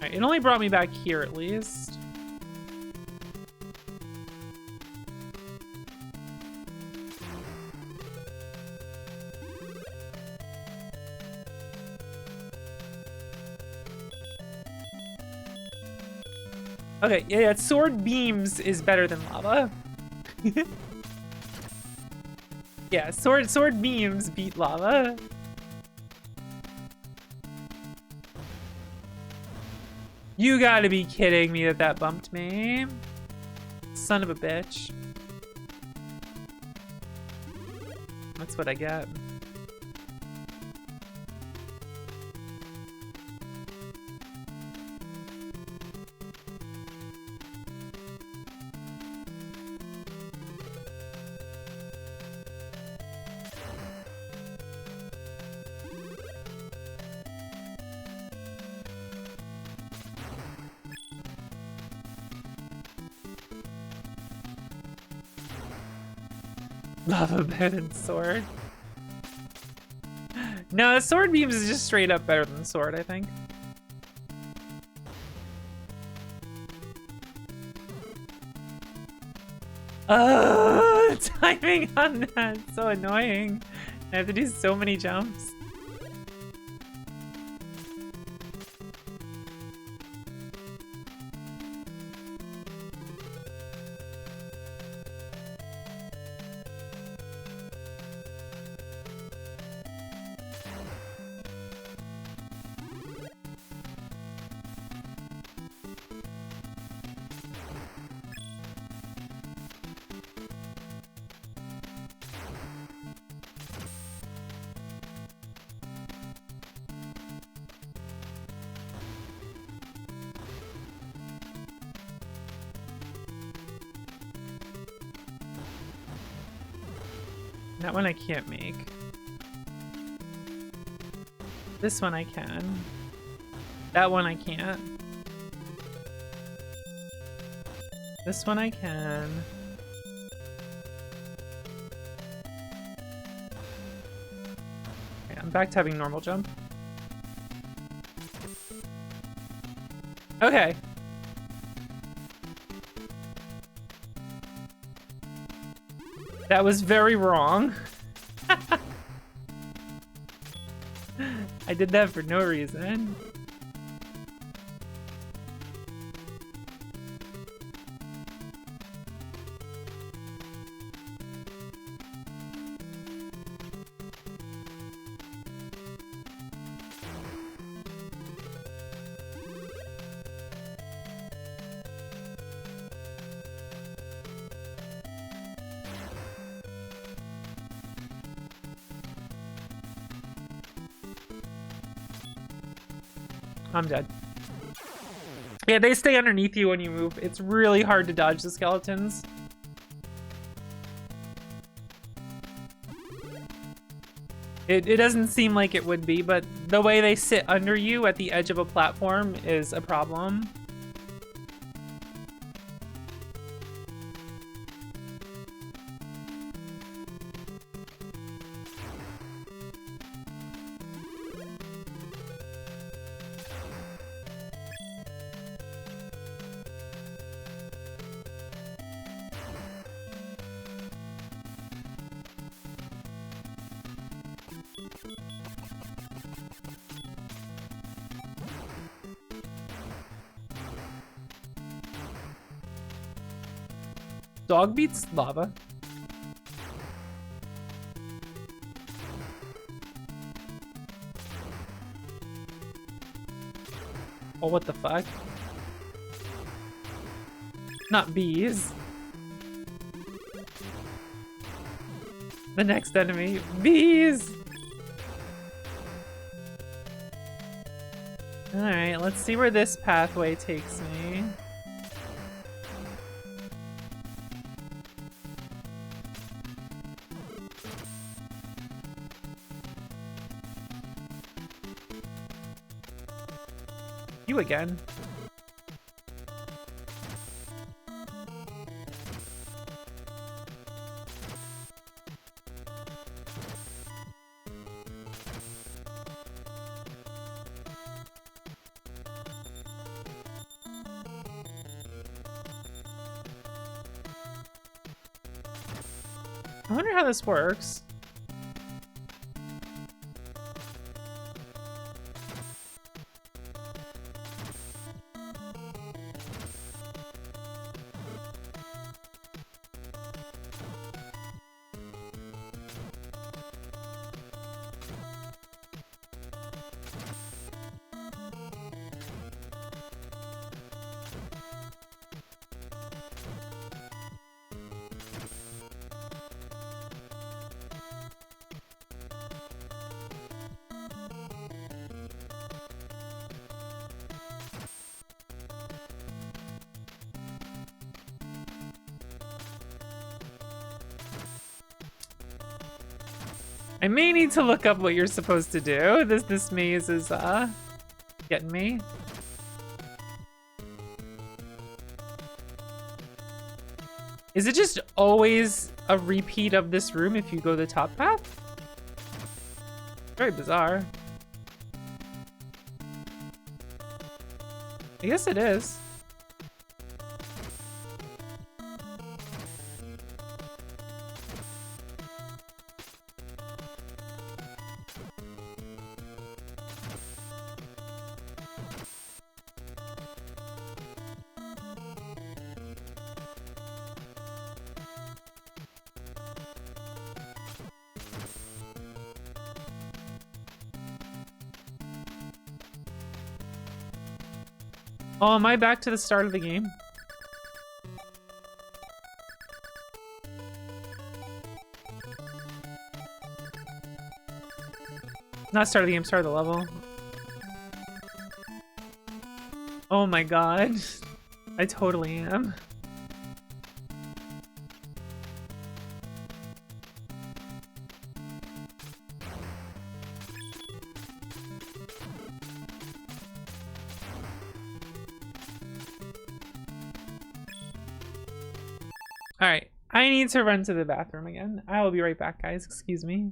Alright, it only brought me back here at least. Okay, yeah, sword beams is better than lava. Yeah, sword beams beat lava. You gotta be kidding me that bumped me. Son of a bitch. That's what I get. Lava better than sword. No, sword beams is just straight up better than sword, I think. Timing on that, so annoying. I have to do so many jumps. That one I can't make. This one I can. That one I can't. This one I can. Okay, I'm back to having normal jump. Okay. That was very wrong. I did that for no reason. I'm dead. Yeah, they stay underneath you when you move. It's really hard to dodge the skeletons. It doesn't seem like it would be, but the way they sit under you at the edge of a platform is a problem. Dog beats lava. Oh, what the fuck? Not bees. The next enemy. Bees! Alright, let's see where this pathway takes me. You again. I wonder how this works. I may need to look up what you're supposed to do. This maze is getting me. Is it just always a repeat of this room if you go the top path? Very bizarre. I guess it is. Oh, am I back to the start of the game? Not start of the game, start of the level. Oh my god. I totally am. Alright, I need to run to the bathroom again. I will be right back, guys. Excuse me.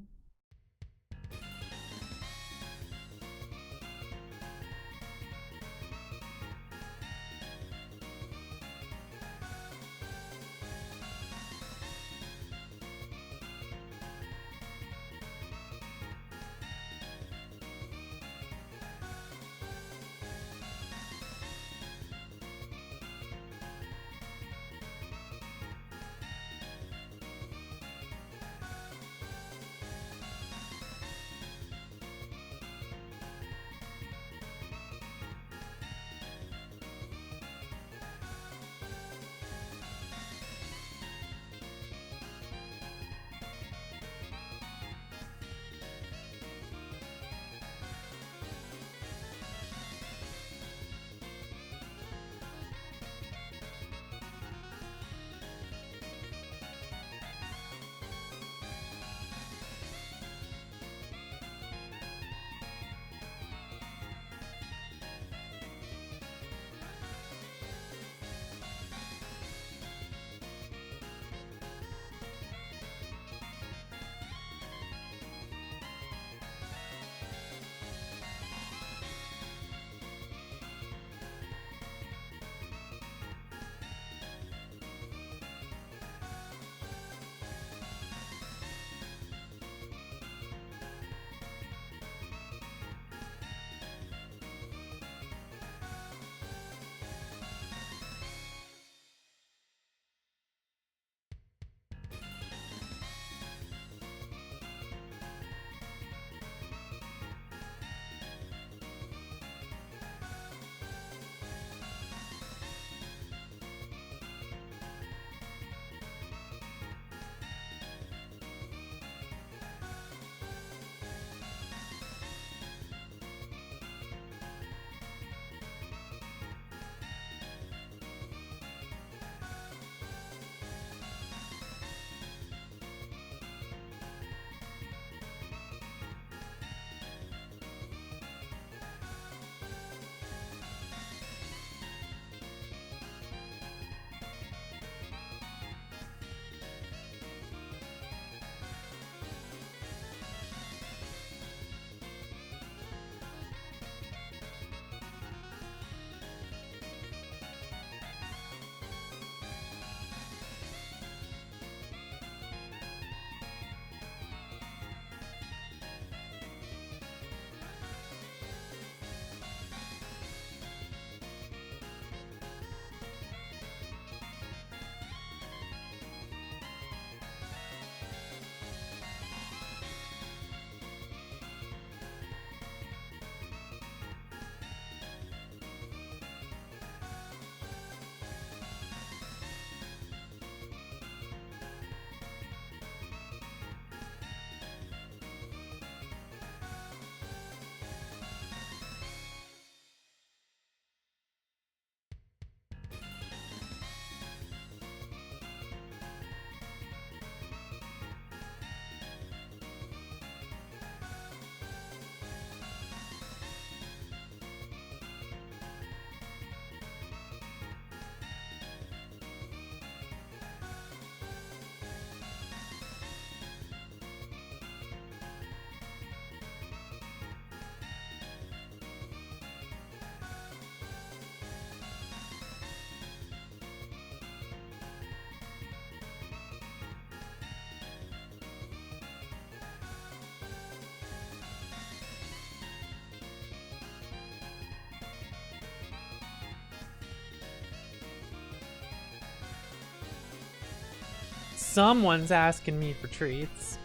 Someone's asking me for treats.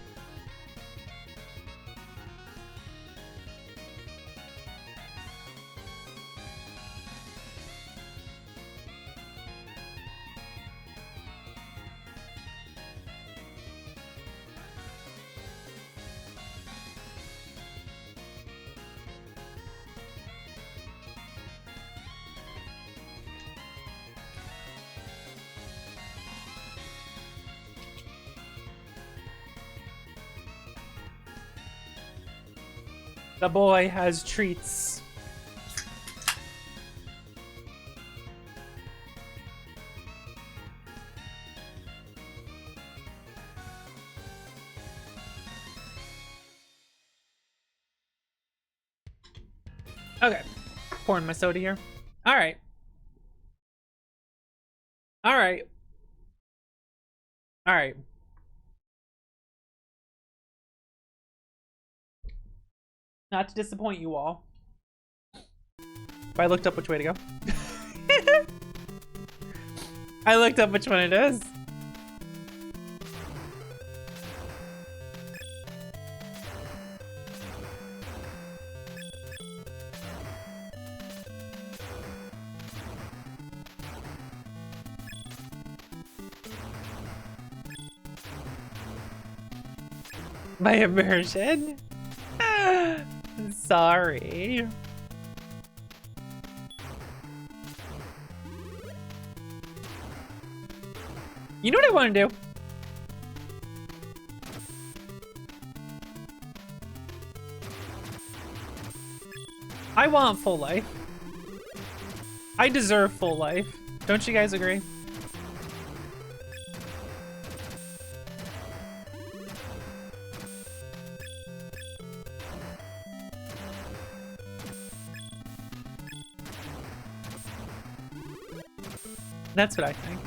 The boy has treats. Okay, pouring my soda here. All right. All right. All right. Not to disappoint you all, but I looked up which way to go. I looked up which one it is. My immersion? Sorry. You know what I want to do? I want full life. I deserve full life. Don't you guys agree? That's what I think.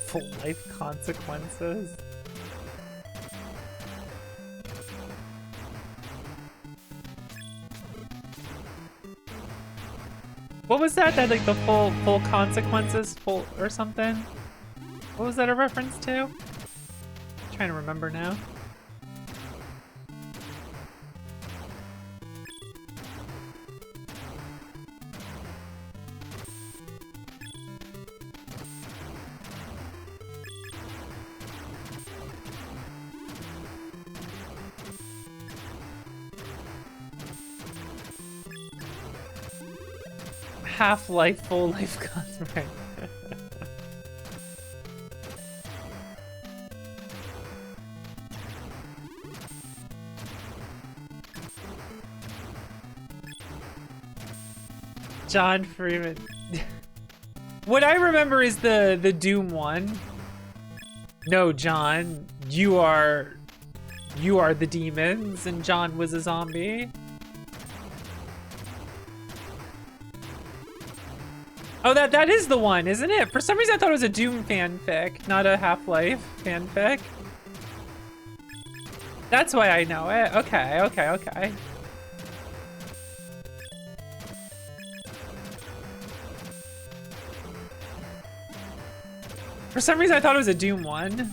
Full life consequences. What was that? That like the full consequences full or something? What was that a reference to? I'm trying to remember now. Half-life, full life consequence. John Freeman. What I remember is the Doom one. No, John, you are the demons, and John was a zombie. Oh, that is the one, isn't it? For some reason, I thought it was a Doom fanfic, not a Half-Life fanfic. That's why I know it. Okay, okay, okay. For some reason, I thought it was a Doom one.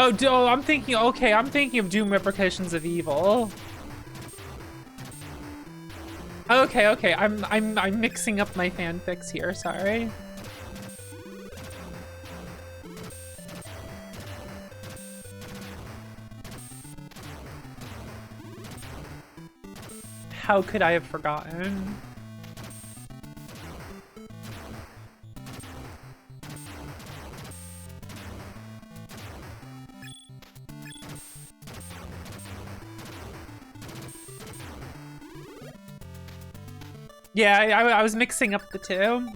Oh, I'm thinking, okay, I'm thinking of Doom Repercussions of Evil. Okay, okay, I'm mixing up my fanfics here, sorry. How could I have forgotten? Yeah, I was mixing up the two.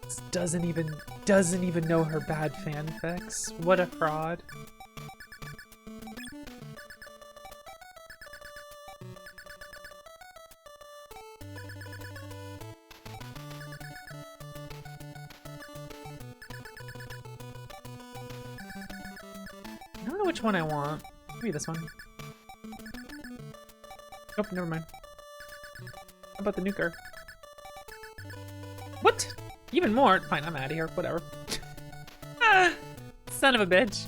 This doesn't even know her bad fanfics. What a fraud. I don't know which one I want. Maybe this one. Nope, never mind. How about the nuker? What? Even more? Fine, I'm out of here. Whatever. Ah, son of a bitch.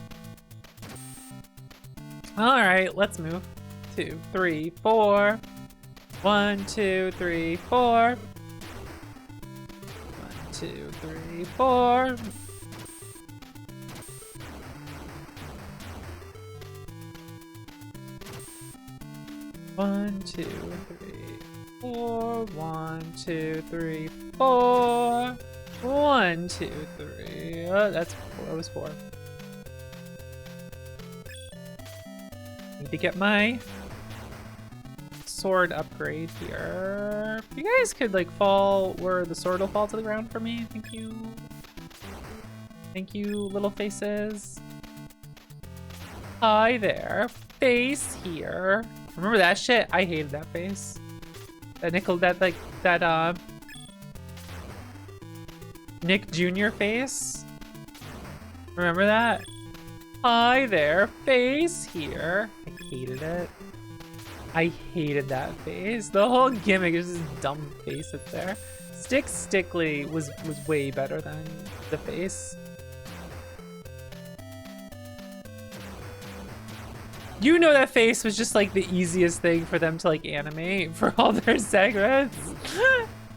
Alright, let's move. 2, 3, 4. 1, 2, 3, 4. 1, 2, 3, 4. One, two, three, four. 1, 2, 3, 4. 1, 2, 3. Oh, that's 4. That was 4. Need to get my sword upgrade here. If you guys could like fall where the sword will fall to the ground for me, thank you. Thank you, little faces. Hi there, face here. Remember that shit? I hated that face. That Nick Jr. face. Remember that? Hi there, face here. I hated it. I hated that face. The whole gimmick is this dumb face up there. Stickly was way better than the face. You know that face was just like the easiest thing for them to like animate for all their segments.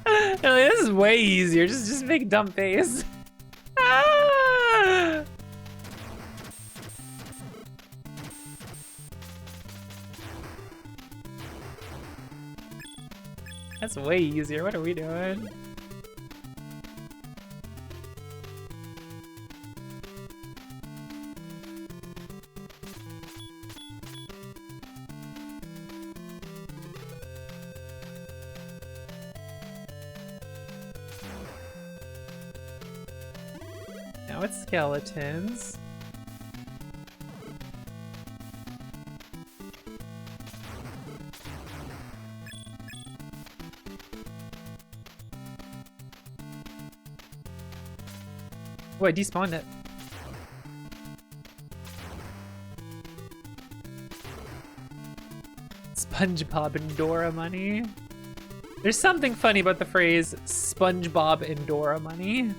Like, this is way easier. Just make dumb face. Ah! That's way easier. What are we doing? Now it's skeletons. Oh, I despawned it. SpongeBob and Dora money. There's something funny about the phrase SpongeBob and Dora money.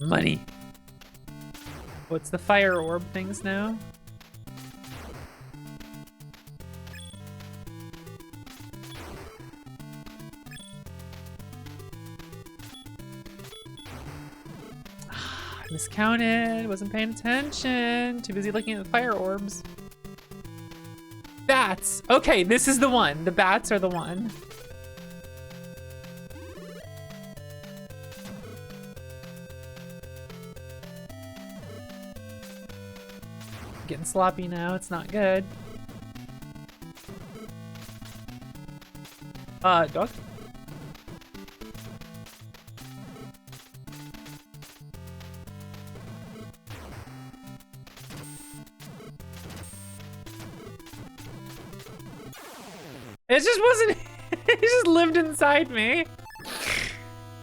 Money. What's the fire orb things now? Miscounted, wasn't paying attention. Too busy looking at the fire orbs. Bats. Okay, this is the one. The bats are the one. Getting sloppy now, it's not good. Dog? It just wasn't, he just lived inside me.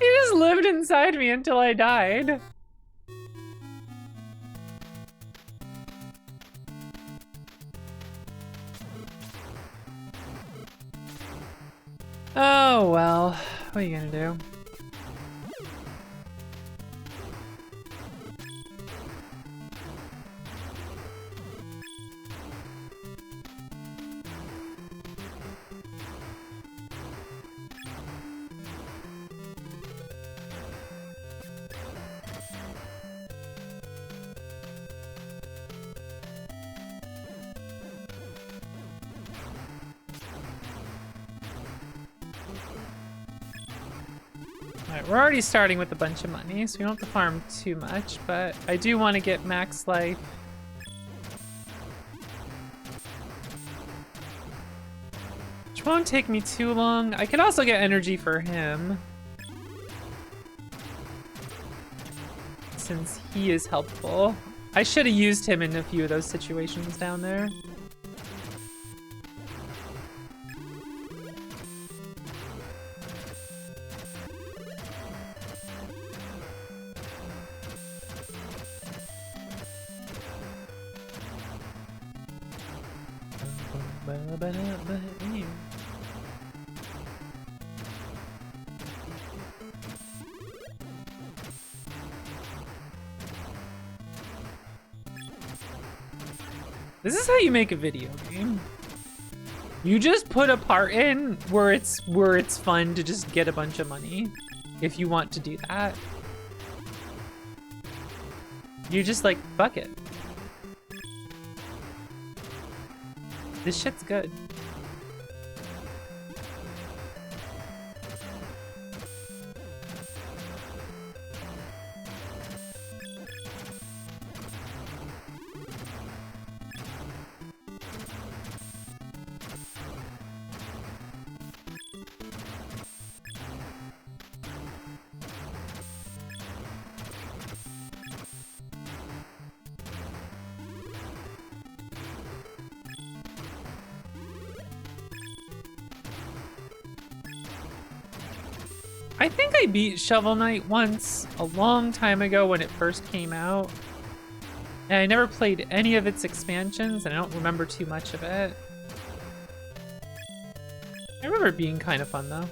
He just lived inside me until I died. Oh, well. What are you gonna do? Alright, we're already starting with a bunch of money, so we don't have to farm too much, but I do want to get max life. Which won't take me too long. I could also get energy for him, since he is helpful. I should have used him in a few of those situations down there. This is how you make a video game. You just put a part in where it's fun to just get a bunch of money, if you want to do that. You just like, fuck it. This shit's good. I think I beat Shovel Knight once, a long time ago when it first came out. And I never played any of its expansions, and I don't remember too much of it. I remember it being kind of fun, though.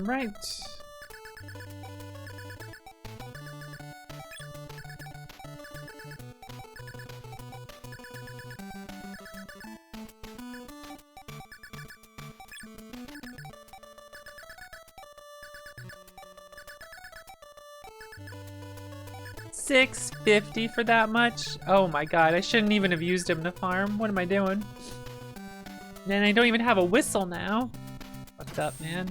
Right. $6.50 for that much? Oh my god, I shouldn't even have used him to farm. What am I doing? And I don't even have a whistle now. What's up, man?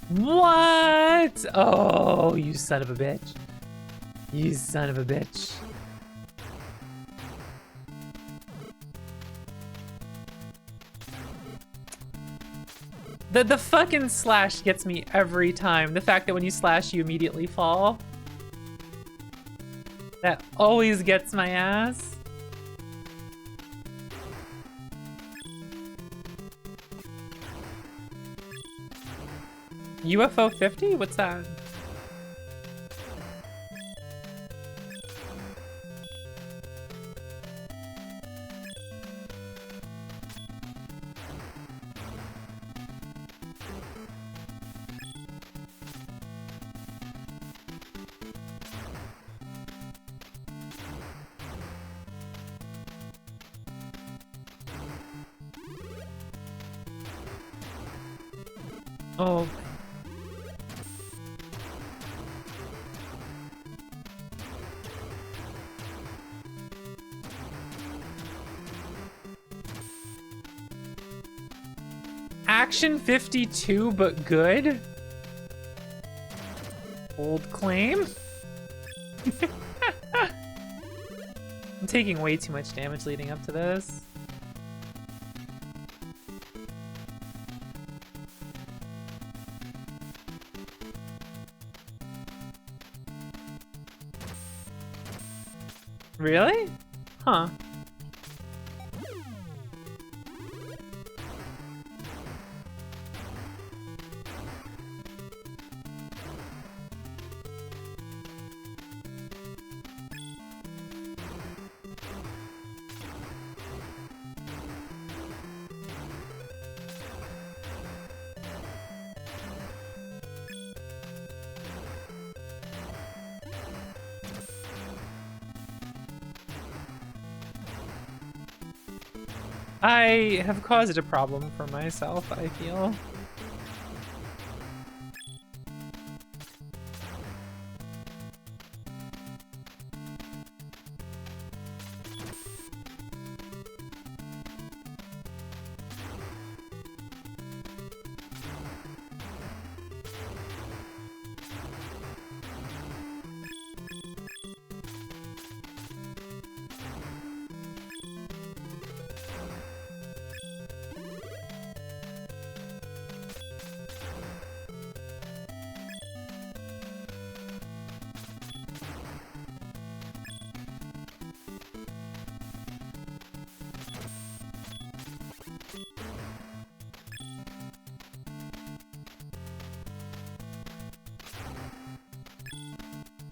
What? Oh, you son of a bitch. You son of a bitch. The fucking slash gets me every time. The fact that when you slash, you immediately fall. That always gets my ass. UFO 50? What's that? Oh. Action 52, but good? Bold claim? I'm taking way too much damage leading up to this. Really? Huh. I have caused a problem for myself, I feel.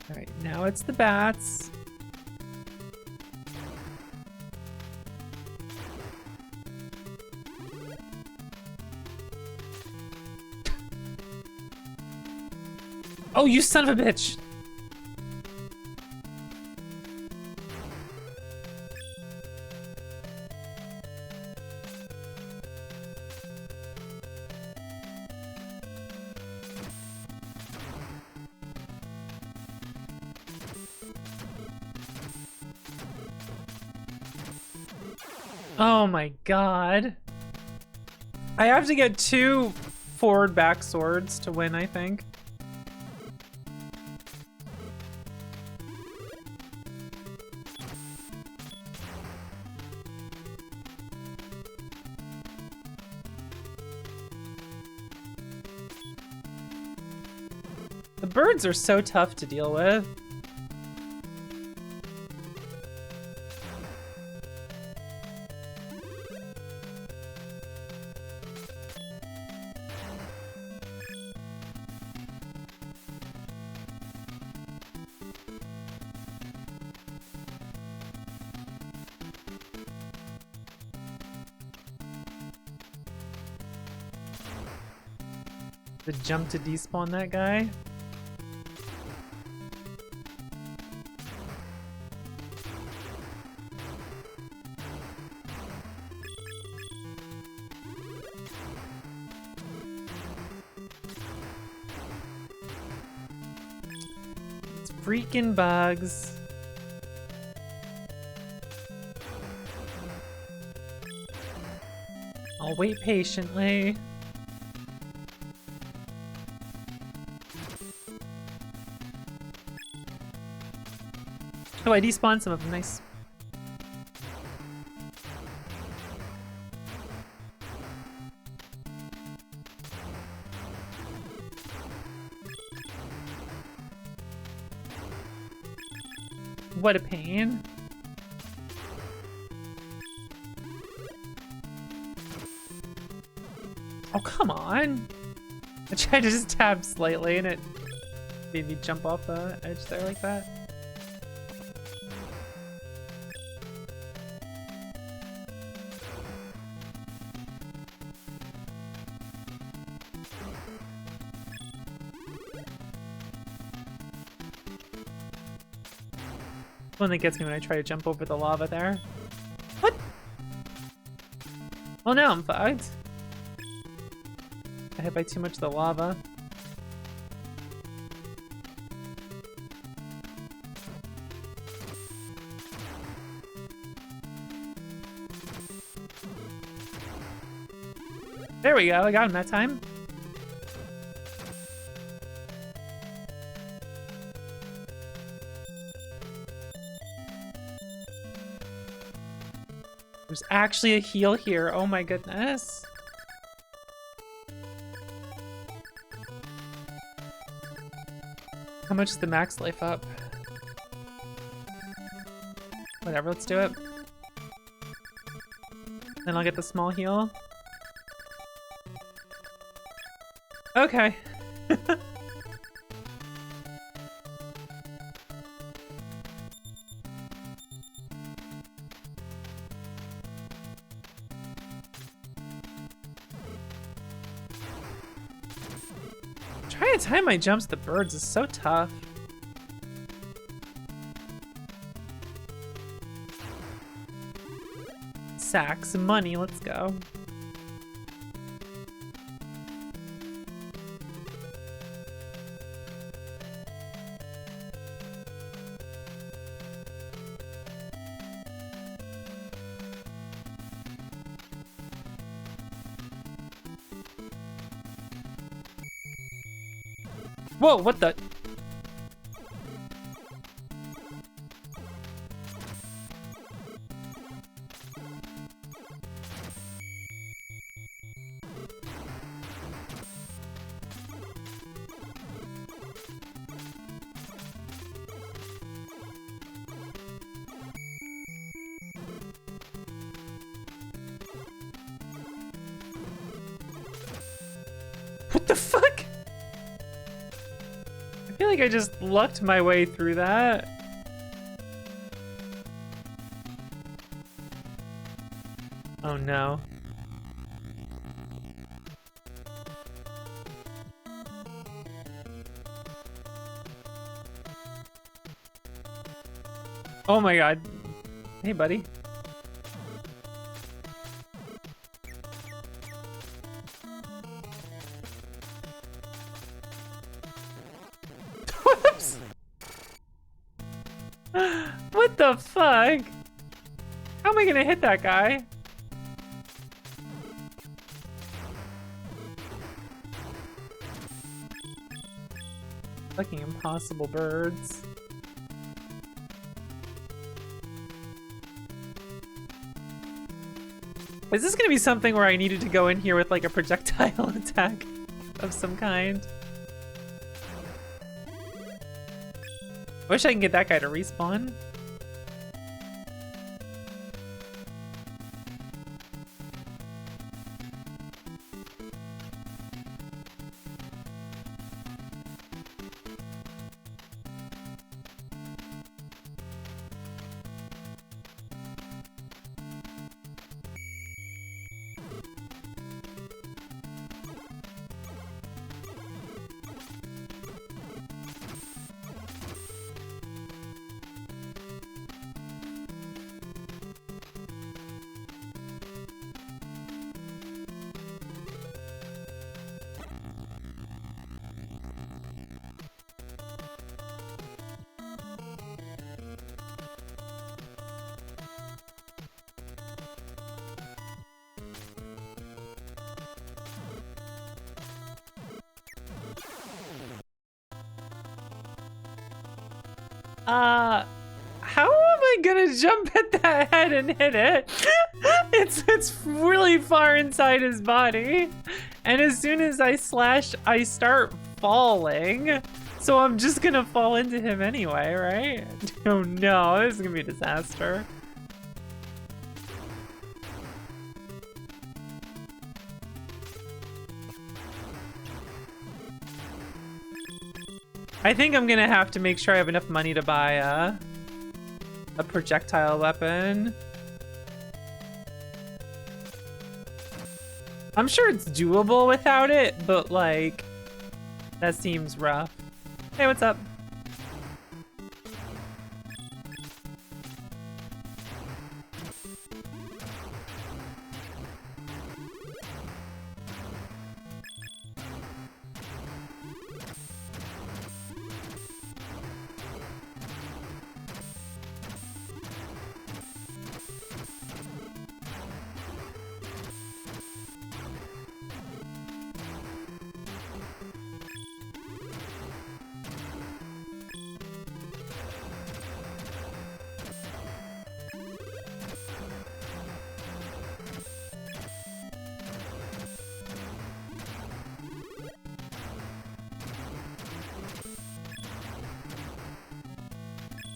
All right, now it's the bats. Oh, you son of a bitch! Oh my god. I have to get 2 forward back swords to win, I think. The birds are so tough to deal with. The jump to despawn that guy. It's freaking bugs. I'll wait patiently. Oh, I despawned some of them. Nice. What a pain. Oh, come on. I tried to just tab slightly and it made me jump off the edge there like that. One that gets me when I try to jump over the lava there. What? Well, now I'm fucked. I hit by too much of the lava. There we go, I got him that time. There's actually a heal here, oh my goodness. How much is the max life up? Whatever, let's do it. Then I'll get the small heal. Okay. Trying to time my jumps to birds is so tough. Sacks, money, let's go. Whoa, what the? What the fuck? I feel like I just lucked my way through that. Oh no. Oh my god. Hey, buddy. Whoops! What the fuck? How am I gonna hit that guy? Fucking impossible birds. Is this gonna be something where I needed to go in here with like a projectile attack of some kind? I wish I can get that guy to respawn. How am I gonna jump at that head and hit it? It's really far inside his body. And as soon as I slash, I start falling. So I'm just gonna fall into him anyway, right? Oh no, this is gonna be a disaster. I think I'm gonna have to make sure I have enough money to buy a projectile weapon. I'm sure it's doable without it, but like, that seems rough. Hey, what's up?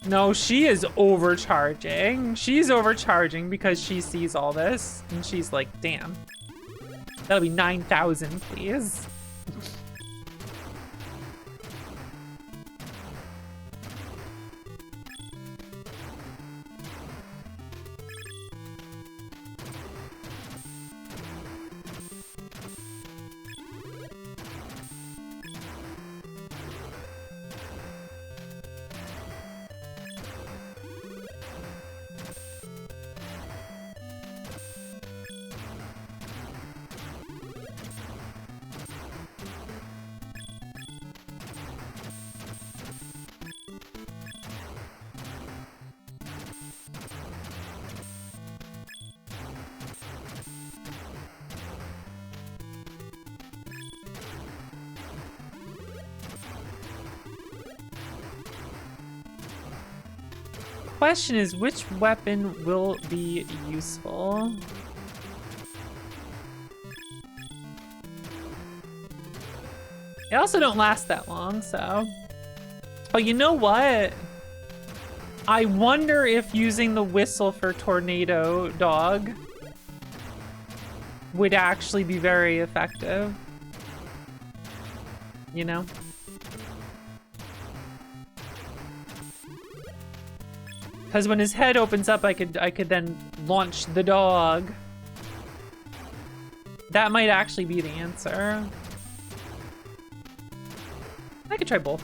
No, she is overcharging. She's overcharging because she sees all this. And she's like, damn. That'll be 9,000, please. Question is, which weapon will be useful? They also don't last that long, so... Oh, you know what? I wonder if using the whistle for Tornado Dog would actually be very effective. You know? Because when his head opens up, I could then launch the dog. That might actually be the answer. I could try both.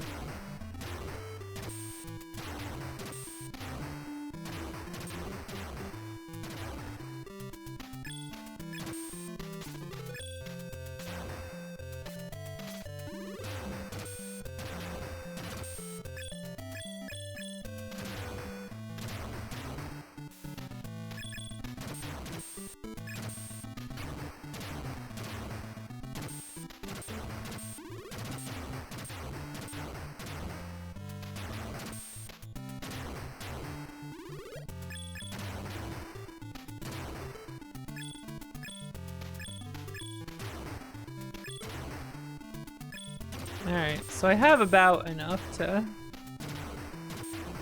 Alright, so I have about enough to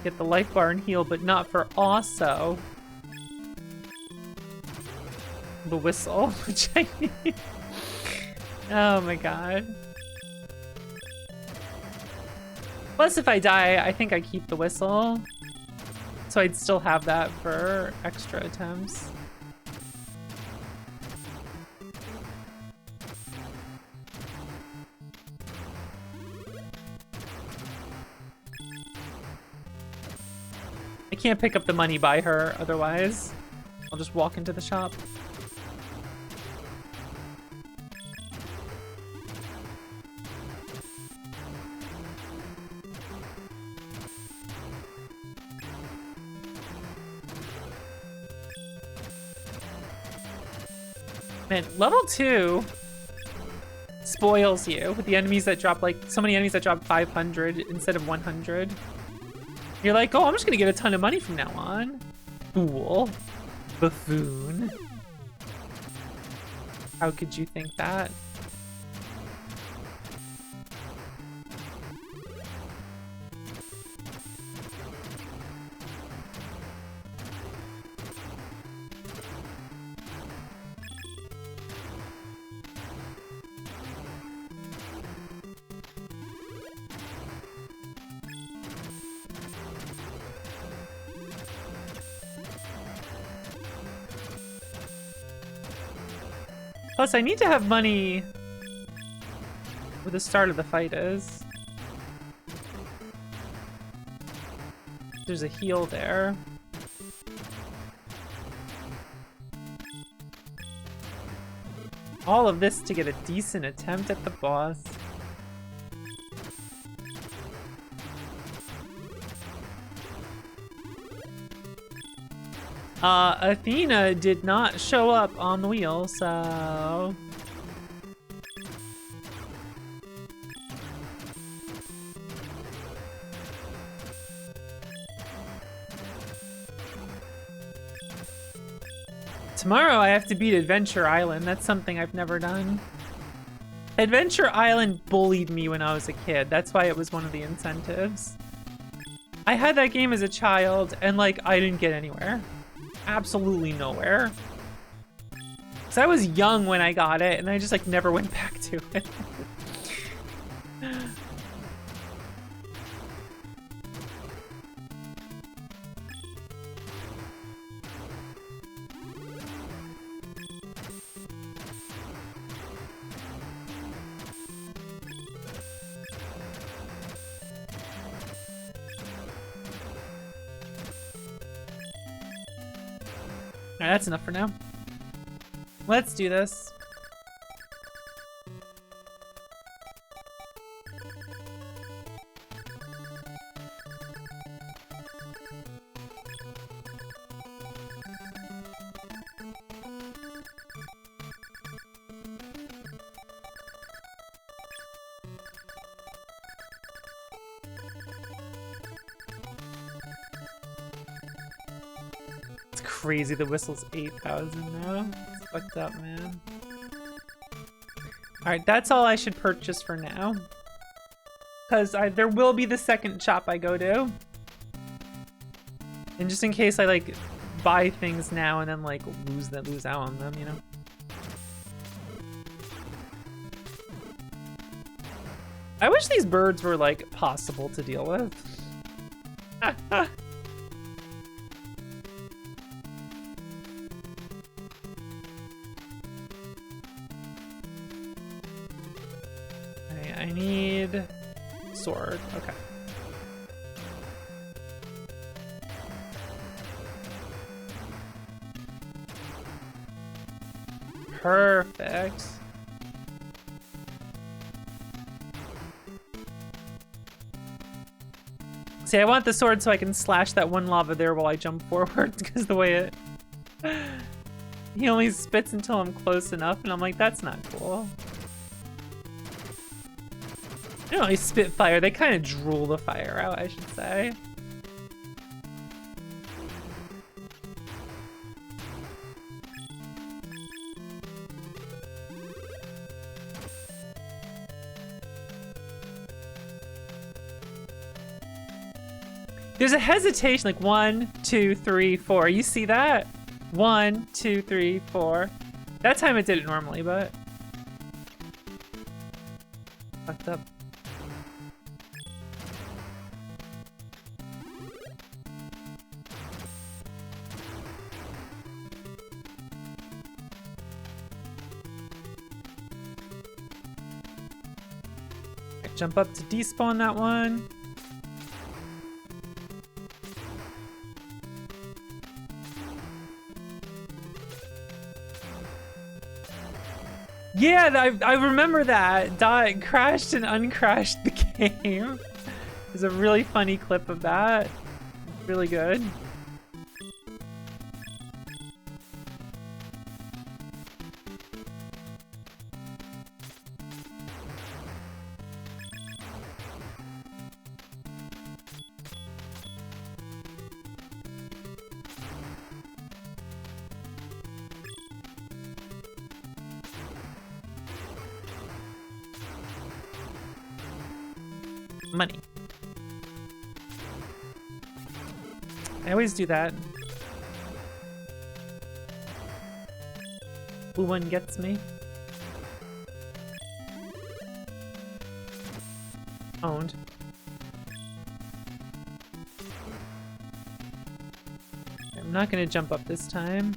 get the life bar and heal, but not for also the whistle, which I need. Oh my god. Plus, if I die, I think I keep the whistle. So I'd still have that for extra attempts. I can't pick up the money by her, otherwise I'll just walk into the shop. Man, level 2 spoils you with the enemies that drop, like, so many enemies that drop 500 instead of 100. You're like, oh, I'm just gonna get a ton of money from now on. Fool. Buffoon. How could you think that? Plus, I need to have money where the start of the fight is. There's a heal there. All of this to get a decent attempt at the boss. Athena did not show up on the wheel, so... Tomorrow I have to beat Adventure Island. That's something I've never done. Adventure Island bullied me when I was a kid. That's why it was one of the incentives. I had that game as a child, and like I didn't get anywhere. Absolutely nowhere. Cause I was young when I got it, and I just like never went back to it. Alright, that's enough for now. Let's do this. Crazy, the whistle's 8,000 now. It's fucked up, man. Alright, that's all I should purchase for now. Because there will be the second shop I go to. And just in case I like buy things now and then like lose out on them, you know? I wish these birds were like possible to deal with. I need sword. Okay. Perfect. See, I want the sword so I can slash that one lava there while I jump forward, because the way it... He only spits until I'm close enough, and I'm like, that's not cool. They don't really spit fire, they kind of drool the fire out, I should say. There's a hesitation, like 1, 2, 3, 4. You see that? 1, 2, 3, 4. That time it did it normally, but... Fucked up. Jump up to despawn that one. Yeah, I remember that. Dot crashed and uncrashed the game. There's a really funny clip of that. Really good. Money. I always do that. Blue one gets me. Owned. I'm not gonna jump up this time.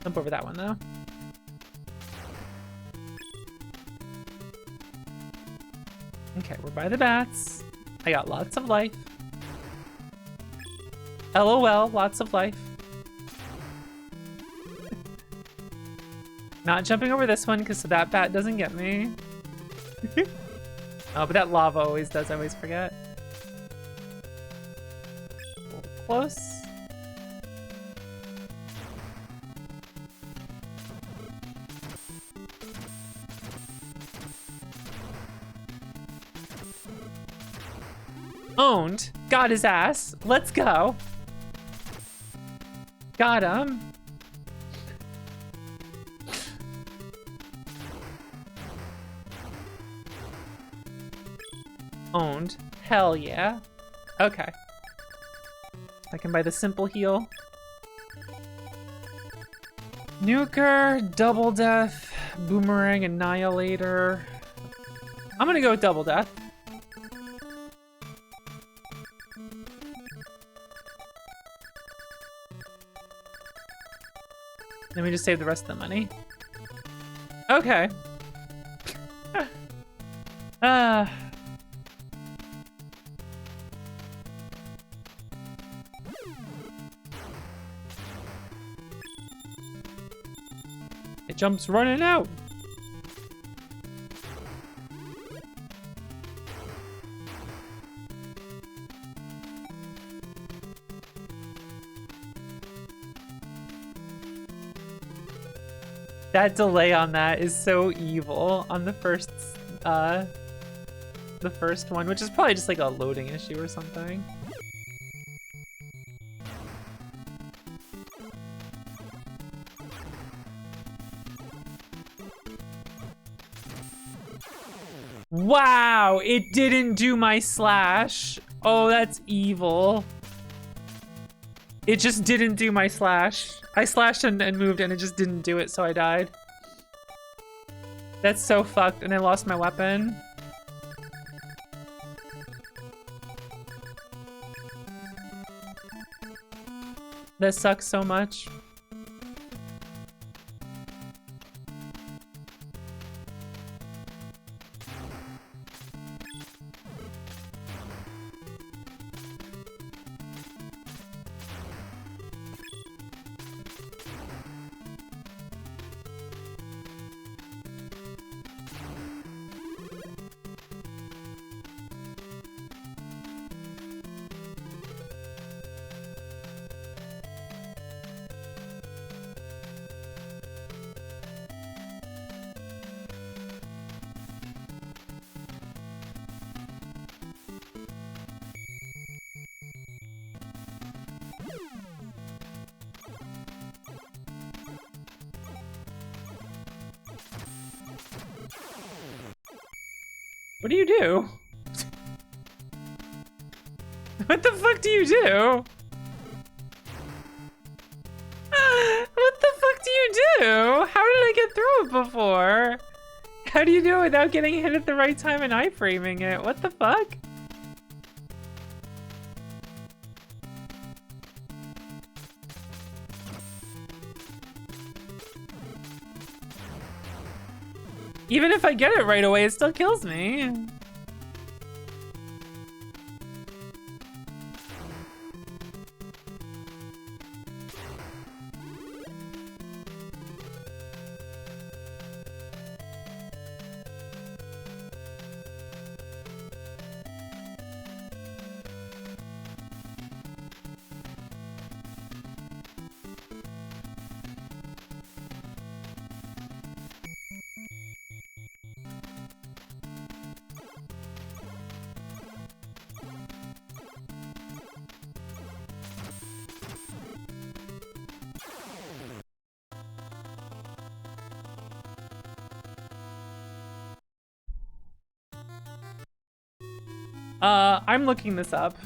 Jump over that one though. Okay, we're by the bats. I got lots of life. LOL, lots of life. Not jumping over this one because that bat doesn't get me. Oh, but that lava always does, I always forget. A little close. Owned. Got his ass. Let's go. Got him. Owned. Hell yeah. Okay. I can buy the simple heal. Nuker, Double Death, Boomerang, Annihilator. I'm gonna go with Double Death. Let me just save the rest of the money. Okay. It jumps running out. That delay on that is so evil on the first one, which is probably just like a loading issue or something. Wow, it didn't do my slash. Oh, that's evil. It just didn't do my slash. I slashed and moved and it just didn't do it, so I died. That's so fucked, and I lost my weapon. That sucks so much. What do you do? What the fuck do you do? What the fuck do you do? How did I get through it before? How do you do it without getting hit at the right time and iframing it? What the fuck? Even if I get it right away, it still kills me. I'm looking this up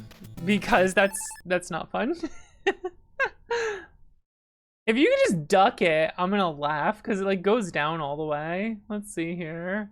because that's not fun. If you could just duck it, I'm gonna laugh because it like goes down all the way. Let's see here.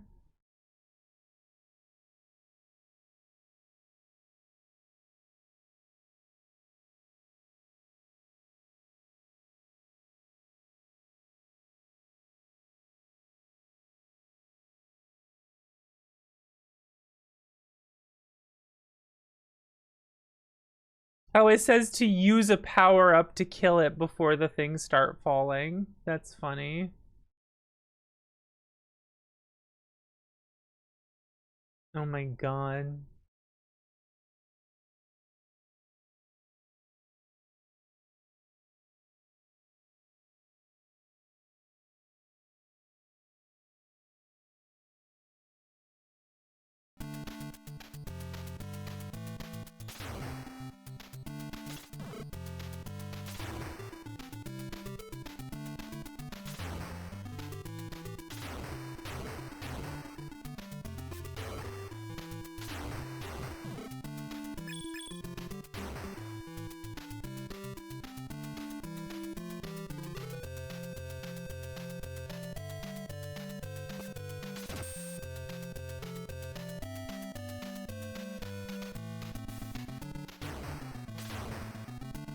Oh, it says to use a power-up to kill it before the things start falling. That's funny. Oh my god.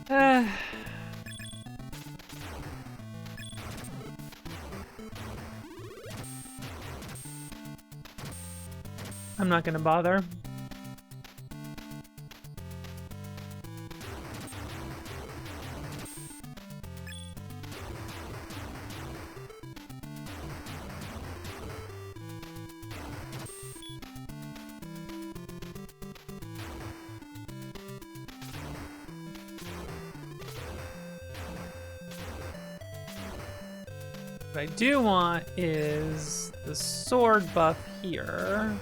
I'm not gonna bother. What I do want is the sword buff here.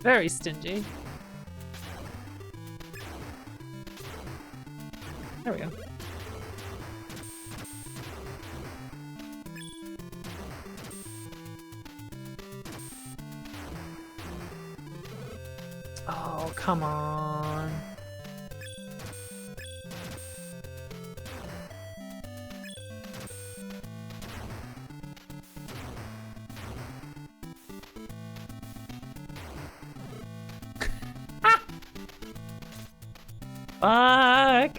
Very stingy. There we go. Oh, come on. Fuck.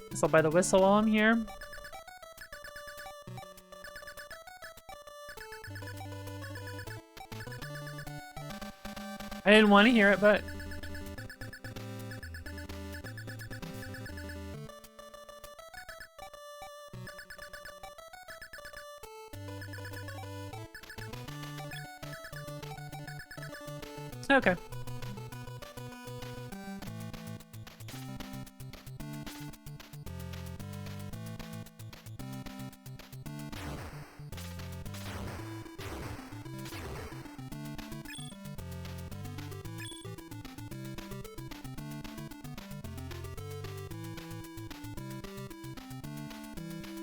Guess I'll buy the whistle while I'm here. I didn't want to hear it, but okay.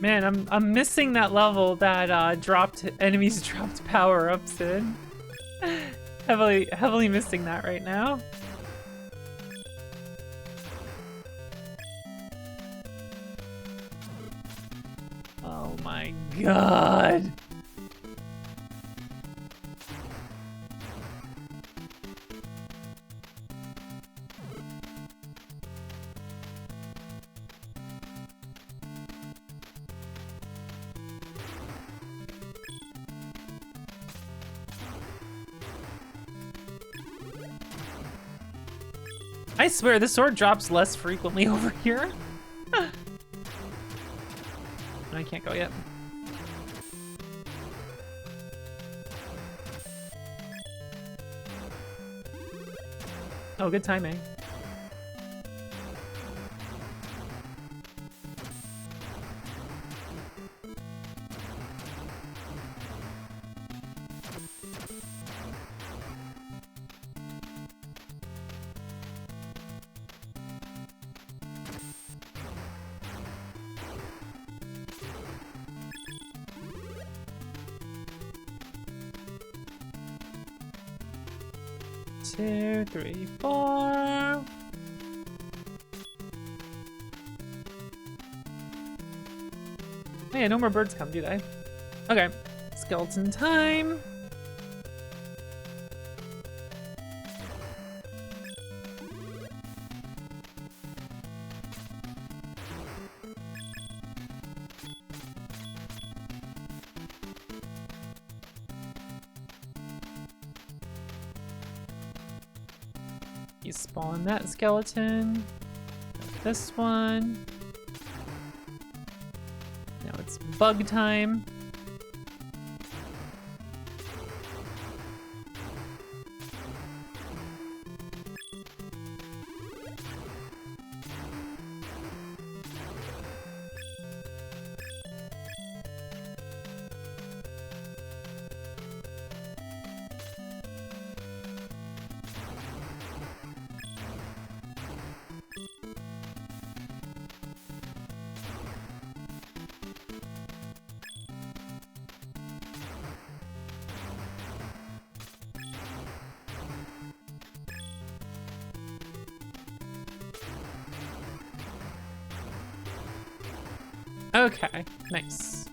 Man, I'm missing that level that enemies dropped power-ups in. Heavily missing that right now. Oh my god. I swear, the sword drops less frequently over here. I can't go yet. Oh, good timing. Two, three, four. Oh yeah, no more birds come, do they? Okay, skeleton time. You spawn that skeleton. This one. Now it's bug time. Okay, nice.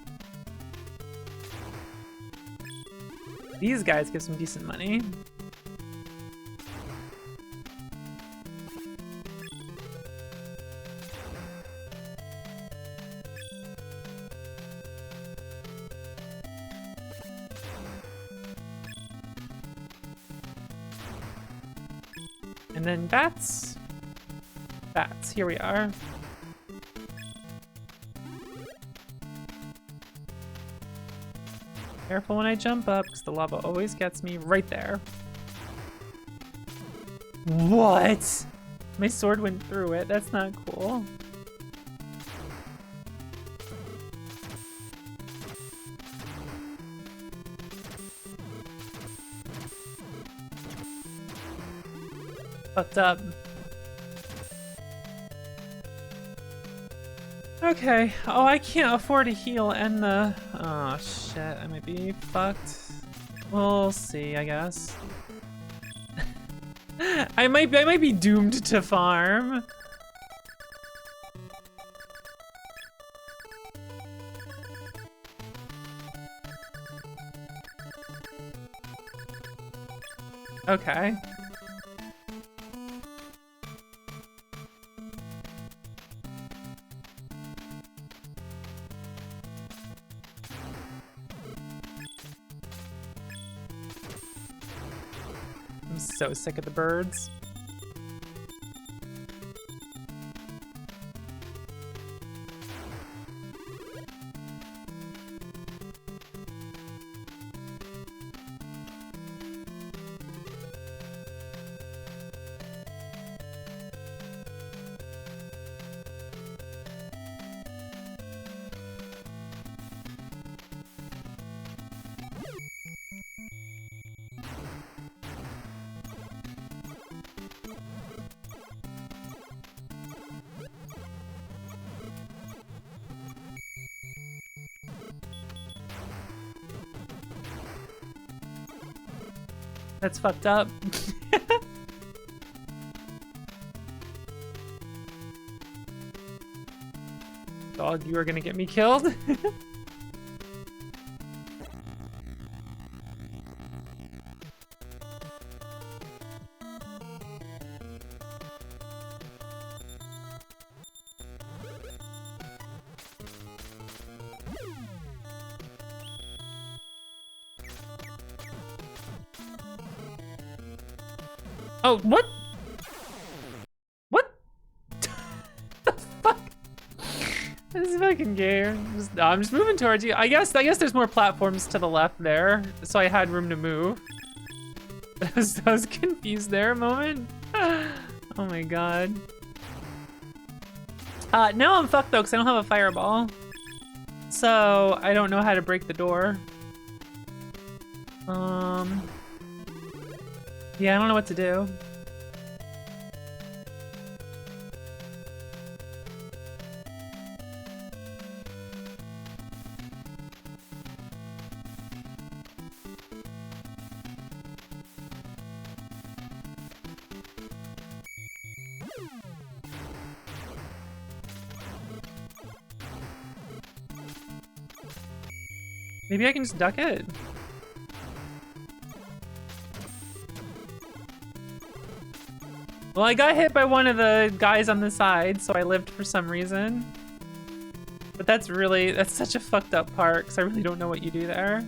These guys give some decent money. And then bats. Bats, here we are. Careful when I jump up, because the lava always gets me right there. What? My sword went through it. That's not cool. Fucked up. Okay. Oh, I can't afford to heal and the... Oh, shit. I might be fucked. We'll see, I guess. I might be doomed to farm. Okay. I'm so sick of the birds. That's fucked up. Dog, you are gonna get me killed. Oh, what? What? The fuck? This fucking game. I'm just moving towards you. I guess there's more platforms to the left there, so I had room to move. I was confused there a moment. Oh my god. Now I'm fucked though, because I don't have a fireball. So I don't know how to break the door. Yeah, I don't know what to do. Maybe I can just duck it. Well, I got hit by one of the guys on the side, so I lived for some reason. But that's such a fucked up part, because I really don't know what you do there.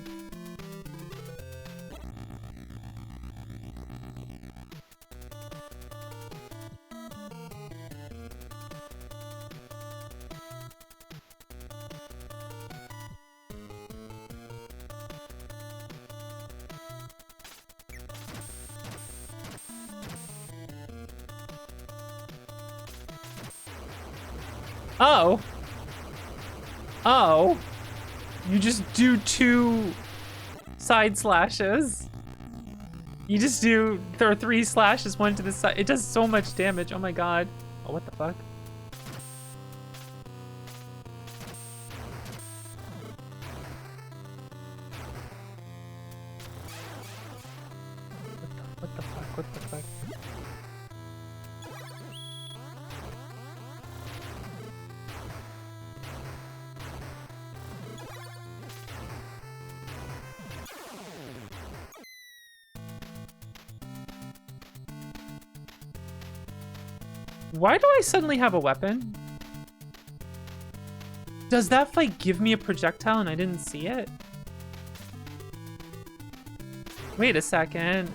Oh. Oh. You just do 2 side slashes. You just throw 3 slashes, 1 to the side. It does so much damage. Oh my god. Oh, what the fuck? What the fuck? What the fuck? Why do I suddenly have a weapon? Does that fight give me a projectile and I didn't see it? Wait a second.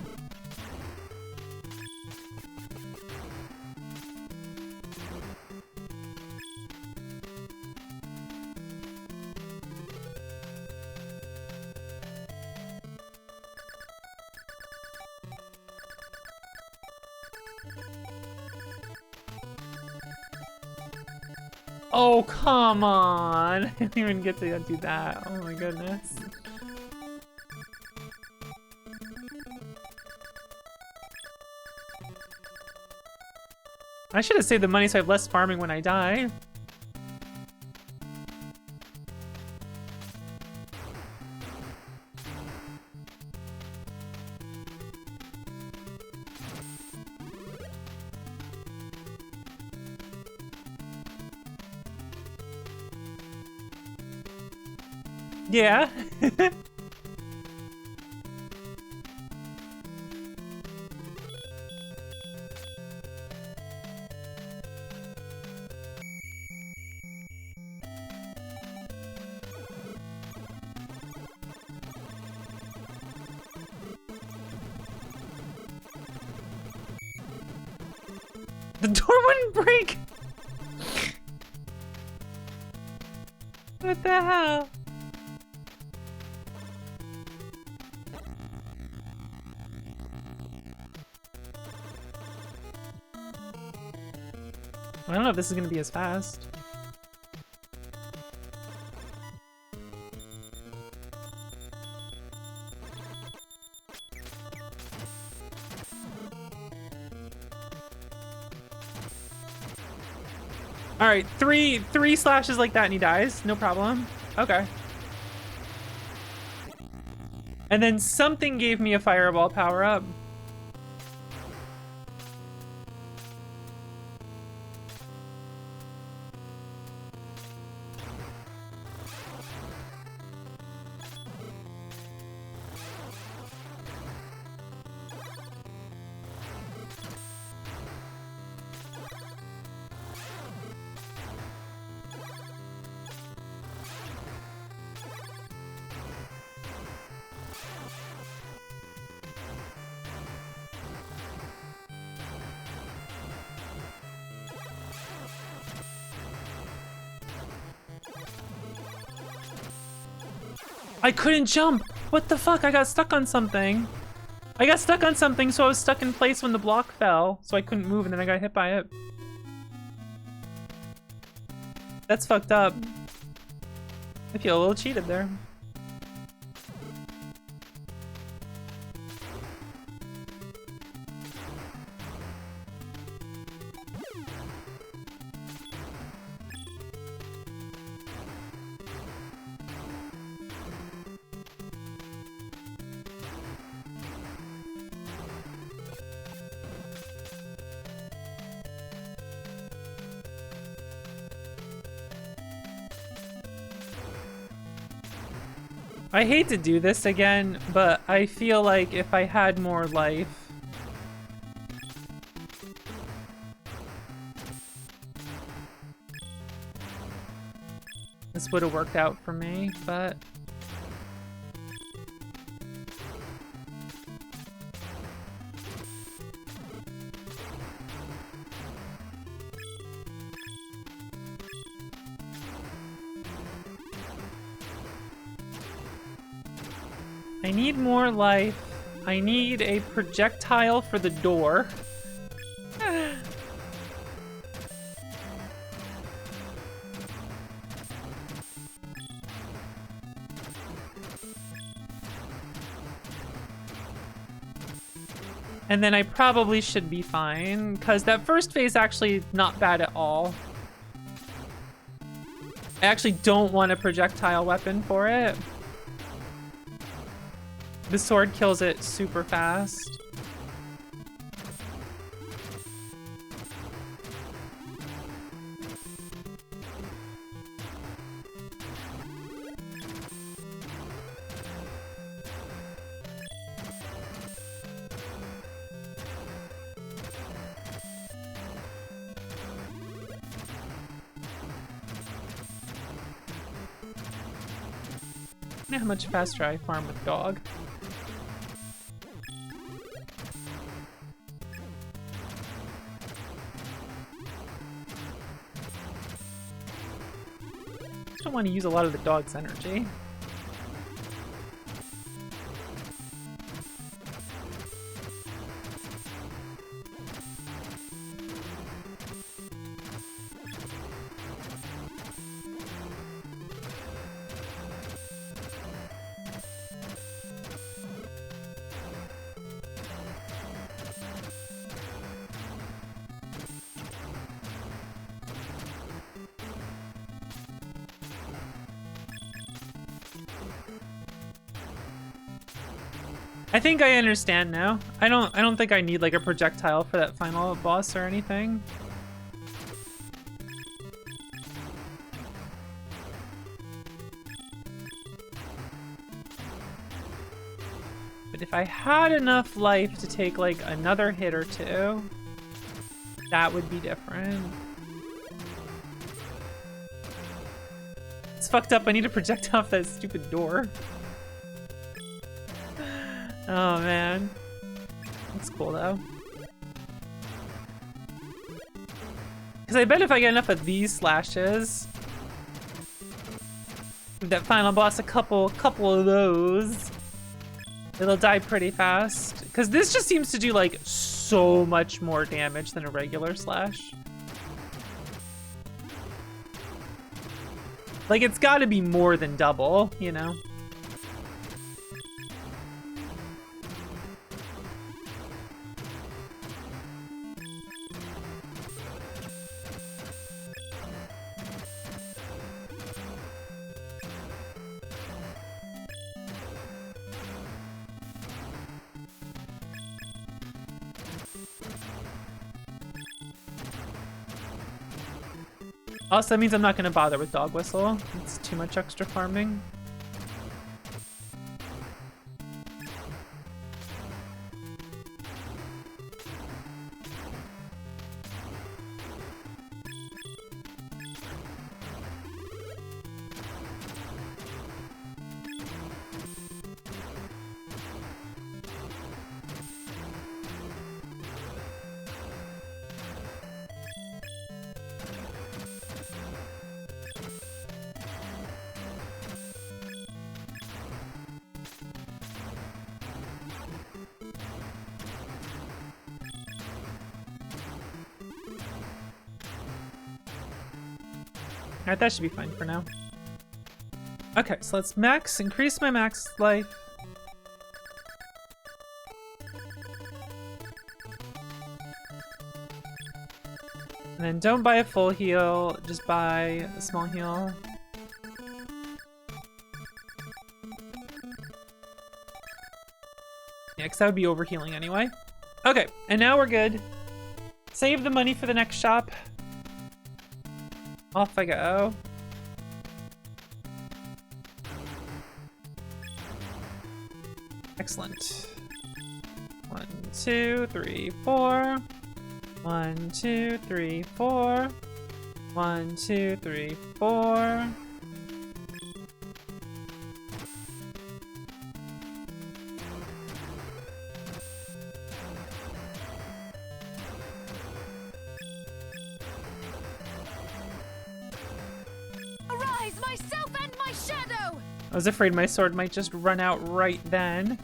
Oh, come on. I didn't even get to do that. Oh my goodness. I should have saved the money so I have less farming when I die. Yeah. The door wouldn't break. What the hell? I don't know if this is gonna be as fast. All right, three slashes like that and he dies. No problem. Okay. And then something gave me a fireball power up. I couldn't jump. What the fuck? I got stuck on something. I got stuck on something, so I was stuck in place when the block fell, so I couldn't move, and then I got hit by it. That's fucked up. I feel a little cheated there. I hate to do this again, but I feel like if I had more life... this would have worked out for me, but... I need more life. I need a projectile for the door. And then I probably should be fine, because that first phase actually not bad at all. I actually don't want a projectile weapon for it. The sword kills it super fast. I know how much faster I farm with dog. Just don't want to use a lot of the dog's energy. I think I understand now. I don't think I need like a projectile for that final boss or anything. But if I had enough life to take like another hit or two, that would be different. It's fucked up. I need to project off that stupid door. Oh man, that's cool though. Because I bet if I get enough of these slashes, give that final boss a couple of those, it'll die pretty fast. Because this just seems to do like so much more damage than a regular slash. Like it's got to be more than double, you know? Also, that means I'm not going to bother with Dog Whistle. It's too much extra farming. Alright, that should be fine for now. Okay, so let's increase my max life. And then don't buy a full heal, just buy a small heal. Yeah, because that would be overhealing anyway. Okay, and now we're good. Save the money for the next shop. Off I go. Excellent. 1, 2, 3, 4. 1, 2, 3, 4. 1, 2, 3, 4. I was afraid my sword might just run out right then.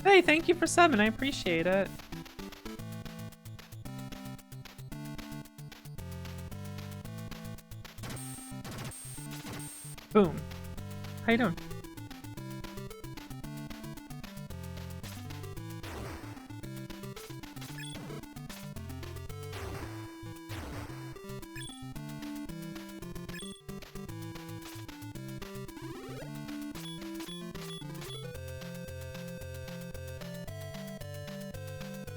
Hey, thank you for subbing. I appreciate it. Boom. How you doing?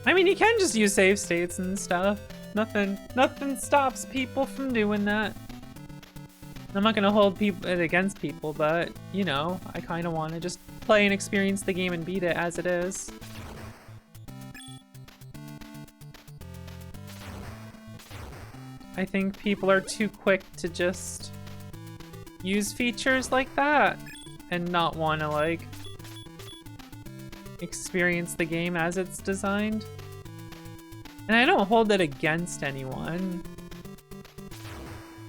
I mean, you can just use save states and stuff. Nothing stops people from doing that. I'm not gonna hold it against people, but, you know, I kind of want to just play and experience the game and beat it as it is. I think people are too quick to just use features like that. and not want to like experience the game as it's designed. And I don't hold that against anyone.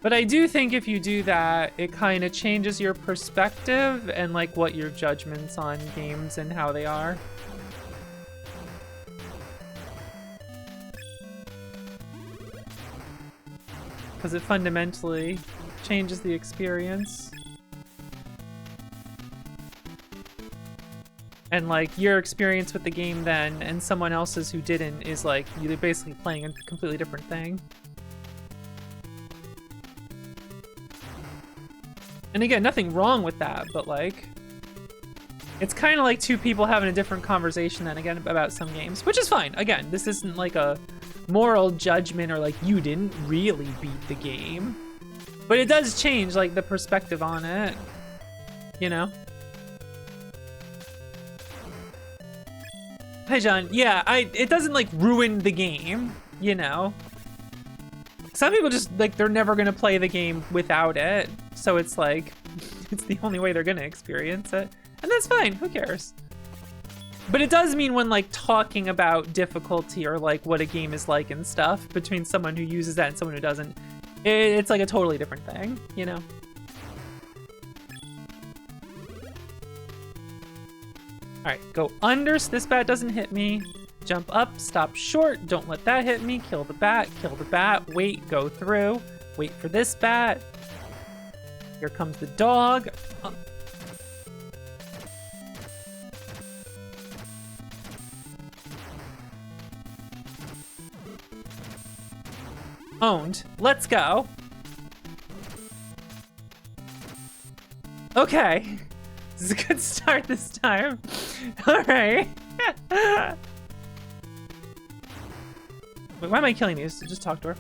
But I do think if you do that, it kind of changes your perspective and like what your judgments on games and how they are. Because it fundamentally changes the experience. And like your experience with the game then and someone else's who didn't is like you're basically playing a completely different thing. And again, nothing wrong with that, but like it's kind of like two people having a different conversation then again about some games, which is fine. Again, this isn't like a moral judgment or like you didn't really beat the game. But it does change like the perspective on it, you know? Hi, John. Yeah, it doesn't like ruin the game, you know? Some people just like, they're never gonna play the game without it. So it's like, it's the only way they're gonna experience it. And that's fine, who cares? But it does mean when like talking about difficulty or like what a game is like and stuff between someone who uses that and someone who doesn't, it's like a totally different thing, you know? All right, go under so this bat doesn't hit me. Jump up, stop short, don't let that hit me. Kill the bat, wait, go through. Wait for this bat. Here comes the dog. Owned. Let's go. Okay. This is a good start this time. All right. Wait, why am I killing these? Just talk to her.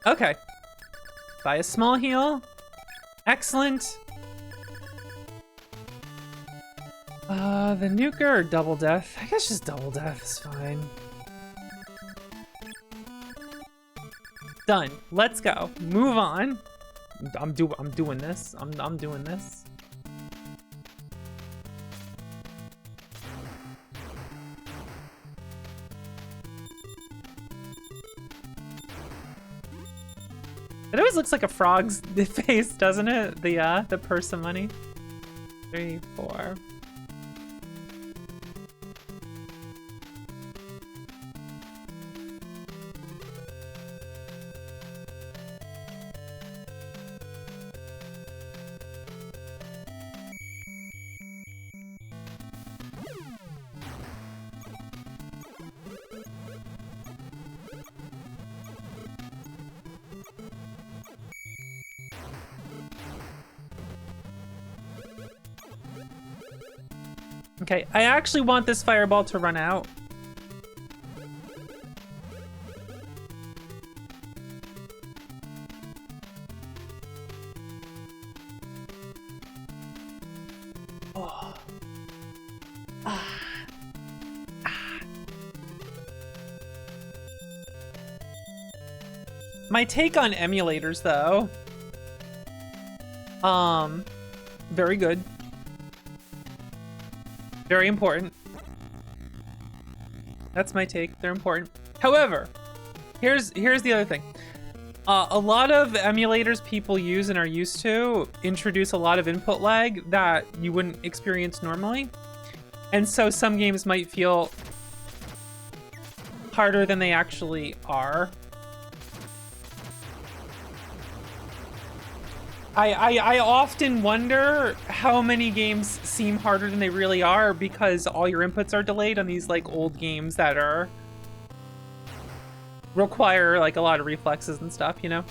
Okay. Buy a small heal. Excellent. The nuker or double death? I guess just double death is fine. Done. Let's go. Move on. I'm doing this. I'm doing this. It always looks like a frog's face, doesn't it? The purse of money. 3, 4. Okay, I actually want this fireball to run out. Oh. My take on emulators, though. Very good. Very important. That's my take. They're important. However, here's the other thing. A lot of emulators people use and are used to introduce a lot of input lag that you wouldn't experience normally. And so some games might feel harder than they actually are. I often wonder how many games seem harder than they really are because all your inputs are delayed on these like old games that require like a lot of reflexes and stuff, you know?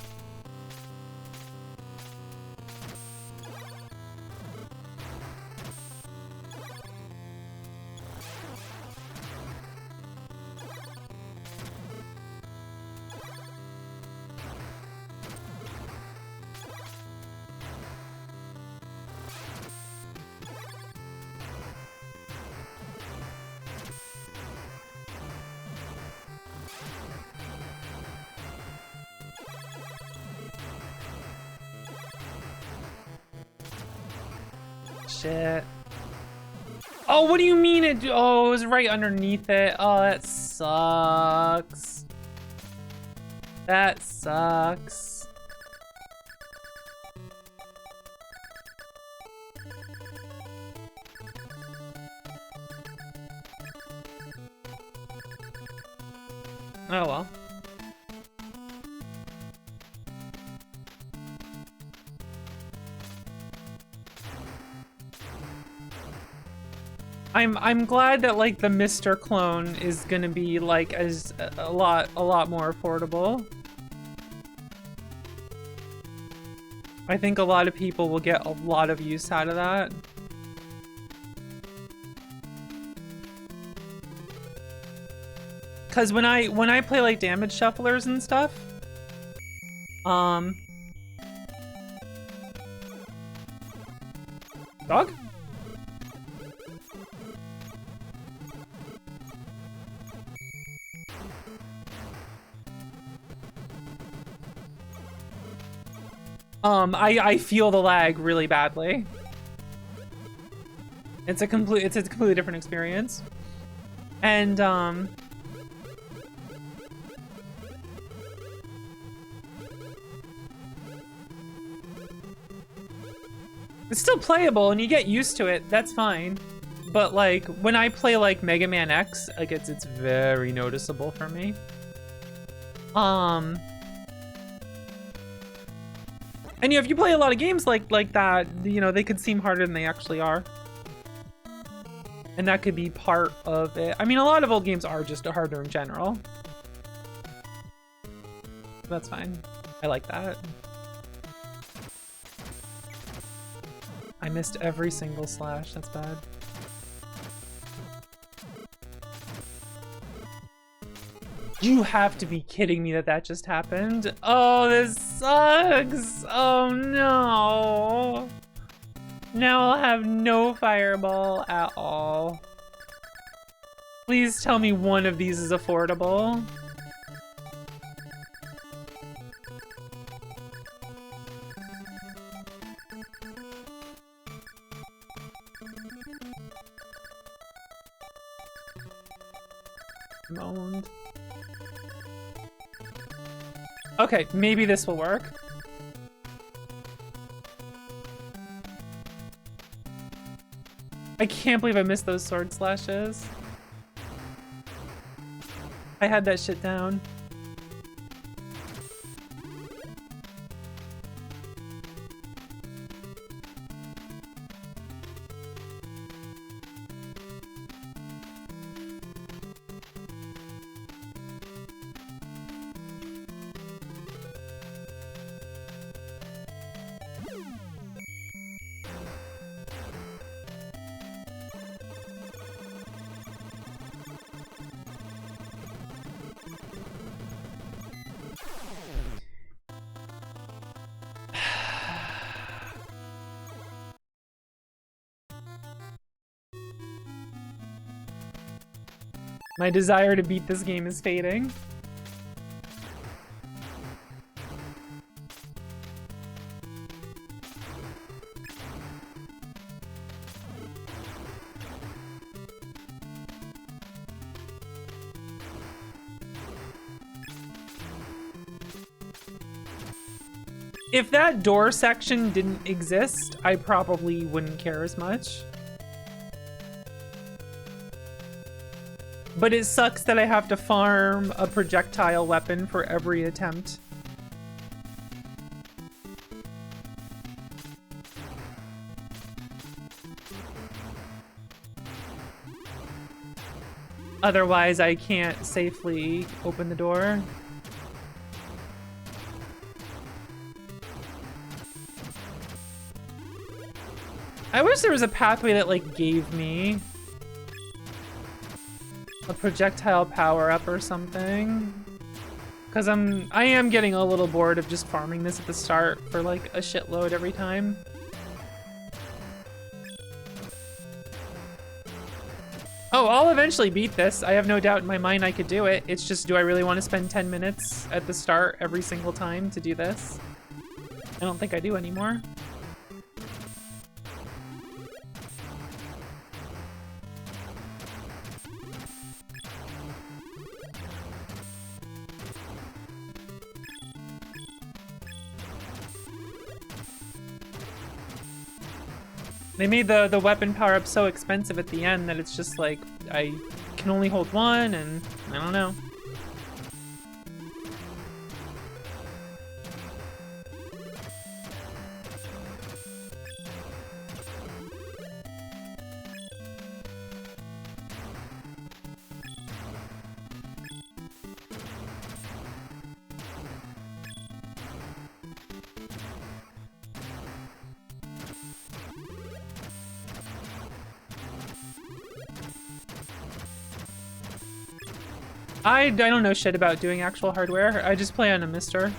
Shit. Oh, what do you mean it? Oh, it was right underneath it. Oh, that sucks. That sucks. Oh well. I'm glad that like the Mr. Clone is gonna be like as a lot more affordable. I think a lot of people will get a lot of use out of that. Cause when I play like damage shufflers and stuff, dog? I feel the lag really badly. It's a completely different experience. And it's still playable and you get used to it, that's fine. But like when I play like Mega Man X, like it's very noticeable for me. And if you play a lot of games like that, you know, they could seem harder than they actually are. And that could be part of it. I mean, a lot of old games are just harder in general. That's fine. I like that. I missed every single slash. That's bad. You have to be kidding me that that just happened. Oh, this sucks. Oh no. Now I'll have no fireball at all. Please tell me one of these is affordable. Moaned. Okay, maybe this will work. I can't believe I missed those sword slashes. I had that shit down. My desire to beat this game is fading. If that door section didn't exist, I probably wouldn't care as much. But it sucks that I have to farm a projectile weapon for every attempt. Otherwise, I can't safely open the door. I wish there was a pathway that, like, gave me a projectile power-up or something. Because I am getting a little bored of just farming this at the start for, like, a shitload every time. Oh, I'll eventually beat this. I have no doubt in my mind I could do it. It's just, do I really want to spend 10 minutes at the start every single time to do this? I don't think I do anymore. They made the weapon power-up so expensive at the end that it's just like, I can only hold one, and I don't know. I don't know shit about doing actual hardware. I just play on a Mister.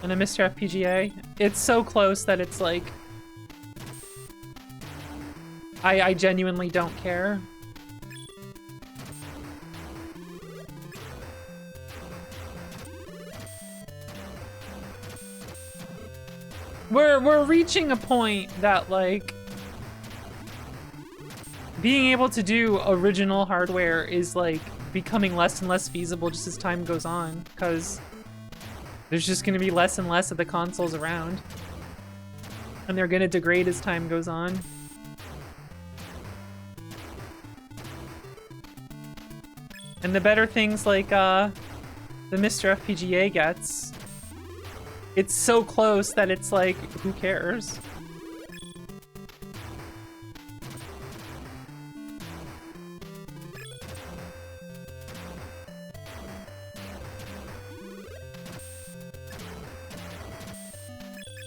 On a Mister FPGA. It's so close that it's like... I genuinely don't care. We're reaching a point that, like... being able to do original hardware is, like, becoming less and less feasible just as time goes on, because there's just going to be less and less of the consoles around. And they're going to degrade as time goes on. And the better things like the Mr. FPGA gets, it's so close that it's like, who cares?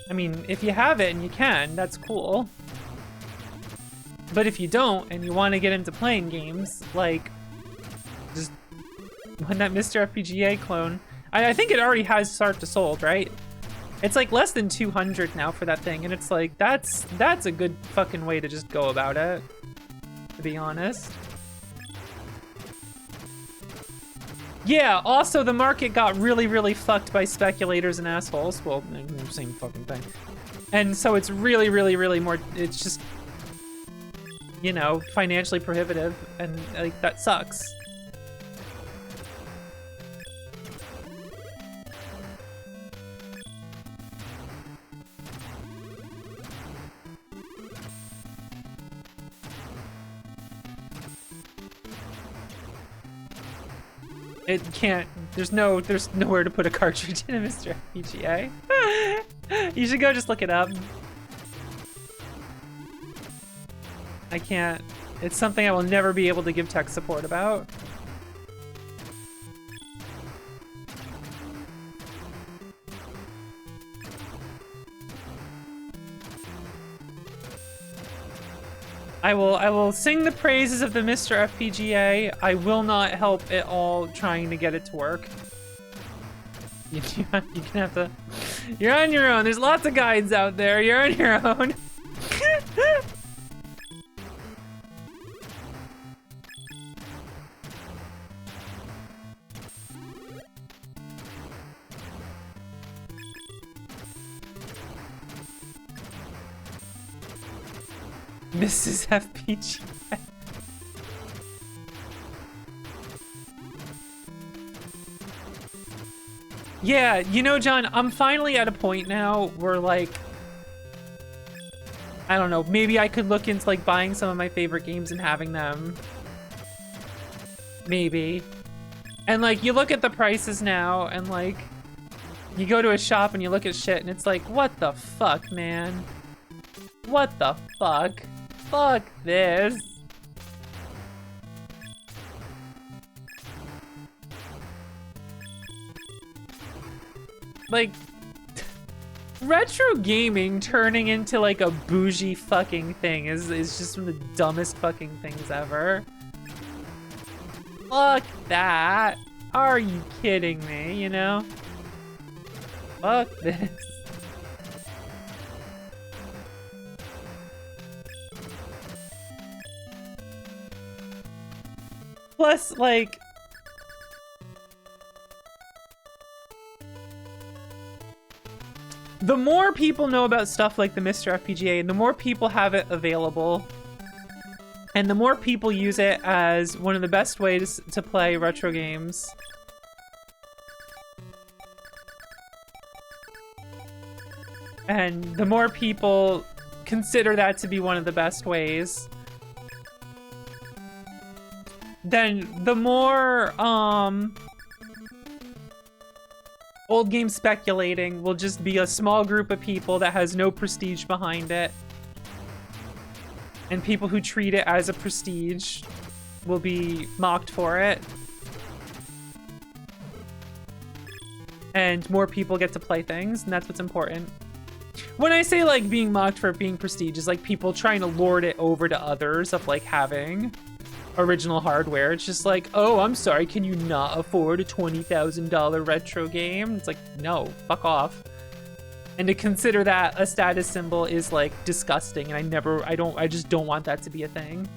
I mean, if you have it and you can, that's cool. But if you don't and you want to get into playing games, like, just when that Mr. FPGA clone, I think it already has start to sold, right? It's like less than 200 now for that thing, and it's like, that's a good fucking way to just go about it, to be honest. Yeah, also the market got really, really fucked by speculators and assholes. Well, same fucking thing. And so it's really, really, really more, it's just, you know, financially prohibitive, and like, that sucks. It can't, there's nowhere to put a cartridge in a Mr. FPGA. You should go just look it up. I can't, it's something I will never be able to give tech support about. I will sing the praises of the Mr. FPGA. I will not help at all trying to get it to work. You can have to... You're on your own. There's lots of guides out there. You're on your own. Mrs. FPGA. Yeah, you know, John, I'm finally at a point now where, like, I don't know, maybe I could look into, like, buying some of my favorite games and having them. Maybe. And, like, you look at the prices now, and, like, you go to a shop and you look at shit, and it's like, what the fuck, man? What the fuck? Fuck this. Like, retro gaming turning into like a bougie fucking thing is just one of the dumbest fucking things ever. Fuck that. Are you kidding me, you know? Fuck this. Plus, like, the more people know about stuff like the Mr. FPGA, and the more people have it available, and the more people use it as one of the best ways to play retro games, and the more people consider that to be one of the best ways, then the more old game speculating will just be a small group of people that has no prestige behind it. And people who treat it as a prestige will be mocked for it. And more people get to play things, and that's what's important. When I say like being mocked for being prestige, is like people trying to lord it over to others of like having original hardware. It's just like, oh, I'm sorry, can you not afford a $20,000 retro game? It's like, no, fuck off. And to consider that a status symbol is like disgusting, and I just don't want that to be a thing.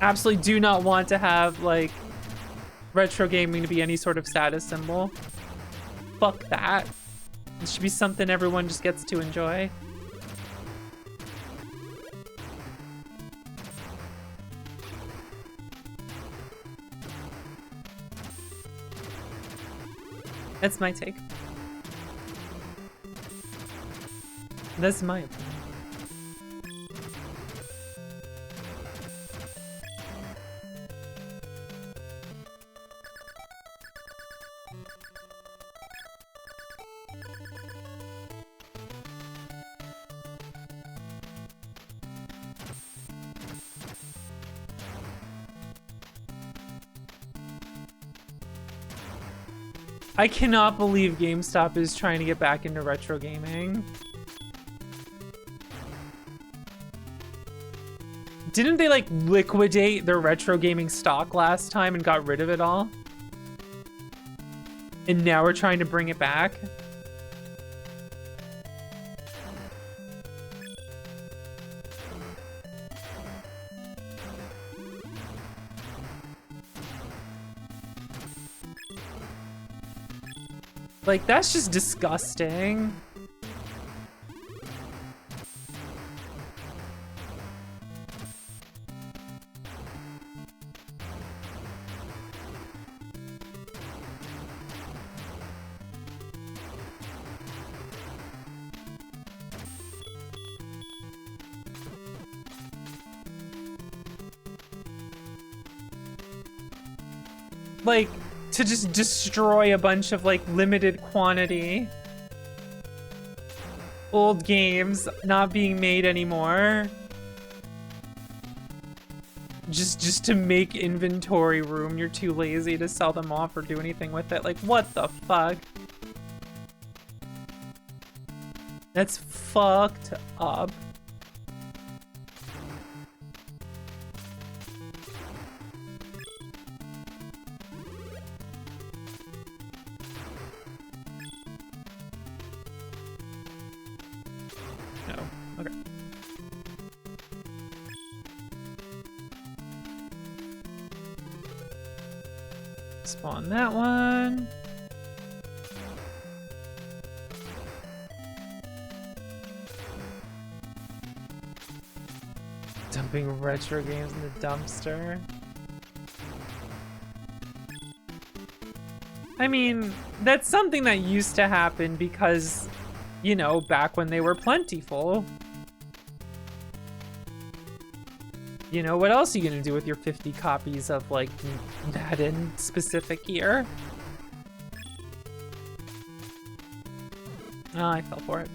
Absolutely do not want to have like retro gaming to be any sort of status symbol. Fuck that. It should be something everyone just gets to enjoy. That's my take. That's my opinion. I cannot believe GameStop is trying to get back into retro gaming. Didn't they like liquidate their retro gaming stock last time and got rid of it all? And now we're trying to bring it back? Like, that's just disgusting. Like, to just destroy a bunch of like limited quantity old games not being made anymore just to make inventory room. You're too lazy to sell them off or do anything with it. Like, what the fuck? That's fucked up. Spawn that one. Dumping retro games in the dumpster. I mean, that's something that used to happen because, you know, back when they were plentiful. You know, what else are you gonna do with your 50 copies of, like, Madden specific gear? Oh, I fell for it.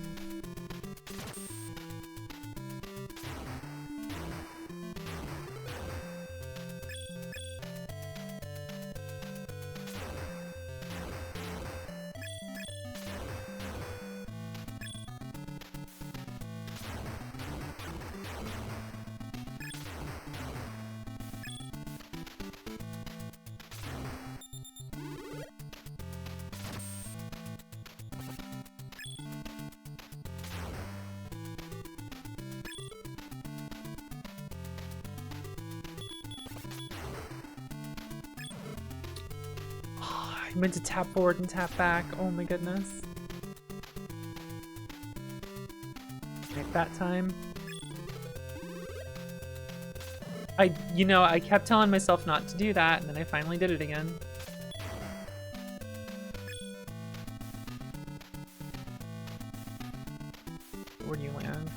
I meant to tap forward and tap back. Oh my goodness. Like that time. You know, I kept telling myself not to do that, and then I finally did it again. where do you land?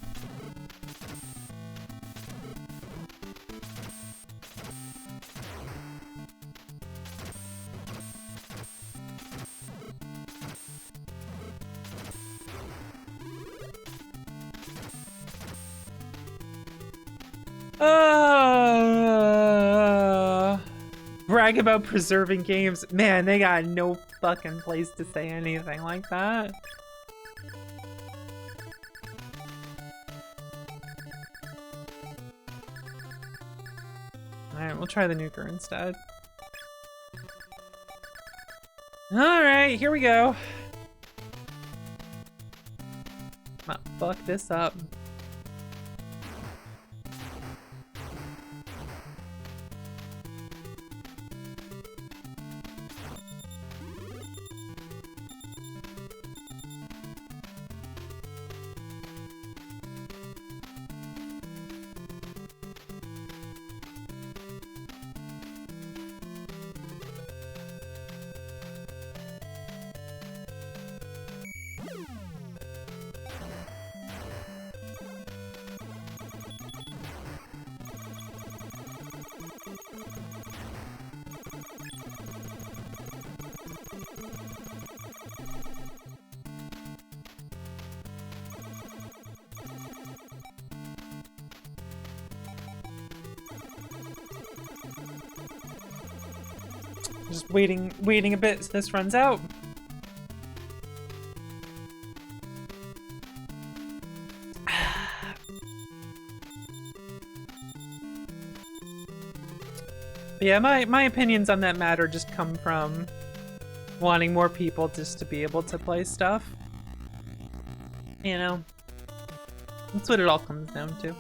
Brag about preserving games. Man, they got no fucking place to say anything like that. Alright, we'll try the nuker instead. Alright, here we go. I'm gonna fuck this up. Just waiting a bit so this runs out. But yeah, my opinions on that matter just come from wanting more people just to be able to play stuff. You know, that's what it all comes down to.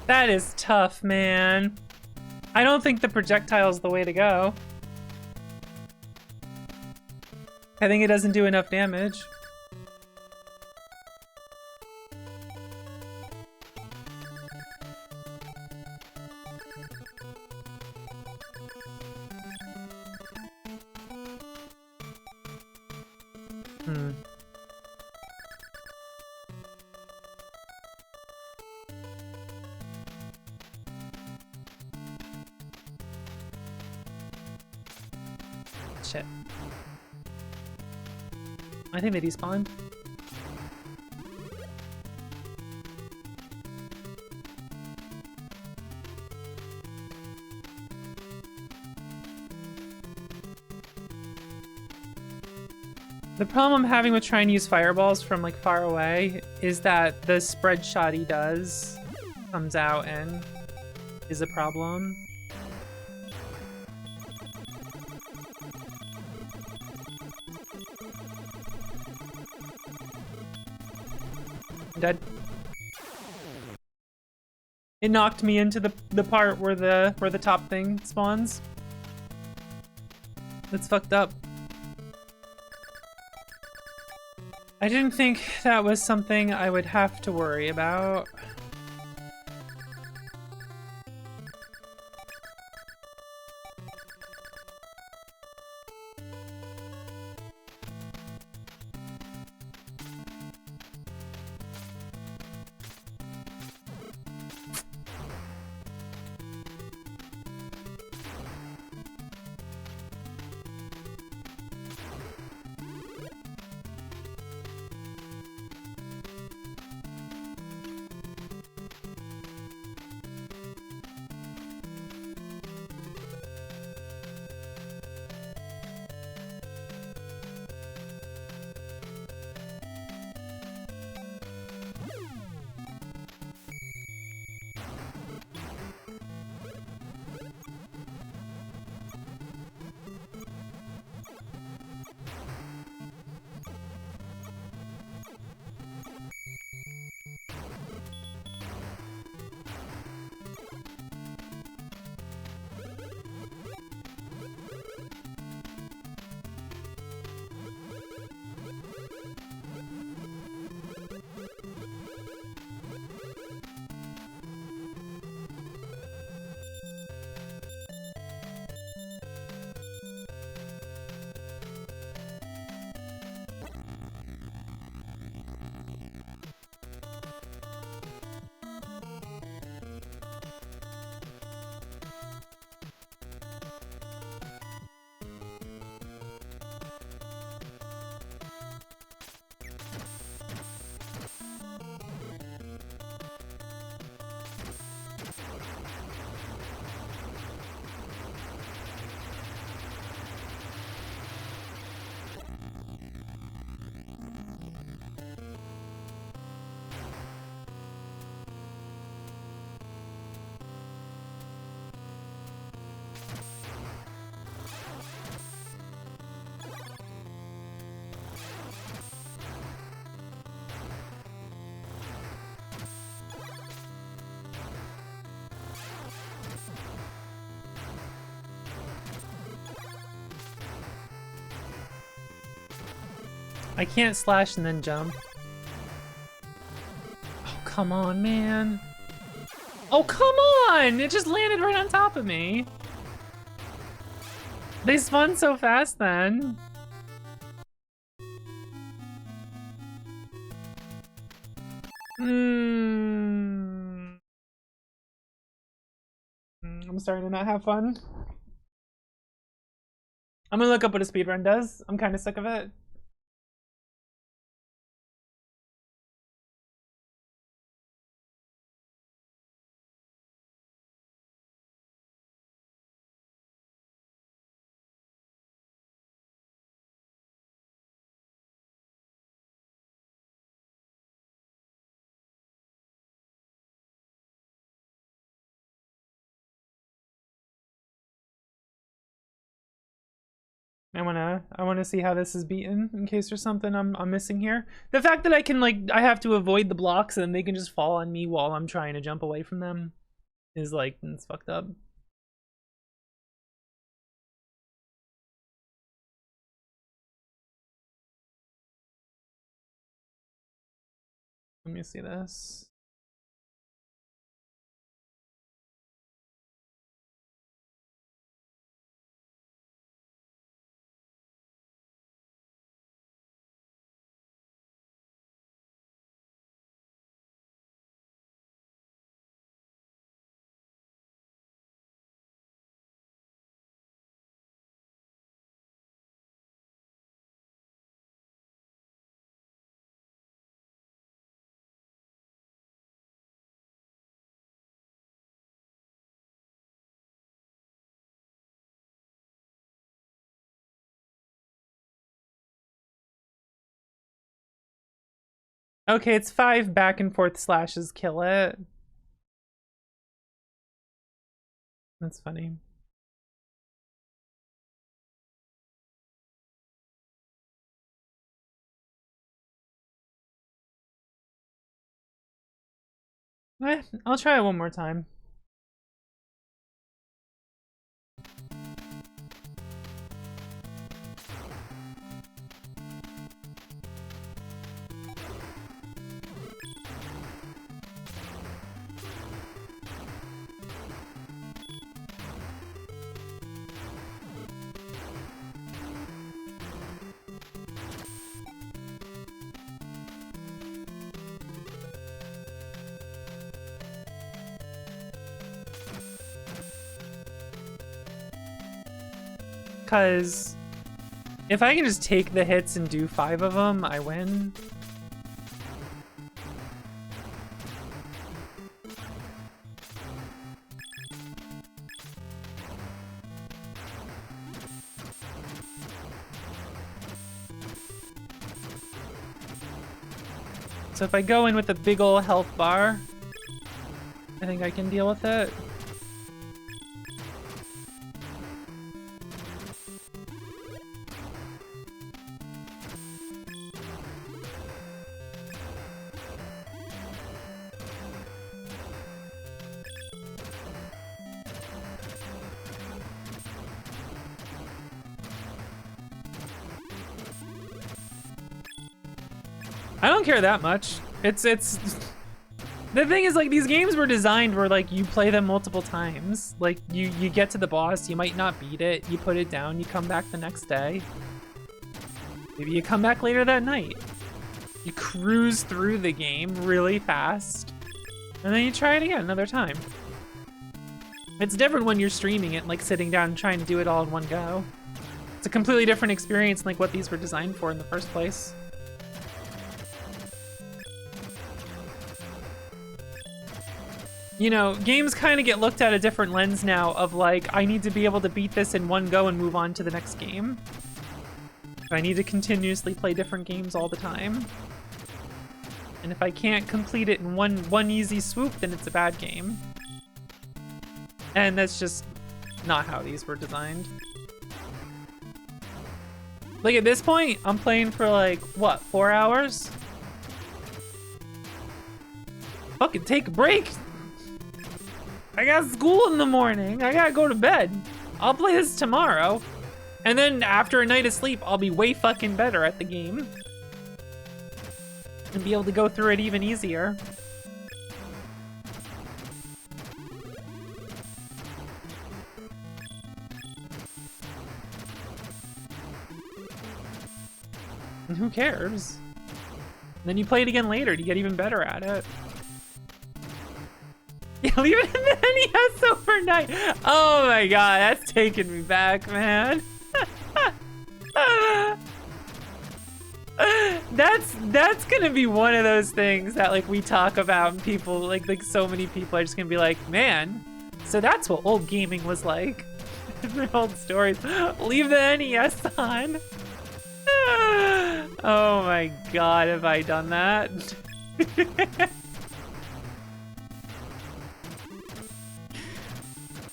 That is tough, man. I don't think the projectile's the way to go. I think it doesn't do enough damage. Shit. I think they despawned. The problem I'm having with trying to use fireballs from like far away is that the spread shot he does comes out and is a problem. Dead. It knocked me into the part where the top thing spawns. That's fucked up. I didn't think that was something I would have to worry about. I can't slash and then jump. Oh, come on, man. Oh, come on! It just landed right on top of me. They spun so fast then. I'm starting to not have fun. I'm gonna look up what a speedrun does. I'm kind of sick of it. I wanna see how this is beaten in case there's something I'm missing here. The fact that I can I have to avoid the blocks and then they can just fall on me while I'm trying to jump away from them is it's fucked up. Let me see this. Okay, it's 5 back and forth slashes kill it. That's funny. I'll try it one more time. Because if I can just take the hits and do 5 of them, I win. So if I go in with a big ol' health bar, I think I can deal with it. I don't care that much. It's the thing is these games were designed where you play them multiple times. You get to the boss, you might not beat it, you put it down, you come back the next day. Maybe you come back later that night. You cruise through the game really fast, and then you try it again another time. It's different when you're streaming it, sitting down and trying to do it all in one go. It's a completely different experience than what these were designed for in the first place. You know, games kind of get looked at a different lens now of I need to be able to beat this in one go and move on to the next game. I need to continuously play different games all the time. And if I can't complete it in one easy swoop, then it's a bad game. And that's just not how these were designed. At this point, I'm playing for what, 4 hours? Fucking take a break! I got school in the morning. I gotta go to bed. I'll play this tomorrow. And then after a night of sleep, I'll be way fucking better at the game. and be able to go through it even easier. And who cares? And then you play it again later to get even better at it. Yeah, leave it in the NES overnight. Oh my god, that's taking me back, man. That's gonna be one of those things that like we talk about and people like so many people are just gonna be like, man, so that's what old gaming was like. The old stories. Leave the NES on. Oh my god, have I done that?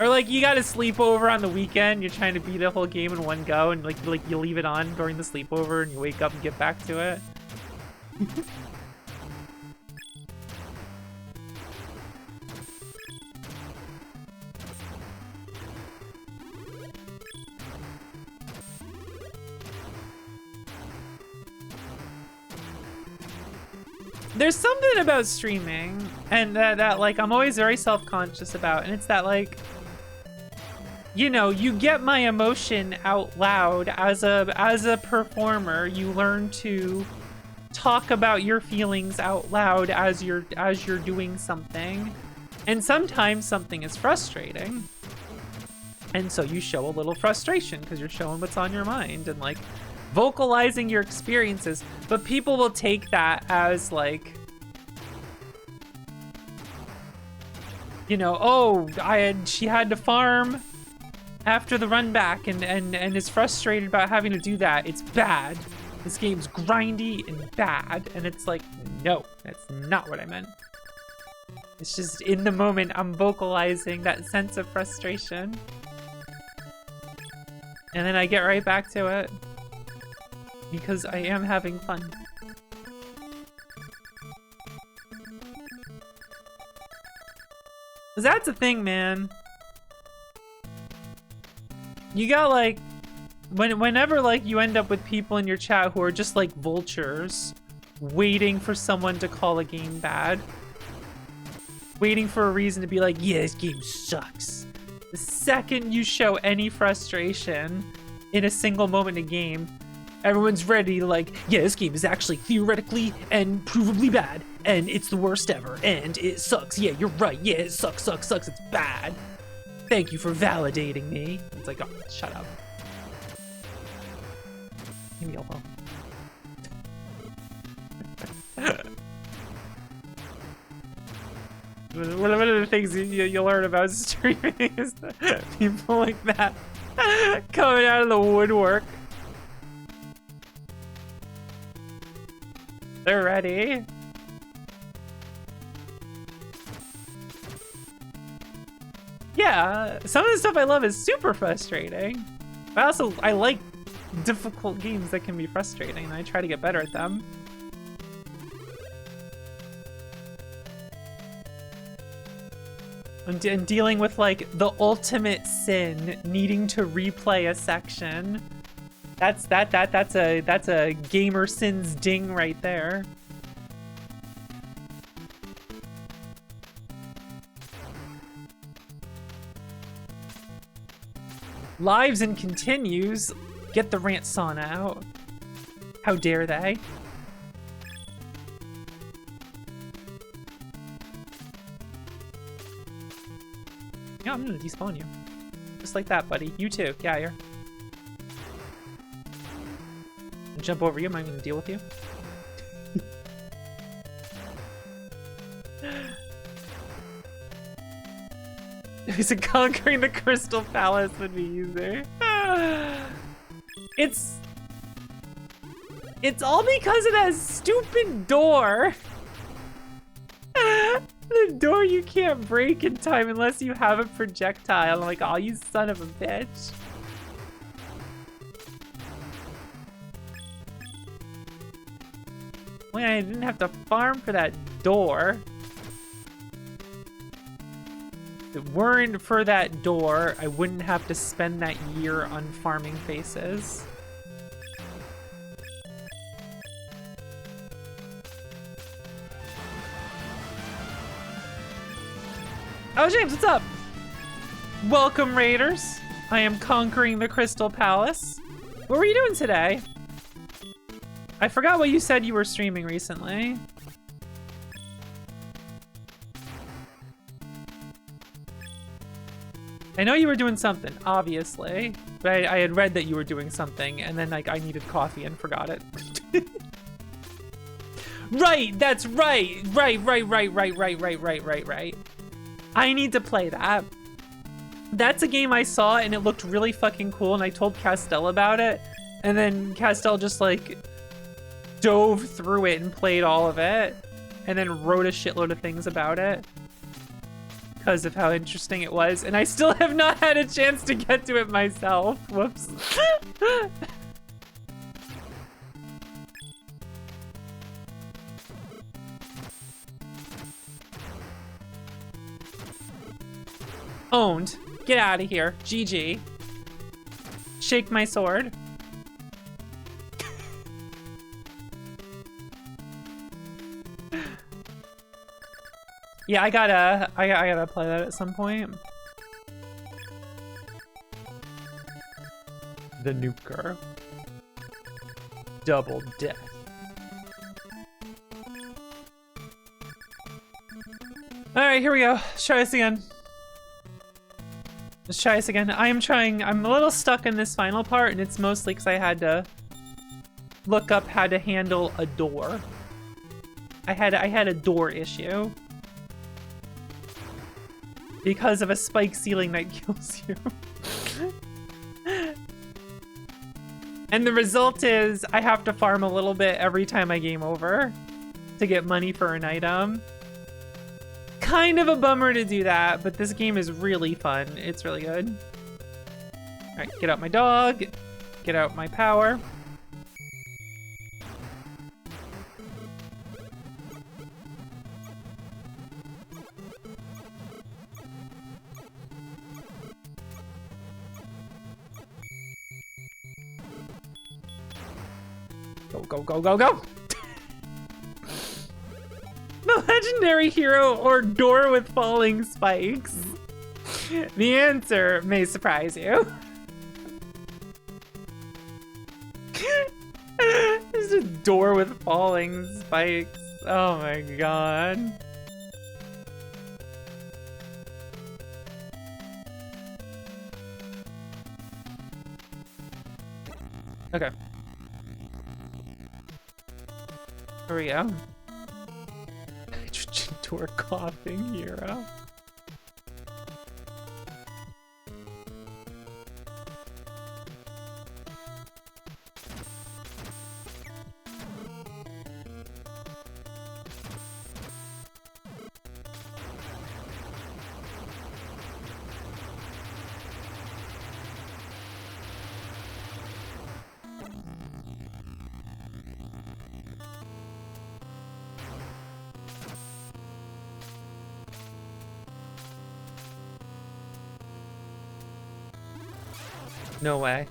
Or like you got a sleepover on the weekend, you're trying to beat a whole game in one go, and like you leave it on during the sleepover and you wake up and get back to it. There's something about streaming and that like I'm always very self-conscious about, and it's that like, you know, you get my emotion out loud as a performer. You learn to talk about your feelings out loud as you're doing something. And sometimes something is frustrating. And so you show a little frustration because you're showing what's on your mind and like vocalizing your experiences. But people will take that as like, you know, oh, she had to farm after the run back and is frustrated about having to do that. It's bad. This game's grindy and bad. And it's like, no, that's not what I meant. It's just in the moment I'm vocalizing that sense of frustration. And then I get right back to it. Because I am having fun. Cause that's the thing, man. You got like, whenever like you end up with people in your chat who are just like vultures, waiting for someone to call a game bad, waiting for a reason to be like, yeah, this game sucks. The second you show any frustration in a single moment in a game, everyone's ready to like, yeah, this game is actually theoretically and provably bad, and it's the worst ever, and it sucks. Yeah, you're right. Yeah, it sucks, it's bad. Thank you for validating me. It's like, oh, shut up. Leave me alone. One of the things you learn about streaming is that people like that coming out of the woodwork. They're ready. Yeah, some of the stuff I love is super frustrating. But I like difficult games that can be frustrating, and I try to get better at them. And dealing with like the ultimate sin, needing to replay a section. That's a gamer sins ding right there. Lives and continues. Get the rant sauna out. How dare they? Yeah, I'm gonna despawn you. Just like that, buddy. You too. Yeah, you're. I'll jump over you. I'm not gonna deal with you. He said conquering the Crystal Palace would be easier. It's all because of that stupid door. The door you can't break in time unless you have a projectile. I'm like, oh, you son of a bitch. Well, I didn't have to farm for that door. If it weren't for that door, I wouldn't have to spend that year on farming faces. Oh, James, what's up? Welcome, Raiders. I am conquering the Crystal Palace. What were you doing today? I forgot what you said you were streaming recently. I know you were doing something, obviously, but I had read that you were doing something, and then like I needed coffee and forgot it. Right, that's right. Right. I need to play that. That's a game I saw and it looked really fucking cool, and I told Castell about it, and then Castell just like dove through it and played all of it, and then wrote a shitload of things about it because of how interesting it was, and I still have not had a chance to get to it myself. Whoops. Owned. Get out of here. GG. Shake my sword. Yeah, I gotta play that at some point. The nuker. Double death. All right, here we go. Let's try this again. Let's try this again. I'm a little stuck in this final part, and it's mostly because I had to look up how to handle a door. I had a door issue. Because of a spike ceiling that kills you. And the result is I have to farm a little bit every time I game over to get money for an item. Kind of a bummer to do that, but this game is really fun. It's really good. All right, get out my dog. Get out my power. Go. The legendary hero or door with falling spikes? The answer may surprise you. There's a door with falling spikes. Oh my god. Okay. Here we go. Nitrogen door coughing hero. No way.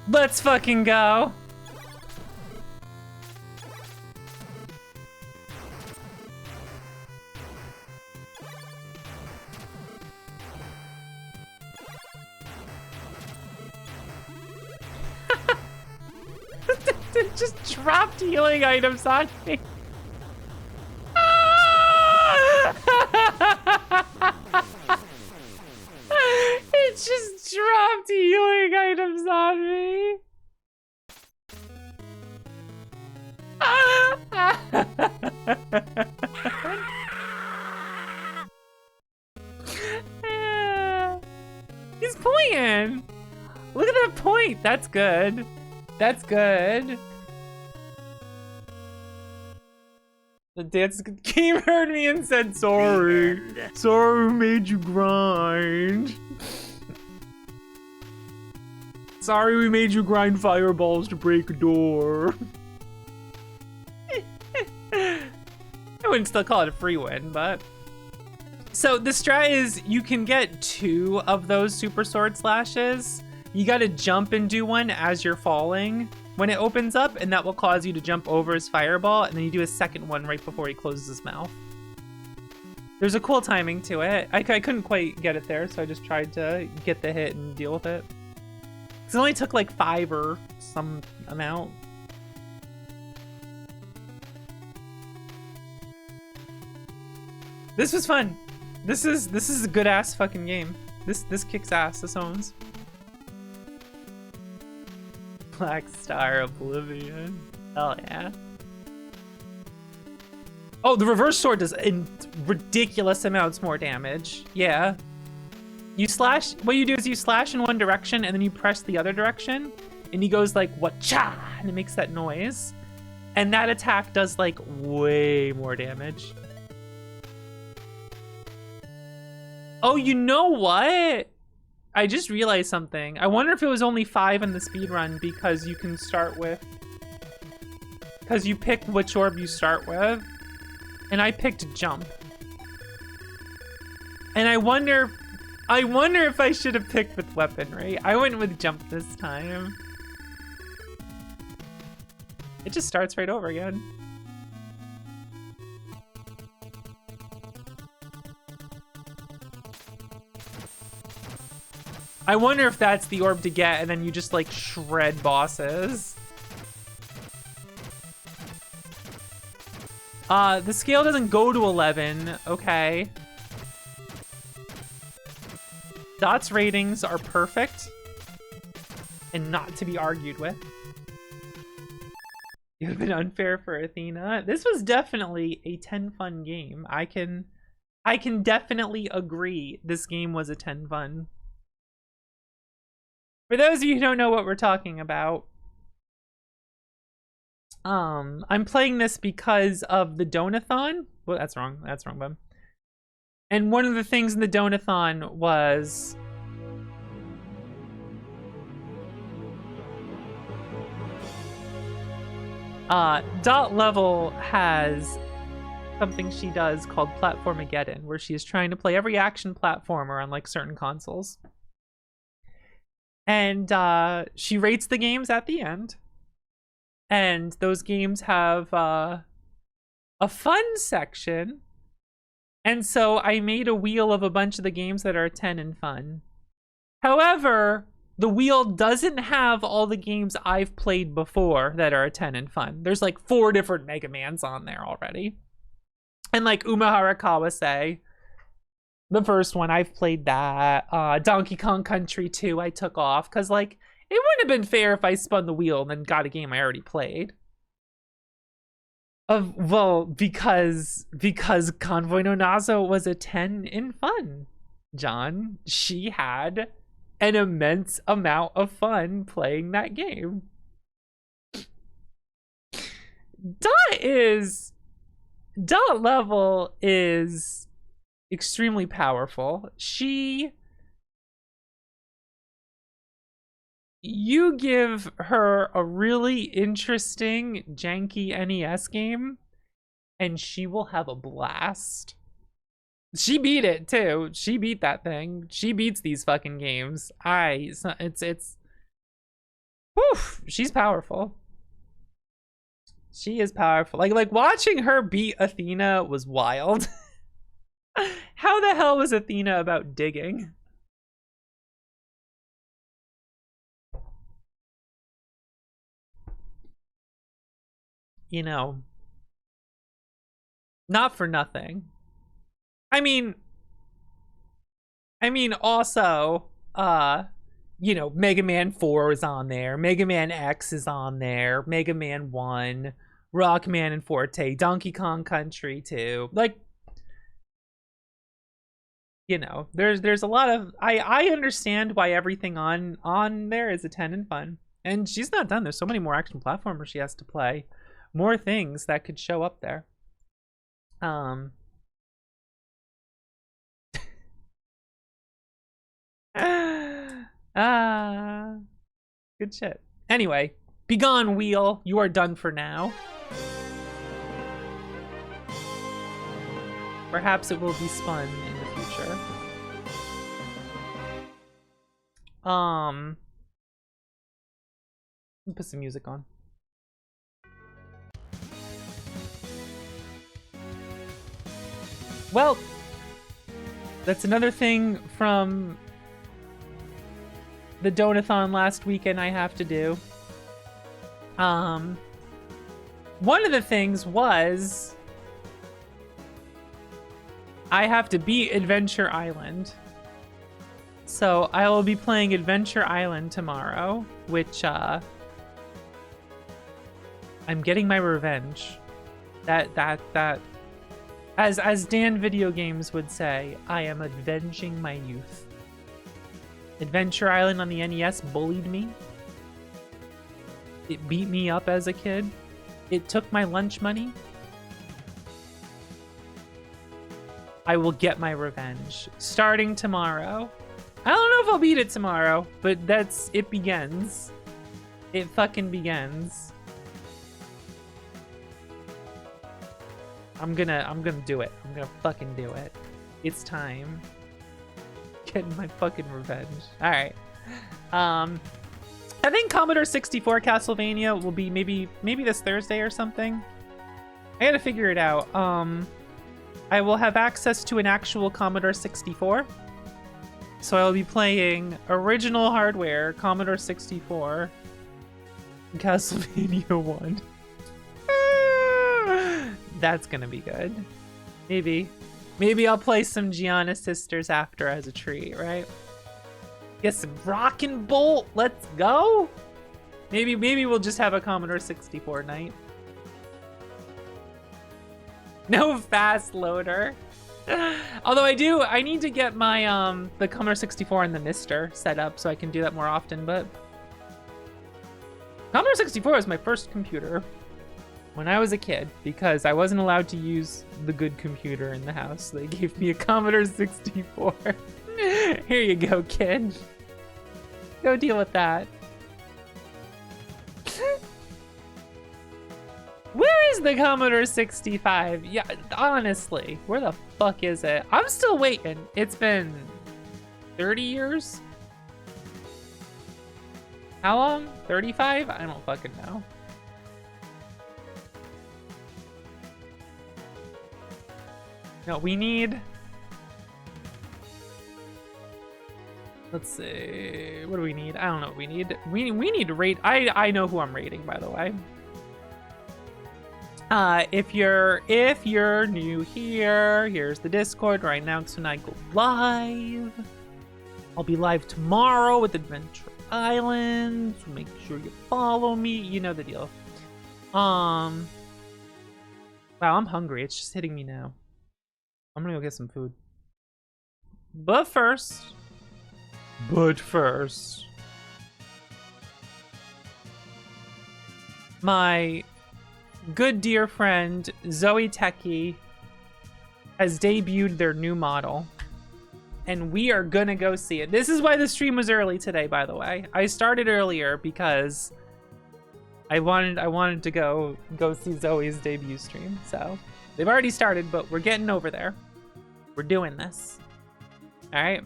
Let's fucking go. It just dropped healing items on me. It just dropped healing items on me. He's pointing. Look at that point. That's good. That's good. The dance game heard me and said sorry. Sorry we made you grind. Sorry we made you grind fireballs to break a door. I wouldn't still call it a free win, but... So the strat is you can get 2 of those super sword slashes You gotta jump and do one as you're falling when it opens up, and that will cause you to jump over his fireball, and then you do a second one right before he closes his mouth. There's a cool timing to it. I couldn't quite get it there, so I just tried to get the hit and deal with it. It only took like 5 or some amount. This was fun. This is a good ass fucking game. This kicks ass. This owns. Black Star Oblivion. Hell yeah. Oh, the reverse sword does ridiculous amounts more damage. Yeah. You slash, what you do is you slash in one direction and then you press the other direction and he goes like, what-cha, and it makes that noise. And that attack does like way more damage. Oh, you know what? I just realized something. I wonder if it was only 5 in the speedrun because you can start with, because you pick which orb you start with. And I picked jump. And I wonder if I should have picked with weaponry. I went with jump this time. It just starts right over again. I wonder if that's the orb to get and then you just like shred bosses. The scale doesn't go to 11. Okay. Dot's ratings are perfect and not to be argued with. It would have been unfair for Athena. This was definitely a 10 fun game. I can definitely agree this game was a 10 fun. For those of you who don't know what we're talking about, I'm playing this because of the Donathon. Well, that's wrong, bud. And one of the things in the Donathon was Dot Level has something she does called Platformageddon, where she is trying to play every action platformer on like certain consoles. And she rates the games at the end. And those games have a fun section. And so I made a wheel of a bunch of the games that are 10 and fun. However, the wheel doesn't have all the games I've played before that are 10 and fun. There's like 4 different Mega Mans on there already. And like Umahara Kawase, the first one, I've played that. Donkey Kong Country 2 I took off because like it wouldn't have been fair if I spun the wheel and then got a game I already played. Well, because Convoy no Nazo was a 10 in fun, John. She had an immense amount of fun playing that game. Dot Level is extremely powerful. You give her a really interesting, janky NES game, and she will have a blast. She beat it, too. She beat that thing. She beats these fucking games. It's... Whew, she's powerful. She is powerful. Like watching her beat Athena was wild. How the hell was Athena about digging? You know, not for nothing. I mean also, you know, Mega Man 4 is on there, Mega Man X is on there, Mega Man 1, Rockman and Forte, Donkey Kong Country 2. Like, you know, there's a lot of I understand why everything on there is a 10 and fun. And she's not done. There's so many more action platformers she has to play. More things that could show up there. Good shit. Anyway, begone, wheel. You are done for now. Perhaps it will be spun in the future. Put some music on. Well, that's another thing from the Donathon last weekend I have to do. One of the things was I have to beat Adventure Island. So I will be playing Adventure Island tomorrow, which I'm getting my revenge. That as Dan Video Games would say, I am avenging my youth. Adventure Island on the NES bullied me. It beat me up as a kid. It took my lunch money. I will get my revenge starting tomorrow. I don't know if I'll beat it tomorrow, but it begins. It fucking begins. I'm gonna do it. I'm gonna fucking do it. It's time. Getting my fucking revenge. All right. I think Commodore 64 Castlevania will be maybe this Thursday or something. I gotta figure it out. I will have access to an actual Commodore 64. So I'll be playing original hardware, Commodore 64, Castlevania 1. That's gonna be good. Maybe I'll play some Gianna Sisters after as a treat, right? Get some Rockin' Bolt. Let's go. Maybe we'll just have a Commodore 64 night. No fast loader. Although I need to get my the Commodore 64 and the Mister set up so I can do that more often, but Commodore 64 was my first computer when I was a kid because I wasn't allowed to use the good computer in the house. They gave me a Commodore 64. Here you go, kid. Go deal with that. Where is the Commodore 65? Yeah, honestly, where the fuck is it? I'm still waiting. It's been 30 years? How long? 35? I don't fucking know. No, we need... Let's see. What do we need? I don't know what we need. We need to rate. I know who I'm rating, by the way. If you're new here, here's the Discord right now. So when I go live, I'll be live tomorrow with Adventure Island. So make sure you follow me. You know the deal. Wow, I'm hungry. It's just hitting me now. I'm gonna go get some food. But first, my good dear friend Zoe Techie has debuted their new model, and we are gonna go see it. This is why the stream was early today, by the way. I started earlier because I wanted to go see Zoe's debut stream. So they've already started, but we're getting over there. We're doing this. All right.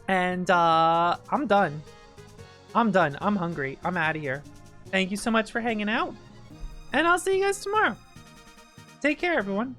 And I'm done. I'm hungry. I'm out of here. Thank you so much for hanging out. And I'll see you guys tomorrow. Take care, everyone.